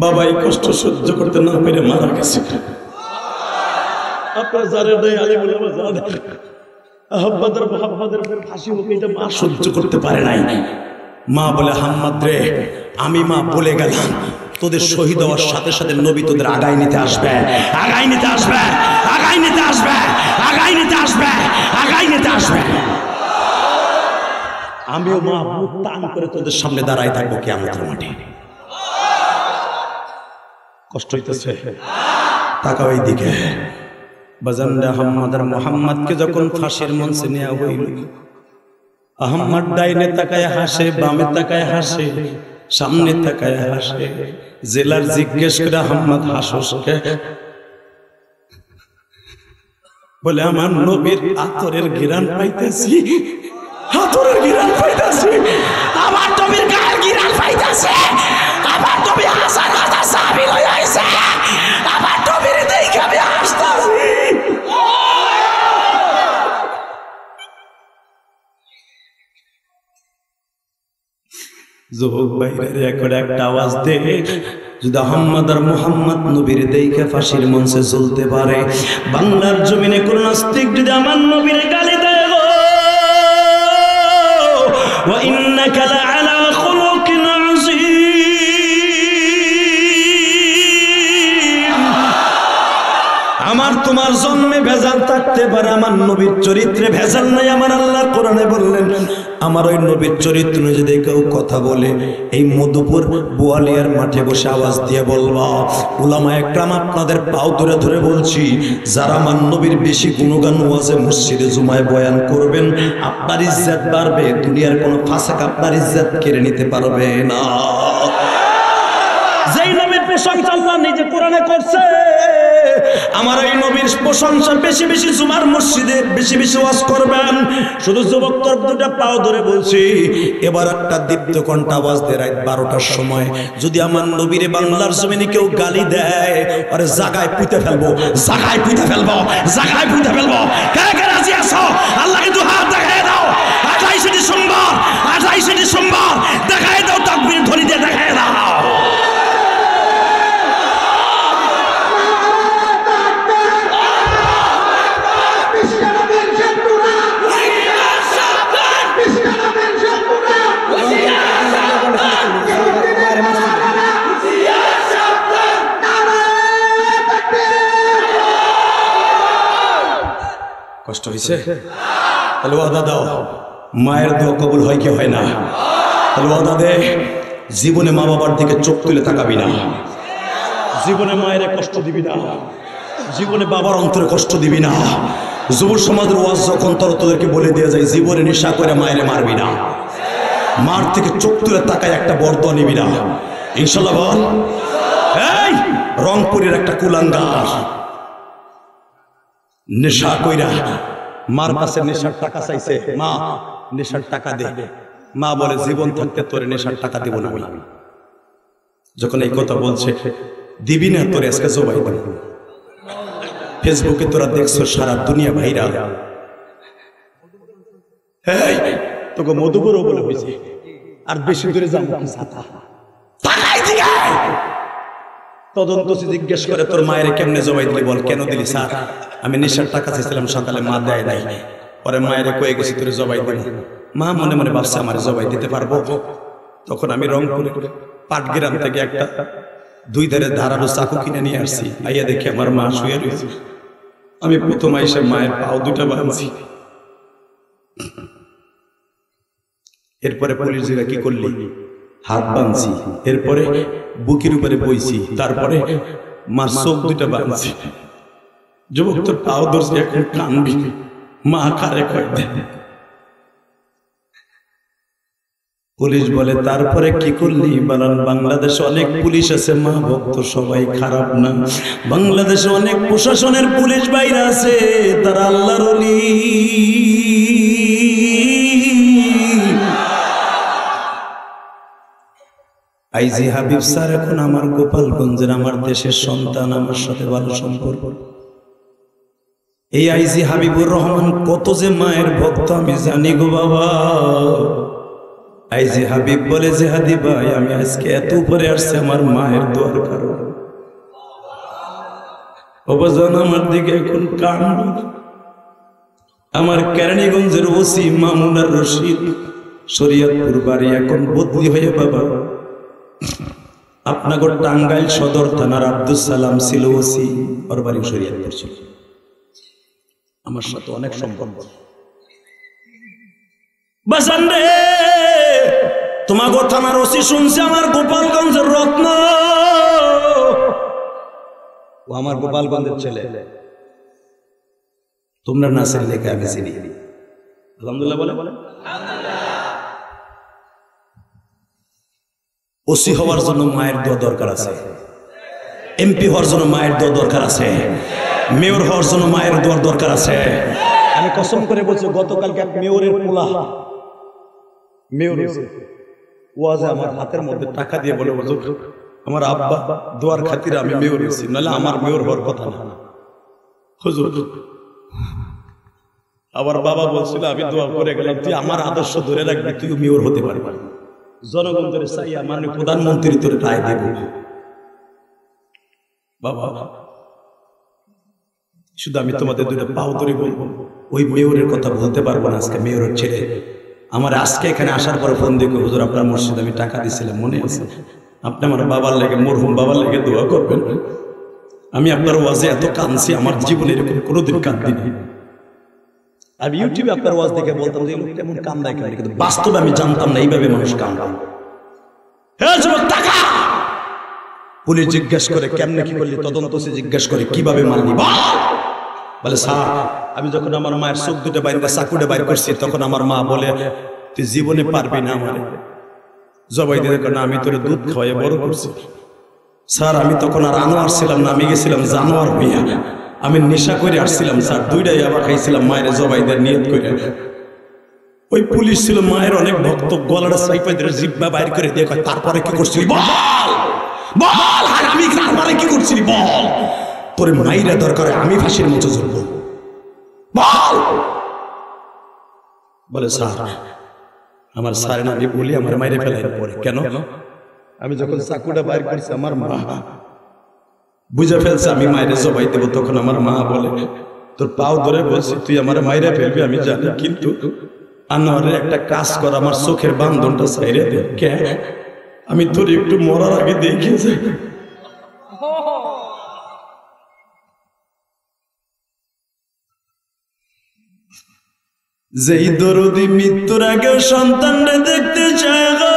বাবা এই কষ্ট সহ্য করতে না পেরে মারা গেছে। আপনার জানেন নাই আলেমুল আমা জানেন আহম্মদের মুহাম্মাদের ফাঁসি হোক এটা মা সহ্য করতে পারে নাই। মা বলে আহম্মদ রে আমি মা বলে গেলাম তোদের শহীদ হওয়ার সাথে সাথে নবী তোদের আগায় নিতে আসবে, আগায় নিতে আসবে, আগায় নিতে আসবে, আগায় নিতে আসবে, আগায় নিতে আসবে। আমিও মা মুখ টান করে তোদের সামনে দাঁড়ায় থাকবো কিয়ামতের মাঠে। কষ্ট হইতেছে, তাকাও এই দিকে। বাজানরা আহম্মদ আর মুহাম্মদকে যখন ফাঁসির মঞ্চে নেওয়া হইল, আহম্মদ ডাইনে তাকায় হাসে, বামে তাকায় হাসে, সামনে তাকায় হাসে। জেলার জিজ্ঞেস করে আহম্মদ হাসসকে বলে আমার নবীর আতরের ঘিরান পাইতেছি, আতরের ঘিরান পাইতেছি, আমার নবীর গায়ের ঘিরান পাইতেছে, আমার নবী হাজার হাজার সাহাবী লয়ে আইছে, আমার নবীর দেখে আমি হাসতাছি। যুবক ভাইরা এখন একটা আওয়াজ দে, যদি আহম্মদ আর মুহাম্মদ নবীর দেখে ফাঁসির মঞ্চে ঝুলতে পারে, বাংলার জমিনে কোন নাস্তিক যদি আমার নবীর গালি দেয় গো, ওয়া ইন্নাকা লাআলা খুলুকিন আযীম। আমার তোমার জন্মে ভেজাল থাকতে পারে, আমার নবীর চরিত্রে ভেজাল নাই। আমার আল্লাহ কোরআনে বললেন আমার ওই নবীর চরিত্র যদি কেউ কথা বলে এই মধুপুর বোয়ালিয়ার মাঠে বসে আওয়াজ দিয়ে বলবা, উলামা একরাম আপনাদের পাও ধরে ধরে বলছি, যারা আমার নবীর বেশি গুণগান ওয়াজে মসজিদে জুমায় বয়ান করবেন আপনার ইজ্জত বাড়বে, দুনিয়ার কোনো ফাসাক আপনার ইজ্জত কেড়ে নিতে পারবে না। যেই নবীর প্রশংসা আল্লাহ নিজে কোরআনে করছে, আমার এই নবীর প্রশংসা বেশি বেশি জুমার মসজিদে বেশি বেশি ওয়াজ করবেন। শুধু যুবক তোর দুটা পাও ধরে বলছি, এবার একটা দীপ্ত কণ্ঠা আওয়াজ দিয়ে রাত 12টার সময় যদি আমার নবীরে বাংলার জমিনে কেউ গালি দেয়, আরে জায়গায় পুঁতে ফেলবো, জায়গায় পুঁতে ফেলবো, জায়গায় পুঁতে ফেলবো। কে কে রাজি আছো? আল্লাহকে দু হাত দেখায় দাও। 28শে ডিসেম্বর, 28শে ডিসেম্বর দেখায় দাও, তাকবীর ধ্বনি দিয়ে দেখায় দাও। কষ্ট হয়েছে? তাহলে ওয়াদা দাও, মায়ের দোয়া কবুল হয় কি হয় না? তাহলে ওয়াদা দে, জীবনে মা বাবার দিকে চোখ তুলে তাকাবি না, জীবনে মায়ের কষ্ট দিবি না, জীবনে বাবার অন্তরে কষ্ট দিবি না। যুব সমাজের ওয়াজ যখন তোদেরকে বলে দিয়ে যায়, জীবনে নেশা করে মায়ের মারবি না, মার থেকে চোখ তুলে তাকায় একটা বরদোয়া নিবি না, ইনশাল্লাহ বল। এই রংপুরের একটা কুলাঙ্গার নেশা কইরা মার কাছে নেশার টাকা চাইছে, মা নেশার টাকা দে। মা বলে, জীবন থাকতে তোর নেশার টাকা দিব না। যখন এই কথা বলছে, দিবি না তোর আজকে জবাই দেব। ফেসবুকে তোরা দেখছো সারা দুনিয়া ভাইরা, তোকে মধুপুরও বলে হয়েছে, আর বেশি দূরে যাবো তদন্ত জিজ্ঞেস করে তোর মায়ের কেমনে জবাই দিলি, বল কেন দিলি? স্যার আমি নেশার টাকা চাইছিলাম, সকালে মা দেয় নাই, পরে মায়ের কয়ে গেছি তোর জবাই দিলি। মা মনে মনে ভাবছে আমার জবাই দিতে পারবো। তখন আমি রংপুরে পাটগ্রাম থেকে একটা 2 ধারে ধারালো চাকু কিনে নিয়ে আসছি। আইয়া দেখি আমার মা শুয়ে রয়েছে। আমি প্রথম আইসে মায়ের পাও 2টা বাঁধছি। এরপরে পুলিশ জিজ্ঞাসা কি করলি? হাত বাঁধছি। এরপরে বুকের উপরে বইছি, তারপরে মার চোখ 2টা বাঁধছি। যুবক তোর পাও ধরছি, এখন কানবি, মা কারে কয় দে। পুলিশ বলে, তারপরে কি করলি? বলেন, বাংলাদেশে অনেক পুলিশ আছে, মা ভক্ত সবাই খারাপ না। বাংলাদেশে অনেক প্রশাসনের পুলিশ বাইরে আছে, তারা আল্লাহর ওলি। আইজি হাবিব স্যার এখন আমার গোপালগঞ্জের, আমার দেশের সন্তান, আমার সাথে ভালো সম্পর্ক। এই আইজি হাবিবুর রহমান কত যে মায়ের ভক্ত আমি জানি গো বাবা। আইজি হাবিব বলে, যে হাদি ভাই আমি আজকে এত উপরে আসছি আমার মায়ের দোয়ার কারণে। অবজান আমার দিকে এখন কান। আমার কেরানীগঞ্জের ওসি মামুনার রশিদ শরীয়তপুর বাড়ি, এখন বদলি হয়ে বাবা আপনাগর টাঙ্গাইল সদর থানার আব্দুল সালাম ছিল ওসি, ওর বাড়ি শরীয়তপুর ছিল। আমার সাথে অনেক সম্পর্ক। বাসান রে, তোমাকে থানার ওসি শুনছে আমার গোপালগঞ্জের রত্ন, ও আমার গোপালগঞ্জের ছেলে। তোমরা না চিনলে কে আমি চিনি। আলহামদুলিল্লাহ বলে। ওসি হওয়ার জন্য মায়ের দোয়া দরকার আছে, এমপি হওয়ার জন্য মায়ের দোয়া দরকার আছে, মেয়র হওয়ার জন্য মায়ের দোয়ার দরকার আছে। আমি কসম করে বলছি, গতকালকে এক মেয়রের পোলা মেয়র ওয়াজে আমার হাতের মধ্যে টাকা দিয়ে বলে, হুজুর আমার আব্বা দোয়ার খাতিরে আমি মেয়র হয়েছি, নাহলে আমার মেয়র হওয়ার কথা না। হুজুর আবার বাবা বলছিল, আমি দোয়া করে গেলাম, তুই আমার আদর্শ ধরে রাখবি, তুই মেয়র হতে পারবি। জনগণ ধরে চাইয়া মানে প্রধানমন্ত্রী তোরে রায় দেব। বাবা শুধু আমি তোমাদের 2টা পাও ধরে বলবো, ওই মেয়রের কথা বলতে পারবো না আজকে। মেয়রের ছেলে আমার আজকে এখানে আসার পরে ফোন দিয়ে, হুজুর আপনার মসজিদে আমি টাকা দিয়েছিলাম, মনে আছে? আপনি আমার বাবার লেগে, মরহুম বাবার লেগে দোয়া করবেন। আমি আপনার ওয়াজে এত কাঁদছি, আমার জীবনে এরকম কোনোদিন কাঁদিনি। আমি ইউটিউবে আপনার ওয়াজ দেখে বলতাম যে লোকটা এমন কান্দায় কেন, কিন্তু বাস্তবে আমি জানতাম না এইভাবে মানুষ কান্দায়। হ্যাঁ যুবক টাকা পুলিশ জিজ্ঞাসা করে কেমনে কি করলি, তদন্ত সে জিজ্ঞাসা করে কিভাবে মারলি, বলে স্যার আমি যখন আমার মায়ের চোখ দুটো বাইরে চাকুটা বাইর করছি তখন আমার মা বলে তুই জীবনে পারবি না আমার জবাই দিতে, কারণ আমি তোর দুধ খাওয়াই বড় করছি। স্যার আমি তখন আর আনোয়ার ছিলাম না, আমি গেছিলাম জানোয়ার হইয়া, আমি নেশা করে আসছিলাম স্যার, দুইটাই আবার খাইছিলাম মায়ের জবাইদের নিয়ত করে। ওই পুলিশ ছিল মায়ের অনেক ভক্ত, গলাটা সাইপাই ধরে জিব্বা বাইর করে দিয়ে কয় তারপরে কি করছিলি বল বল, আর আমি তারপরে কি করছিলি বল, তোর মাইরা দরকার আমি ফাঁসির মতো ঝুলবো বল। বলে স্যার আমার স্যার না, আমি বলি আমার মাইরে ফেলাই পরে কেন, আমি যখন চাকুটা বাইর করছি আমার মা বুঝে ফেলছে আমি মায়ের জবাই দেবো, তখন আমার মা বলে তোর পাও ধরে বলছি তুই আমার মায়েরা ফেলবি আমি জানি, কিন্তু আনোয়ারের একটা কাজ কর, আমার চোখের বান্ধনটা ছাইরে দে, কে আমি তোর একটু মরার আগে দেখিয়েছি। যেই দরদি মৃত্যুর আগে সন্তানরা দেখতে চায় গো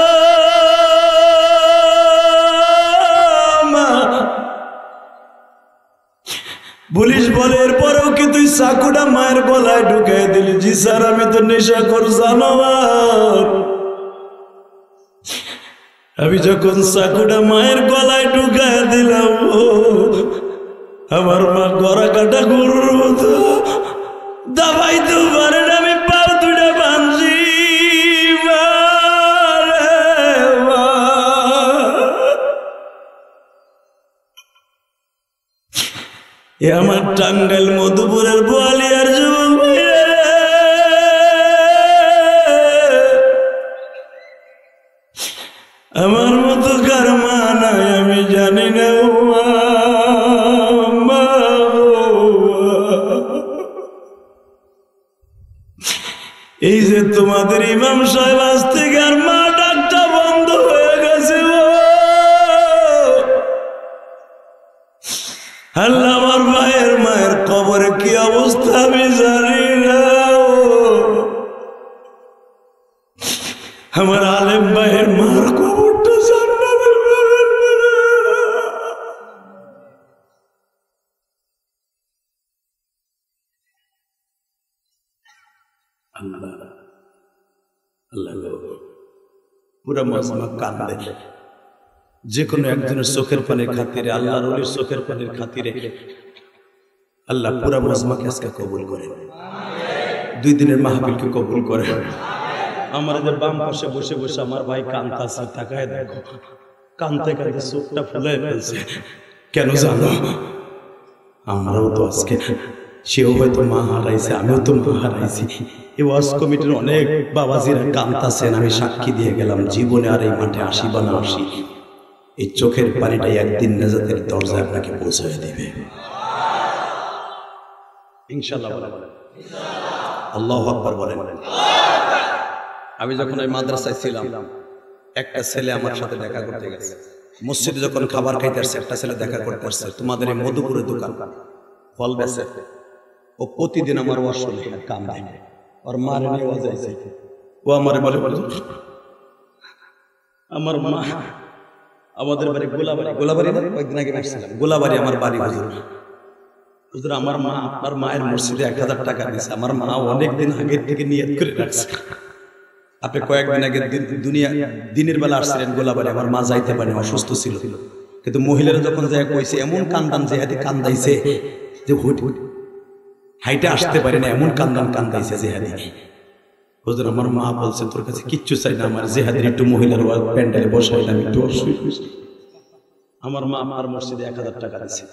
মা, পুলিশ বলে এরপরেও কি তুই চাকুটা মায়ের গলায় ঢুকাই দিলি? জি স্যার আমি তো নেশা কর জানোয়ার। আমি যখন চাকুটা মায়ের গলায় ঢুকাই দিলাম আমার মা গড়া কাটা গরুর মতো দাবাই তো পারে না, আমি পাও দুটা বাঁধছি আমার টাঙ্গাইল মধুপুরের বোয়ালিয়ার যুবক ভাইরা, আমার মতো কার মা নাই আমি জানি না, এই যে তোমাদের ইমাম সাহেব আজ থেকে আর মা ডাকটা বন্ধ হয়ে গেছে। আল্লাহ আমার ভাইয়ের মায়ের কবরে কি অবস্থা আমি জানি না, আমার আলেম ভাইয়ের মার কবরটা জান্নাতের আল্লাহ আল্লাহ পুরা মজমা কাঁদে, যে কোনো একজনের চোখের পানির খাতিরে, আল্লাহর ওলির চোখের পানির খাতিরে আল্লাহ পুরা মজমাকে আজকে কবুল করেন, 2 দিনের মাহফিলকে কবুল করেন। আমাদের বাম পাশে বসে বসে আমার ভাই কান্তাছে, তাকায় দেখো কানতে কানতে চোখটা ফুলে ফেলছে, কেন জানো? আমরাও তো আজকে, সেও হয়তো মা হারাইছে, আমিও তো মা হারাইছি, এই ওয়াজ কমিটির অনেক বাবাজিরা কান্তাছেন, আমি সাক্ষী দিয়ে গেলাম জীবনে আর এই মাঠে আসি বা না আসি, এই চোখের পানিটাই একদিন নাজাতের দরজায় আপনাকে পৌঁছায় দিবে ইনশাআল্লাহ। আল্লাহু আকবার বলেন। আমি যখন এই মাদ্রাসায় ছিলাম একটা ছেলে আমার সাথে দেখা করতে গেছে, মসজিদে যখন খাবার খাইতে আসছে একটা ছেলে দেখা করতে আসছে, তোমাদের এই মধুপুরের দোকান ফল বেচে, ও প্রতিদিন আমার ওয়াজ শুনে কাম দেয়, ওর মার নিয়ে ওয়াজ আইছে, ও আমারে বলে আমার মা, আমাদের বাড়ি গোলাবাড়ি, গোলাবাড়ি না কয়েকদিন আগে আসছিলাম, গোলাবাড়ি আমার বাড়ি হুজুর, আমার মা আপনার মায়ের মসজিদে 1000 টাকা দিয়েছে, আমার মা অনেকদিন আগের থেকে নিয়ত করে রাখছে, আপনি কয়েকদিন আগে দুনিয়া দিনের বেলা আসছিলেন গোলাবাড়ি, আমার মা যাইতে পারেনি, অসুস্থ ছিল, কিন্তু মহিলারা যখন যায় কইছে এমন কান্দান যে হাতে কান্দাইছে যে হাইটে আসতে পারে না, এমন কান্দাইছে যে হাতে। হুজুর আমার মা বলছে তোর কাছে কিচ্ছু চাই না, আমার যে হাতে একটু মহিলার প্যান্ডেলে বসাইলাম একটু আমার মা আমার মসজিদে 1000 টাকা দিয়েছে।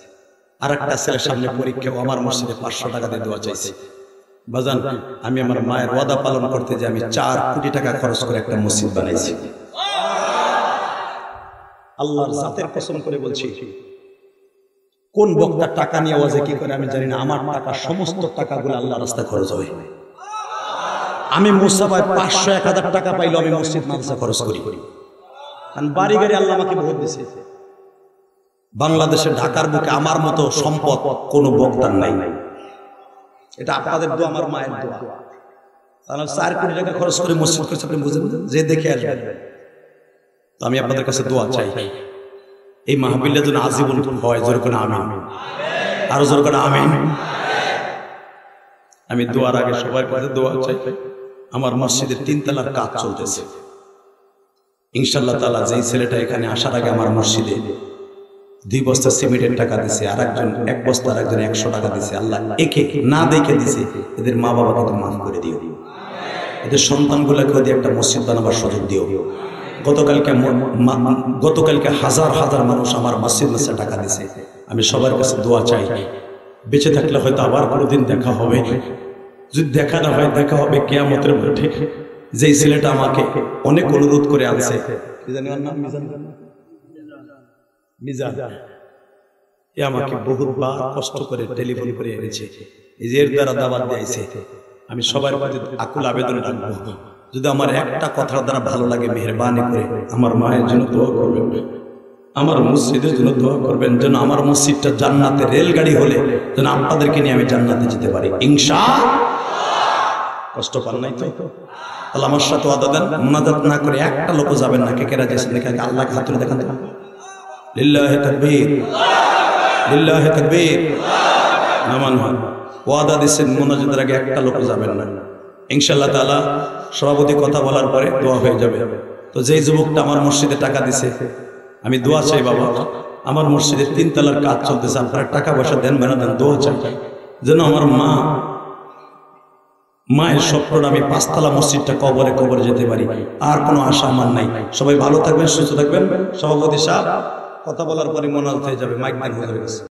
আর একটা ছেলের সামনে পরীক্ষা, আমার মসজিদে 500 টাকা দিয়ে দেওয়া চাইছে। বাজান আমি আমার মায়ের ওয়াদা পালন করতে যে আমি 4 কোটি টাকা খরচ করে একটা মসজিদ বানাইছি। আল্লাহর জাতের কসম করে বলছি, কোন বক্তা টাকা নিয়ে ওয়াজে কি করে আমি জানি না, আমার টাকা সমস্ত টাকাগুলো আল্লাহর রাস্তায় খরচ হয়। আমি মুস্তাফায় 500-1000 টাকা পাইলো আমি মসজিদ মাদ্রাসা খরচ করি, কারণ বাড়ি গাড়ি আল্লাহ আমাকে বহুত দিয়েছে। বাংলাদেশের ঢাকার বুকে আমার মতো সম্পদ কোনো বক্তার নাই। এটা আপনাদের দোয়া, আমার মায়ের দোয়া। তাহলে 4 কোটি টাকা খরচ করে মসজিদ করছে, আপনি বুঝেন যে দেখে আসবেন। তো আমি আপনাদের কাছে দোয়া চাই, এই মাহফিলটা যেন আজীবন হয়। জোর করে আমিন, আরো জোর করে আমিন। আমি দোয়ার আগে সবার কাছে দোয়া চাই। আমার মসজিদের 3 তলার কাজ চলতেছে, ইনশাআল্লাহ তাআলা। যেই ছেলেটা এখানে আসার আগে আমার মসজিদে 2 বস্তা সিমেন্টের টাকা দিছে, আর একজন 1 বস্তা, আর একজন 100 টাকা দিছে। আল্লাহ একে না দেখে দিছে, এদের মা বাবাকে তুমি মাফ করে দিও, এদের সন্তানগুলোকে দিয়ে একটা মসজিদ বানাবার সুযোগ দিও। গতকালকে হাজার হাজার মানুষ আমার মসজিদ টাকা দিছে। আমি সবার কাছে দোয়া চাই, বেঁচে থাকলে হয়তো আবার কোনোদিন দেখা হবে, যদি দেখা না হয় দেখা হবে কিয়ামতের মাঠে। যেই ছেলেটা আমাকে অনেক অনুরোধ করে আনছে, কি জানি ওর নাম, মিজান, এ আমাকে বহুবার কষ্ট করে টেলিফোন করে এনেছে, এই যে এর দ্বারা দাওয়াত দিয়েছে। আমি সবার কাছে আকুল আবেদন রাখবো, যদি আমার একটা কথার দ্বারা ভালো লাগে, মেহেরবানি করে আমার মায়ের জন্য দোয়া করবেন, আমার মসজিদের জন্য দোয়া করবেন, যেন আমার মসজিদটা জান্নাতের রেলগাড়ি হলে যেন আপনাদেরকে নিয়ে আমি জান্নাতে যেতে পারি ইনশাআল্লাহ। কষ্ট পান নাই তো? তাহলে আমার সাথে ওয়াদা দেন, মুনাজাত না করে একটা লোক যাবেন না। কে কে রাজি আছেন দেখেন, আল্লাহকে হাত তুলে দেখান। লিল্লাহি তাকবীর, লিল্লাহি তাকবীর। নামান ওয়াদা দিয়েছেন, মুনাজাতের আগে একটা লোক যাবেন না ইনশাআল্লাহ তাআলা। সভাপতি কথা বলার পরে দোয়া হয়ে যাবে। তো যেই যুবকটা আমার মসজিদে টাকা দিছে, আমি দোয়া চাই বাবা, আমার মসজিদের 3 তলার কাজ চলতেছে, আপনারা টাকা পয়সা দেন না দেন, দোয়া চাই যেন আমার মায়ের স্বপ্নটা আমি 5 তলা মসজিদটা কবরে কবরে যেতে পারি। আর কোনো আশা আমার নাই। সবাই ভালো থাকবেন, সুস্থ থাকবেন। সভাপতি সাহেব কথা বলার পরে মনে হয়ে যাবে, মাইক হয়ে গেছে।